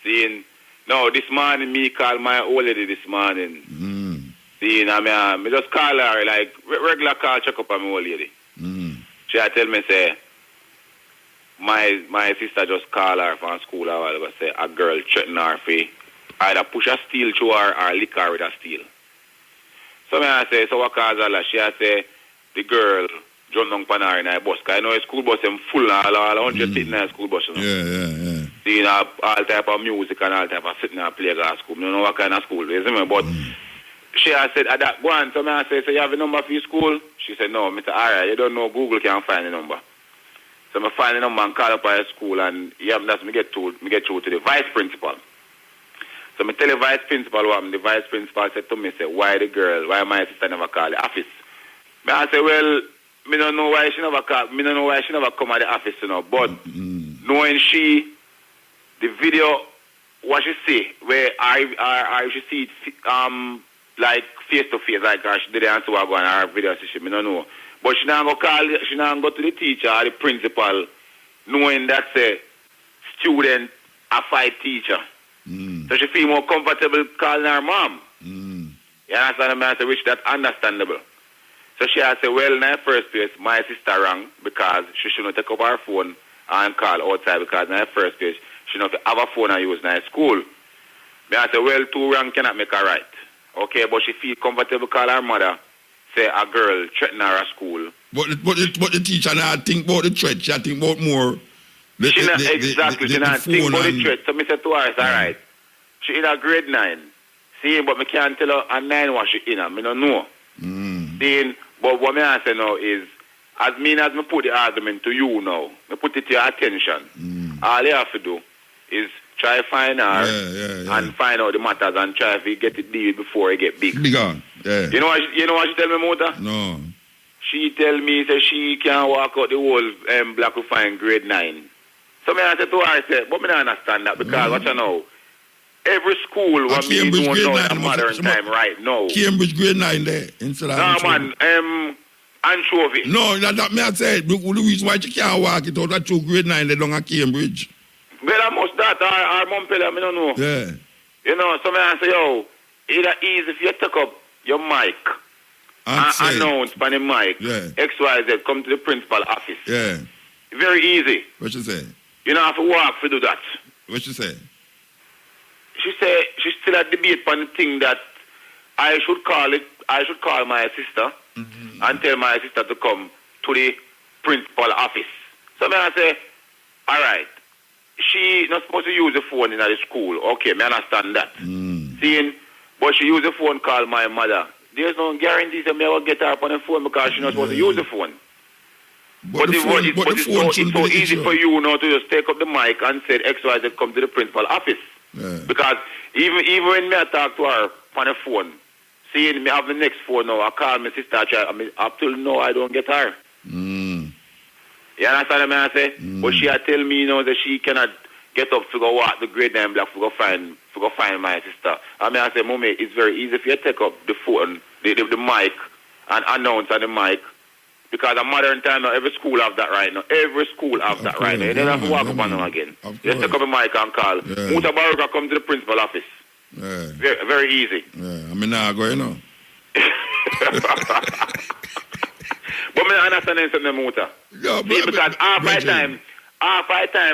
Seeing, no, this morning me call my old lady this morning. Seeing, I just call her like regular call check up on my old lady. She tell me say, my sister just call her from school a while ago, say a girl threaten her for either push a steel to her or lick her with a steel. So I say, so what cause all that? She say, the girl jumped down on her in a bus. Because I know a school bus is full, all 100 sitting in a school bus. You know? Yeah. See, all type of music and all type of sitting in a playground school. You know what kind of school it is, you know? But she said, at that one, so I say, so you have a number for your school? She said, no. I said, all right, you don't know, Google can find the number. So I find the number and call up at school, and that's me get through to the vice principal. So I tell the vice principal what the vice principal said to me, say, why my sister never call the office? I say, well, I don't know why she never call, I don't know why she never come at the office, you know, but knowing the video, what she say, where I should see it, like face to face, like she did the answer what going on her video, she don't know. But she not go to the teacher or the principal, knowing that say student a fight teacher. So she feel more comfortable calling her mom. You understand what I say? Which that's understandable. So she has said, well, in the first place, my sister rang because she shouldn't take up her phone and call outside because in the first place, she shouldn't have a phone and use in her school. I said, well, 2 wrong cannot make her right. Okay, but she feel comfortable call her mother, say a girl threaten her at school. But the teacher not think about the threat, she think about more. She not think about the threat. So I said to her, it's all right. She in a grade 9. See, but I can't tell her a 9 what she in. I don't know. Then, but what I say now is, as I put the argument to you now, I put it to your attention. All you have to do is try to find her and find out the matters and try to get it deal before it get big. Bigger. Yeah. You know what she tell me, Mota? No. She tell me that she can't walk out the whole black to find grade 9. So I said to her, I said, but I don't understand that because what you know, every school what me don't know in modern time right now. Cambridge grade 9 there instead of Anchovy. No, that me I said. The reason why she can't walk it out at 2 grade 9 they don't at Cambridge. Well, I must that our mom tell me, I don't know. Yeah. You know, so I say, yo, either easy if you take up your mic and announce by the mic, XYZ, come to the principal office. Yeah. Very easy. What she say? You don't have to walk to do that. What she say? She say she still a debate on the thing that I should call my sister and tell my sister to come to the principal office. So I say, all right, she not supposed to use the phone in the school. Okay, I understand that. Seeing, but she use the phone call my mother. There's no guarantee that I will get her up on the phone because she's not supposed to use the phone. But it's so easy for you now to just take up the mic and say XYZ come to the principal office. Yeah. Because even when I talk to her on the phone, seeing me have the next phone now, I call my sister, up till now I don't get her. Mm. You understand what I say? But she had tell me, that she cannot get up to go walk the Great Dam Block to go find my sister. I say, Mommy, it's very easy for you to take up the phone, the mic, and announce on the mic. Because in modern time now, every school have that right now. Every school have that right now. You don't have to walk up on them again. Just take up a mic and call. Mutabaruka come to the principal office. Yeah. Very, very easy. Yeah. I mean, now go, you know. But I understand something, Muta. Yeah, because half my time,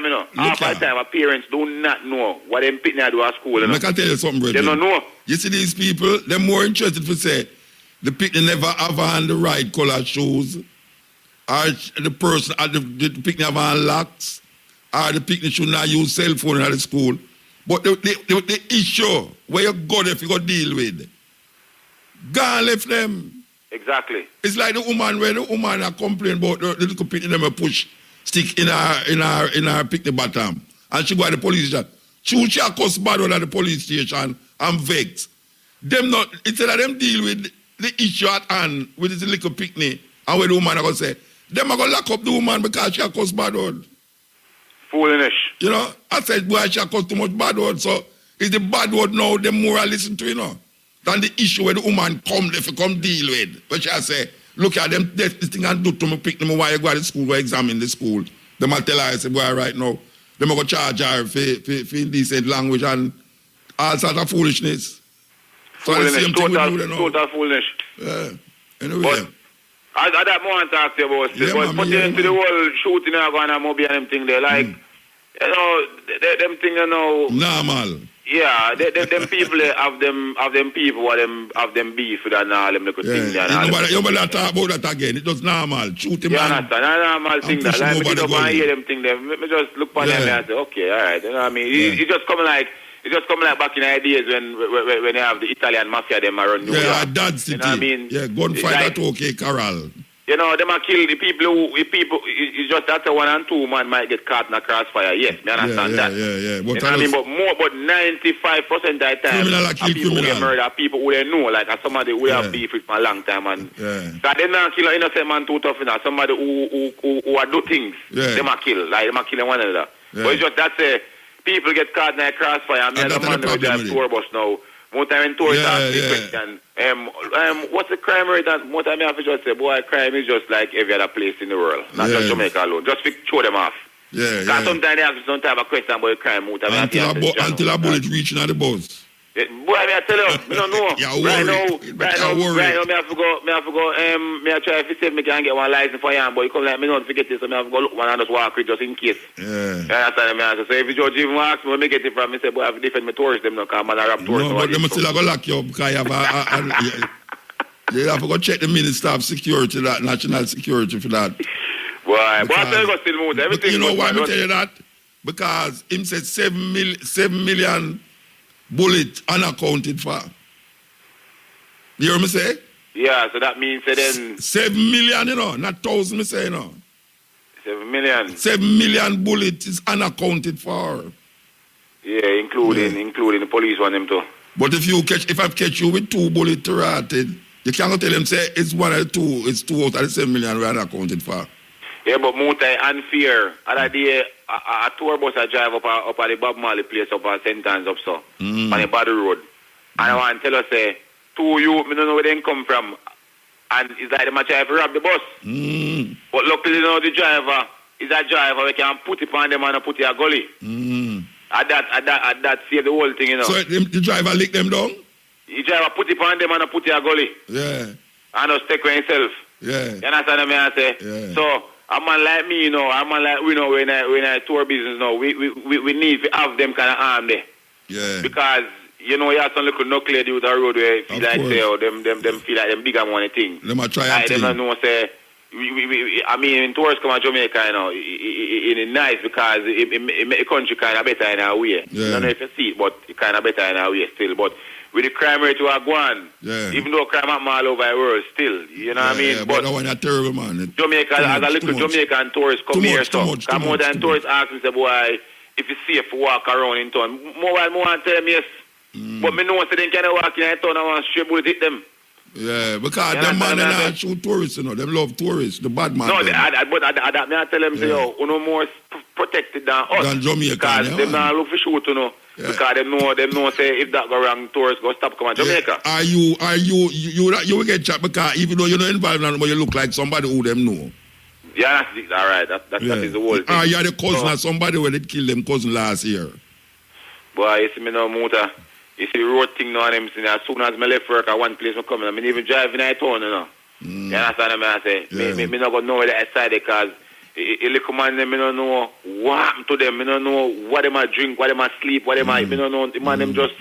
you know, half my time, our parents do not know what them picking do at school. You know? I can tell you something, brother. They don't know. You see these people, they're more interested to say, the picnic never have on the right color shoes, or the person at the picnic have on locks, or the picnic should not use cell phone at the school. But the issue where you go if you go deal with, go and left them. Exactly. It's like the woman are complaining about the little picnic them a push stick in her picnic bottom, and she go to the police station. She cuss bad at the police station and vex. Them not instead of them deal with the issue at hand with this little picnic, and where the woman are going to say, them are going to lock up the woman because she has caused bad word. Foolish. You know, I said, boy, she has caused too much bad word, so it's the bad word now, the more I listen to, you know, than the issue where the woman come, if you come deal with. But she say, look at them, this thing and do to me, pick them while you go to school, go examine the school. Them will tell her, I say, boy, right now, them are going to charge her for indecent language and all sorts of foolishness. So the same thing we do then now. Total foolishness. Yeah. Anyway. But I that more to ask you about still. But put into the whole shooting going on Moby and them thing there. Like, you know, them thing, you know. Normal. Yeah, them people have them people have them beef with and all them little thing there. You better talk about that again. It was normal. Shooting man. You understand? A normal thing that. Like, me just want to hear them thing there. Me just look on them and say, okay, all right. You know what I mean? It just come like back in the days when they have the Italian mafia them around New York. Yeah, Dad City. You know what I mean? Yeah, gunfight at OK Corral. You know, them are kill the people it's just that 1 and 2 man might get caught in a crossfire. Yes, me understand that. Yeah. But you know what I mean? But 95% of the time, people who get murdered, people who they know, like somebody who have beef with for a long time. And that they not kill an innocent man too tough enough. Somebody who are do things, them are kill. Like, them are killing one another. But it's just that people get caught in a crossfire. And me and the man who drive tour bus now. More time in tour question. What's the crime rate? More time I have to just say, boy, crime is just like every other place in the world. Not just Jamaica alone. Just throw them off. Because sometimes they have some type of question about crime. Until a bullet reaching at the bus. Boy, I tell you, I don't know. Right now, me have to go, me try to see if me can get one license for you, but you come like, me don't forget this, so me have to go look one and just walk it just in case. That's what I mean. So if the judge even asks me, me get it from me, say, boy, I have to defend me towards them, no, because man, I rap towards them. No, but them still have to lock you up, because you have you have to go check the Minister of Security, that National Security for that. Boy, I tell you, still move, everything. You know why I tell you that? Because him said 7 million bullet unaccounted for. You hear me say? Yeah, so that means then 7 million, you know, not 1,000, me say, you know. 7 million. 7 million bullets is unaccounted for. Yeah, including the police one them too. But if I catch you with 2 bullets rotted, you can't tell them say it's 1 or 2, it's 2 out of the 7 million we unaccounted for. Yeah, but Mutai unfair. Other day, a tour bus I drive up at the Bob Marley place up at St. Anne's up so, on the Body Road. And I want to tell us, 2 youth, I don't know where they come from. And it's like they might try to rob the bus. But luckily, you know, the driver is a driver. We can put it on them and put it a gully. At that save the whole thing, you know. So the driver lick them down? The driver put it on them and put it a gully. Yeah. And just take with himself. Yeah. You understand what I say? Yeah. So, a man like me, you know, a man like we know when I tour business now, we need to have them kind of arm there. Yeah. Because, you know, you have some little knucklehead with the road where feel like say, them feel like them bigger money thing. Them a try like them don't know say, I mean, tourists come to Jamaica, you know, it's nice because it make the country kind of better in a way. Yeah. I don't know if you see it, but it kind of better in a way still. But with the crime rate we are going, even though crime happen all over the world still, you know what I mean? Yeah, but that one is terrible, man. Jamaica, as a little Jamaican tourist come here, so come more than tourists ask me, say, boy, if it's safe to walk around in town. More and tell them yes. But me know, so they can't walk in town and want straight bullet hit them. Yeah, because them man they not shoot tourists, you know. Them love tourists, the bad man. No, but I tell them, say, yo, you know, more protected than us. Than Jamaica, because them not look for shoot, you know. Yeah. Because them know, say, if that go wrong, tourists go stop coming to Jamaica. Are you will get shot because even though you're not involved in it, but you look like somebody who them know. Yeah, that's all right. That is the whole thing. You're the cousin of somebody where they killed them cousin last year. Boy, you see me now, Muta. You see the road thing now on them, as soon as I left work at one place, I come in. I mean, even driving in town, you know. You understand what I say? Me not going to know where they outside because a little man, them, I don't know what happened to them. I don't know what they might drink, what they might sleep, what they might, I don't know. The man, them just...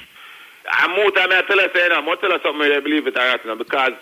And more time, I tell her, say, I'm going to tell her something, I believe it, you know, because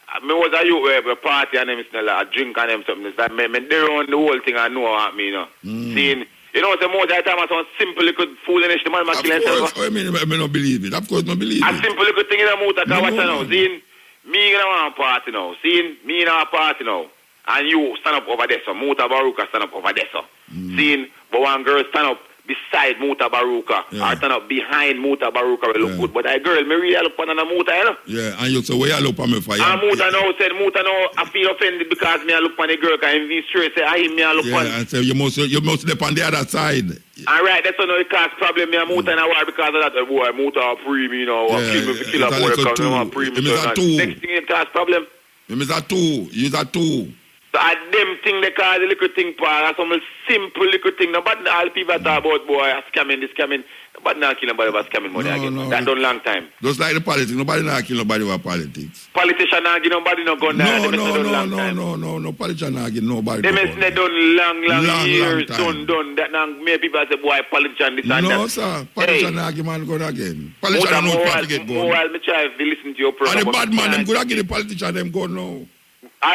I was a youth where a party and them, a drink and them, something. It's like, they run the whole thing I know what me, you know. Seeing... You know, the most of the time I sound simple little foolish, the man might kill himself. Of course, I mean, I don't believe it. Of course, I believe it. A simple little thing in the mood that I watch now. Seeing me in a party now. Seeing me in a party now. And you stand up over there, so Mutabaruka stand up over there, so. Seeing, but one girl stand up beside Mutabaruka, or stand up behind Mutabaruka will look good. But that girl, me really look on a Muta, you know? Yeah, and you say, where you look on me for? And Muta now said, Muta now, I feel offended because me I look on the girl, because he straight say, I me I look on. Yeah, and say, you must step on the other side. All right, that's no it cause problem. Me and Muta in a war because of that. Boy, Muta free me, you know, kill me, kill a boy, because I'm free me. Next thing it cause problem. It's a two. It's a two. So I them thing they call the little thing part, some simple little thing. Nobody all people talk about boy scamming, this scamming. Nobody not kill nobody about scamming money again. That done long time. Just like the politics, nobody not kill nobody about politics. Politician not give nobody no gun. No. Politician not give nobody. They may done long years, done. That now many people say boy politician this and that. No sir, politician not give man gun again. Politician not try to get gun. While me try to listen to your program. And the bad man them could give the politician them gun now.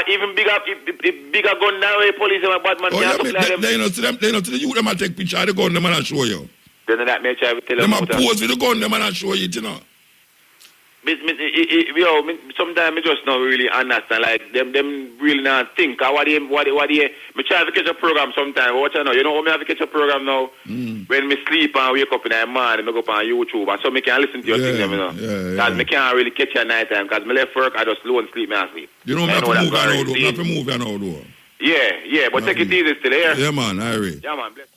Even bigger gun now, police and bad man can't supply them. They know to the youth, them take picture of the gun, them and show you. Then that may try to tell them. Them pose with the gun, them and show you, you know. Sometimes I just not really understand, like, them really not think. What they, me try to catch a program sometimes, watch I know. You know how me have to catch a program now? When me sleep and wake up in the morning, I go up on YouTube, and so me can listen to your thing, you know. Because me can't really catch you at night time, because me left work, I just low and sleep, me and sleep. You know, me have to move around, though. Me have to move around, though. Yeah, but take it easy still, yeah? Yeah, man, I agree. Yeah, man, bless.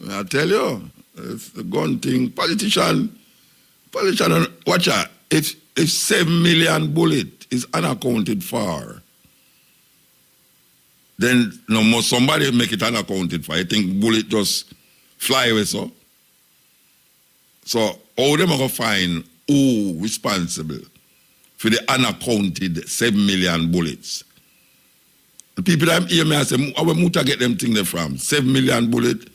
I tell you, it's the gun thing. Politician, watch out. If 7 million bullet is unaccounted for, then must somebody make it unaccounted for. I think bullet just fly away, so. So how them are going to find who responsible for the unaccounted 7 million bullets? The people that hear me, I say, where Muta get them thing there from? 7 million bullet.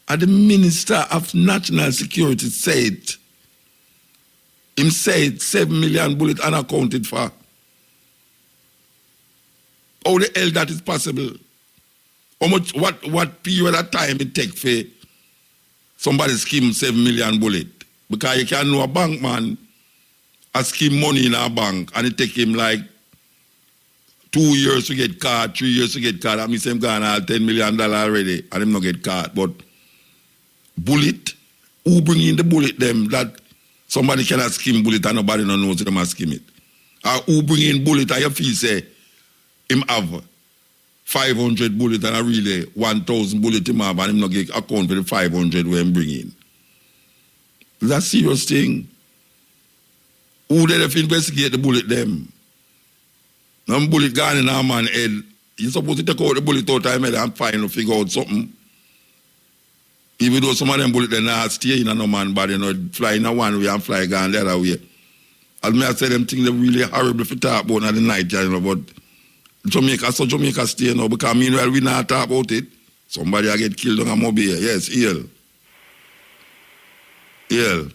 And the Minister of National Security said, him said 7 million bullets unaccounted for. How the hell that is possible? How much, what period of time it take for somebody scheme 7 million bullet? Because you can know a bank man a scheme money in a bank and it take him like 2 years to get caught, 3 years to get caught. That means him gone all $10 million already and him not get caught. But bullet, who bring in the bullet them that somebody cannot scheme bullet and nobody don't knows them a scheme it. Or who bring in bullet and you feel say him have 500 bullet and I really 1,000 bullet him have and him not get account for the 500 where him bring in. It's a serious thing. Who did if investigate the bullet them? No bullet gone in a man's head. You're supposed to take out the bullet out of him head and find or figure out something. Even though some of them bullets they not stay in a no man body, you know, fly in a one way and fly gone the other way. As me I say them things they really horrible to talk about in the night, you know, but Jamaica stay, you know, because meanwhile we not talk about it. Somebody I get killed on a mobile. Yes, ill. You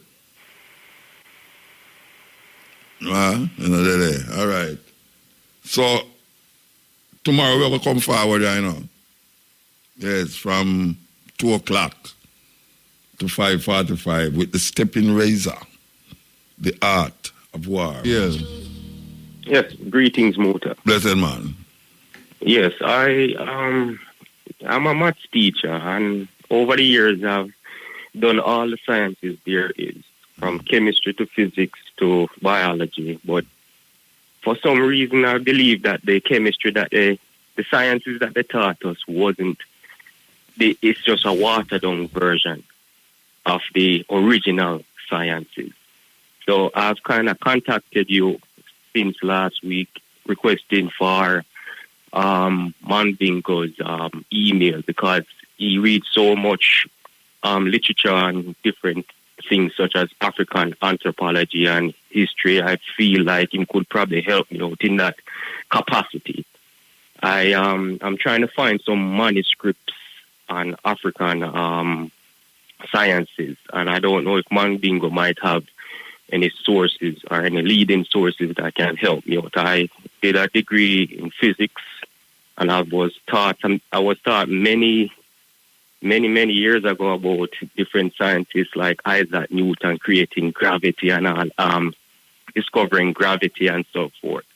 know, there. All right. So tomorrow we're going to come forward, you know. Yes, from 2 o'clock to 5:45 with the stepping razor, the art of war. Yes. Yes, greetings, Muta. Blessed man. Yes, I'm a maths teacher, and over the years I've done all the sciences there is, from chemistry to physics to biology. But for some reason, I believe that the chemistry the sciences that they taught us it's just a watered down version of the original sciences. So I've kind of contacted you since last week requesting for Mandingo's email, because he reads so much literature on different things such as African anthropology and history. I feel like he could probably help me out in that capacity. I'm trying to find some manuscripts on African sciences, and I don't know if Mandingo might have any sources or any leading sources that can help me out. I did a degree in physics, and I was taught many years ago about different scientists like Isaac Newton creating gravity and all, discovering gravity and so forth.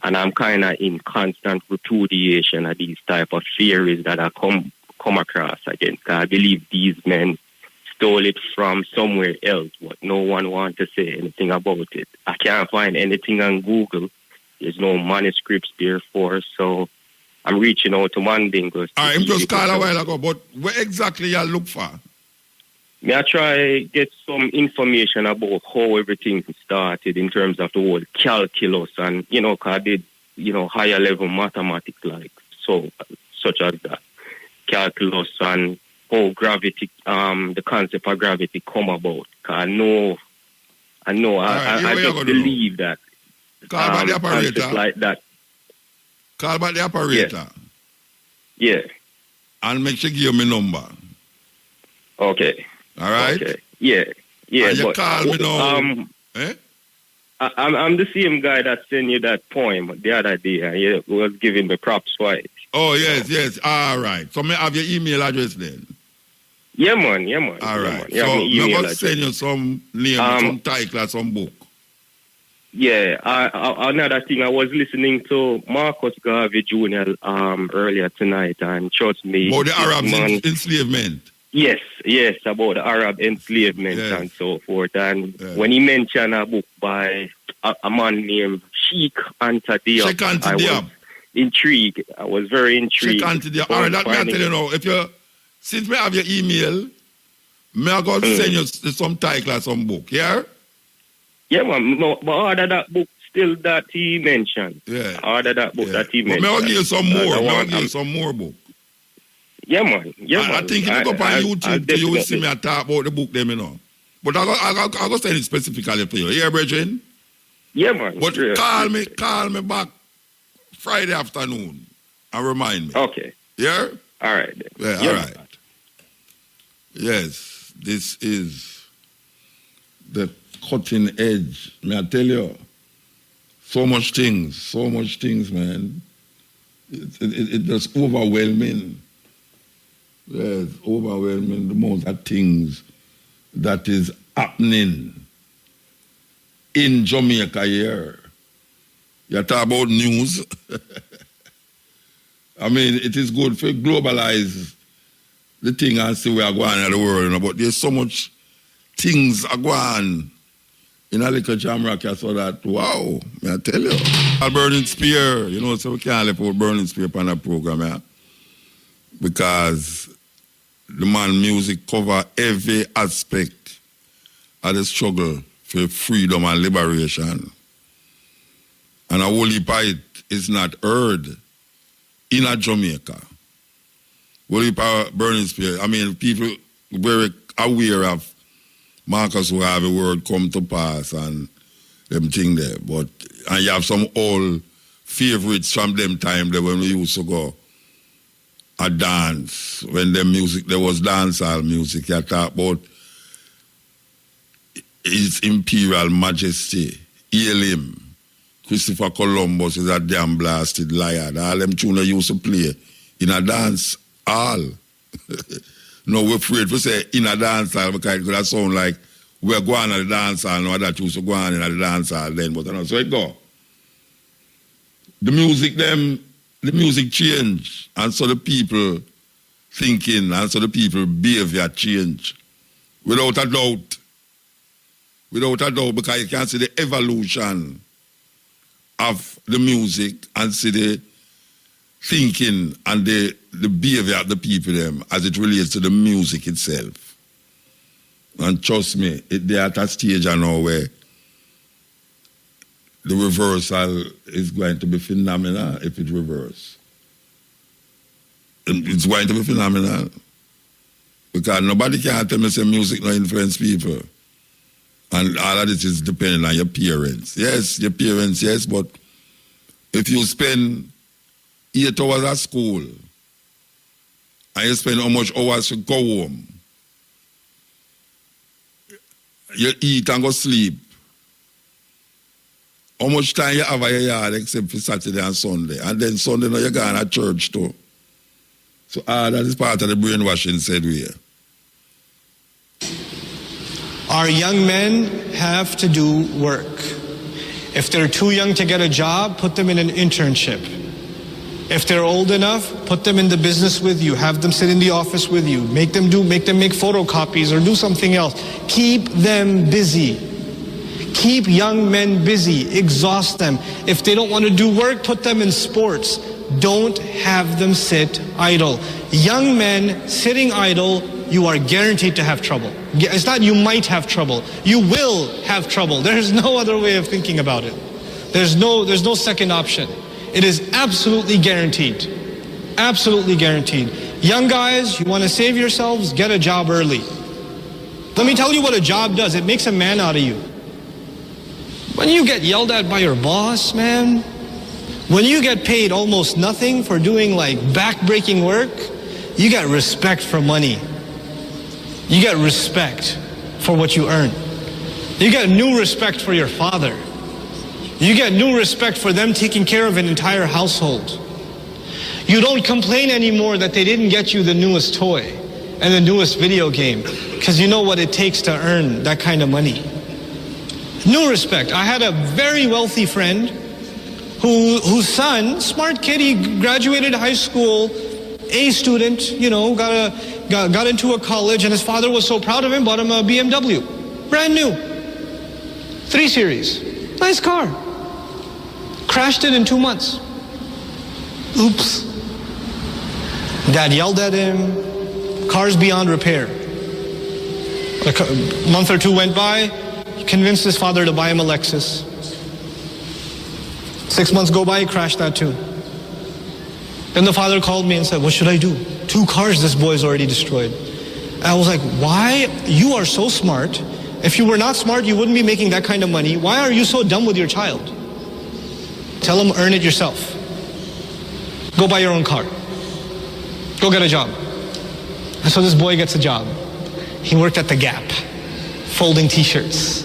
And I'm kind of in constant repudiation of these type of theories that I come across against. I believe these men stole it from somewhere else, but no one wants to say anything about it. I can't find anything on Google. There's no manuscripts there for, so I'm reaching out to Mandingo. All right, I'm just called a while ago, but where exactly you look for? May I try get some information about how everything started in terms of the whole calculus and, cause I did, higher level mathematics such as that. Calculus and how gravity, the concept of gravity come about. Cause I just believe that. Call by the operator. Like that. Call by the operator. Yeah. And make sure you give me number. Okay. All right? Okay. Yeah. And you call me now. I'm the same guy that sent you that poem the other day, and you was giving me props for it. Oh, yes. All right. So may I have your email address then? Yeah, man. All right. So I'm going to send you some name, some title, some book. Yeah. Another thing, I was listening to Marcus Garvey Jr. Earlier tonight, and trust me. About the Arab enslavement. Yes, about the Arab enslavement and so forth. And when he mentioned a book by a man named Sheikh Anta Diop, I was intrigued. I was very intrigued. Sheikh Anta Diop. All right, that may I tell you now. Since we have your email, may I go send you some title or some book, yeah? Yeah, man. No, but order that book still that he mentioned. Yeah. Order that book that he mentioned. But may I give you some more? May I give you some more book? Yeah, man. I think if you go up on YouTube, you will see me talk about the book them, But I'll go send it specifically for you. Yeah, brethren? Yeah, man. But call me back Friday afternoon and remind me. Okay. Yeah? All right. Yeah, all right. Yes, this is the cutting edge. May I tell you? So much things, man. It's just overwhelming. Yes, overwhelming the amount of things that is happening in Jamaica here. You talk about news. I mean, it is good for globalize the thing and see where are going in the world, but there's so much things are going in a little Jamaica, so that, wow, may I tell you. A burning spear, so we can't let out burning spear on a program, yeah? Because the man music cover every aspect of the struggle for freedom and liberation. And a whole heap of it is not heard in a Jamaica. Whole heap of burning spear. I mean, people very aware of Marcus who have a word come to pass and them thing there. And you have some old favorites from them time there when we used to go a dance, when there was dancehall music. You talk about His Imperial Majesty, hail him, Christopher Columbus is a damn blasted liar. All them tunes they used to play in a dance hall. No, we're afraid to say in a dance hall because it could sound like we're going to the dance hall, no, that used to go on in the dance hall then, but so it go. The music change, and so the people thinking, and so the people behavior change. Without a doubt, because you can see the evolution of the music and see the thinking and the behavior of the people them as it relates to the music itself. And trust me, they're at a stage now where the reversal is going to be phenomenal if it reverses. It's going to be phenomenal. Because nobody can tell me say music no influence people. And all of this is depending on your parents. Yes, your parents, yes, but if you spend 8 hours at school and you spend how much hours to go home, you eat and go sleep, how much time you have at your yard except for Saturday and Sunday? And then Sunday now you're going to church too. So that is part of the brainwashing said we here. Our young men have to do work. If they're too young to get a job, put them in an internship. If they're old enough, put them in the business with you. Have them sit in the office with you. Make them make photocopies or do something else. Keep them busy. Keep young men busy. Exhaust them. If they don't want to do work, put them in sports. Don't have them sit idle. Young men sitting idle, you are guaranteed to have trouble. It's not you might have trouble. You will have trouble. There's no other way of thinking about it. There's no second option. It is absolutely guaranteed. Absolutely guaranteed. Young guys, you want to save yourselves, get a job early. Let me tell you what a job does. It makes a man out of you. When you get yelled at by your boss, man, when you get paid almost nothing for doing like back-breaking work, you get respect for money. You get respect for what you earn. You get new respect for your father. You get new respect for them taking care of an entire household. You don't complain anymore that they didn't get you the newest toy and the newest video game because you know what it takes to earn that kind of money. New respect. I had a very wealthy friend whose son, smart kid, he graduated high school, A student, you know, got into a college, and his father was so proud of him, bought him a BMW. Brand new. 3 Series. Nice car. Crashed it in 2 months. Oops. Dad yelled at him. Car's beyond repair. A month or 2 went by. He convinced his father to buy him a Lexus. 6 months go by, he crashed that too. Then the father called me and said, what should I do? 2 cars this boy's already destroyed. And I was like, why? You are so smart. If you were not smart, you wouldn't be making that kind of money. Why are you so dumb with your child? Tell him, earn it yourself. Go buy your own car. Go get a job. And so this boy gets a job. He worked at the Gap, folding t-shirts,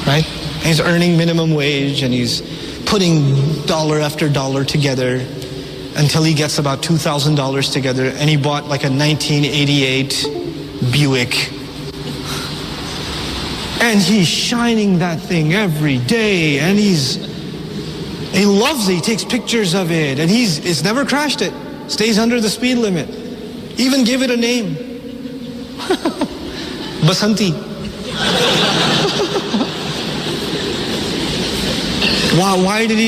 right? And he's earning minimum wage and he's putting dollar after dollar together until he gets about $2,000 together, and he bought like a 1988 Buick. And he's shining that thing every day, and he loves it. He takes pictures of it, and it's never crashed it. Stays under the speed limit. Even gave it a name. Basanti. Why did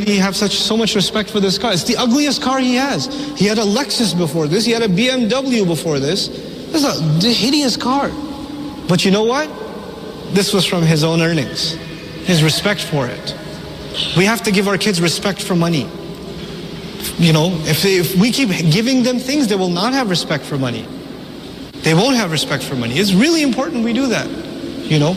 he have so much respect for this car? It's the ugliest car he has. He had a Lexus before this. He had a BMW before this. This is a hideous car. But you know what? This was from his own earnings. His respect for it. We have to give our kids respect for money. You know, if we keep giving them things, they will not have respect for money. They won't have respect for money. It's really important we do that, you know.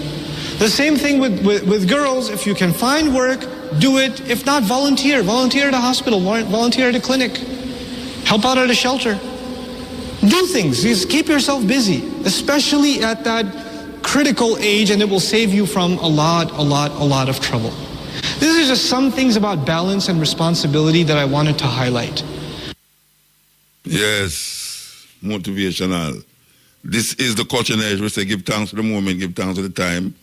The same thing with girls. If you can find work, do it. If not, volunteer. Volunteer at a hospital. Volunteer at a clinic. Help out at a shelter. Do things. Just keep yourself busy, especially at that critical age, and it will save you from a lot of trouble. These are just some things about balance and responsibility that I wanted to highlight. Yes, motivational. This is the culture age. We say give thanks for the moment, give thanks for the time.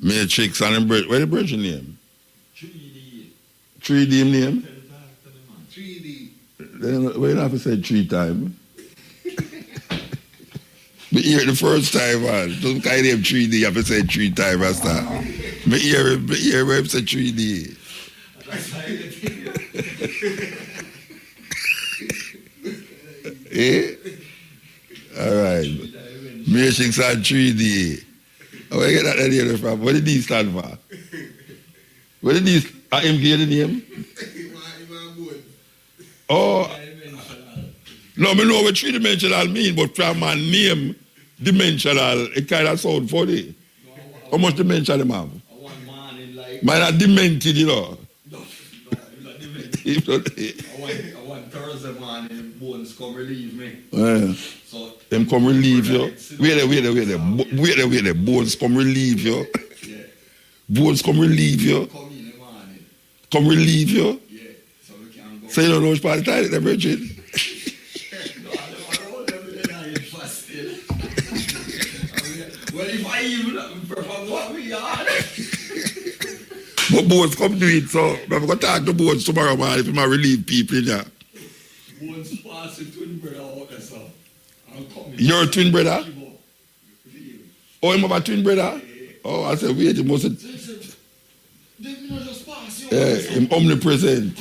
Matrix and where the virgin name? 3D name? 3D. Then why you have to say 3 times? Me hear it the first time, man. Don't kind of 3D, you have to say 3 times, Rasta. Me hear where you say 3D. Eh? All right. Matrix and 3D. Where you get that idea from? What did he stand for? What did he... him give the name? Oh... No, I know what 3-dimensional mean, but from my name, dimensional, it kind of sound funny. How much dimension them have? Mine are demented, you know. No, he's not demented. I want Thursday morning, bones come relieve me. So them come relieve you. Wait there. Bones come relieve you. Yeah. Bones come relieve you. Come in the morning. Come relieve you. Yeah. So we can go. So you don't know which part of the toilet they're virgin. Well, if I even from what we are. But bones come do it, so I'm going to talk to bones tomorrow, man, if you might relieve people in there. Bones pass a twin brother out there, so I'm coming. Your twin brother? Oh, you have a twin brother? Oh, I said, wait, you must have... They just pass you. Yeah, him omnipresent.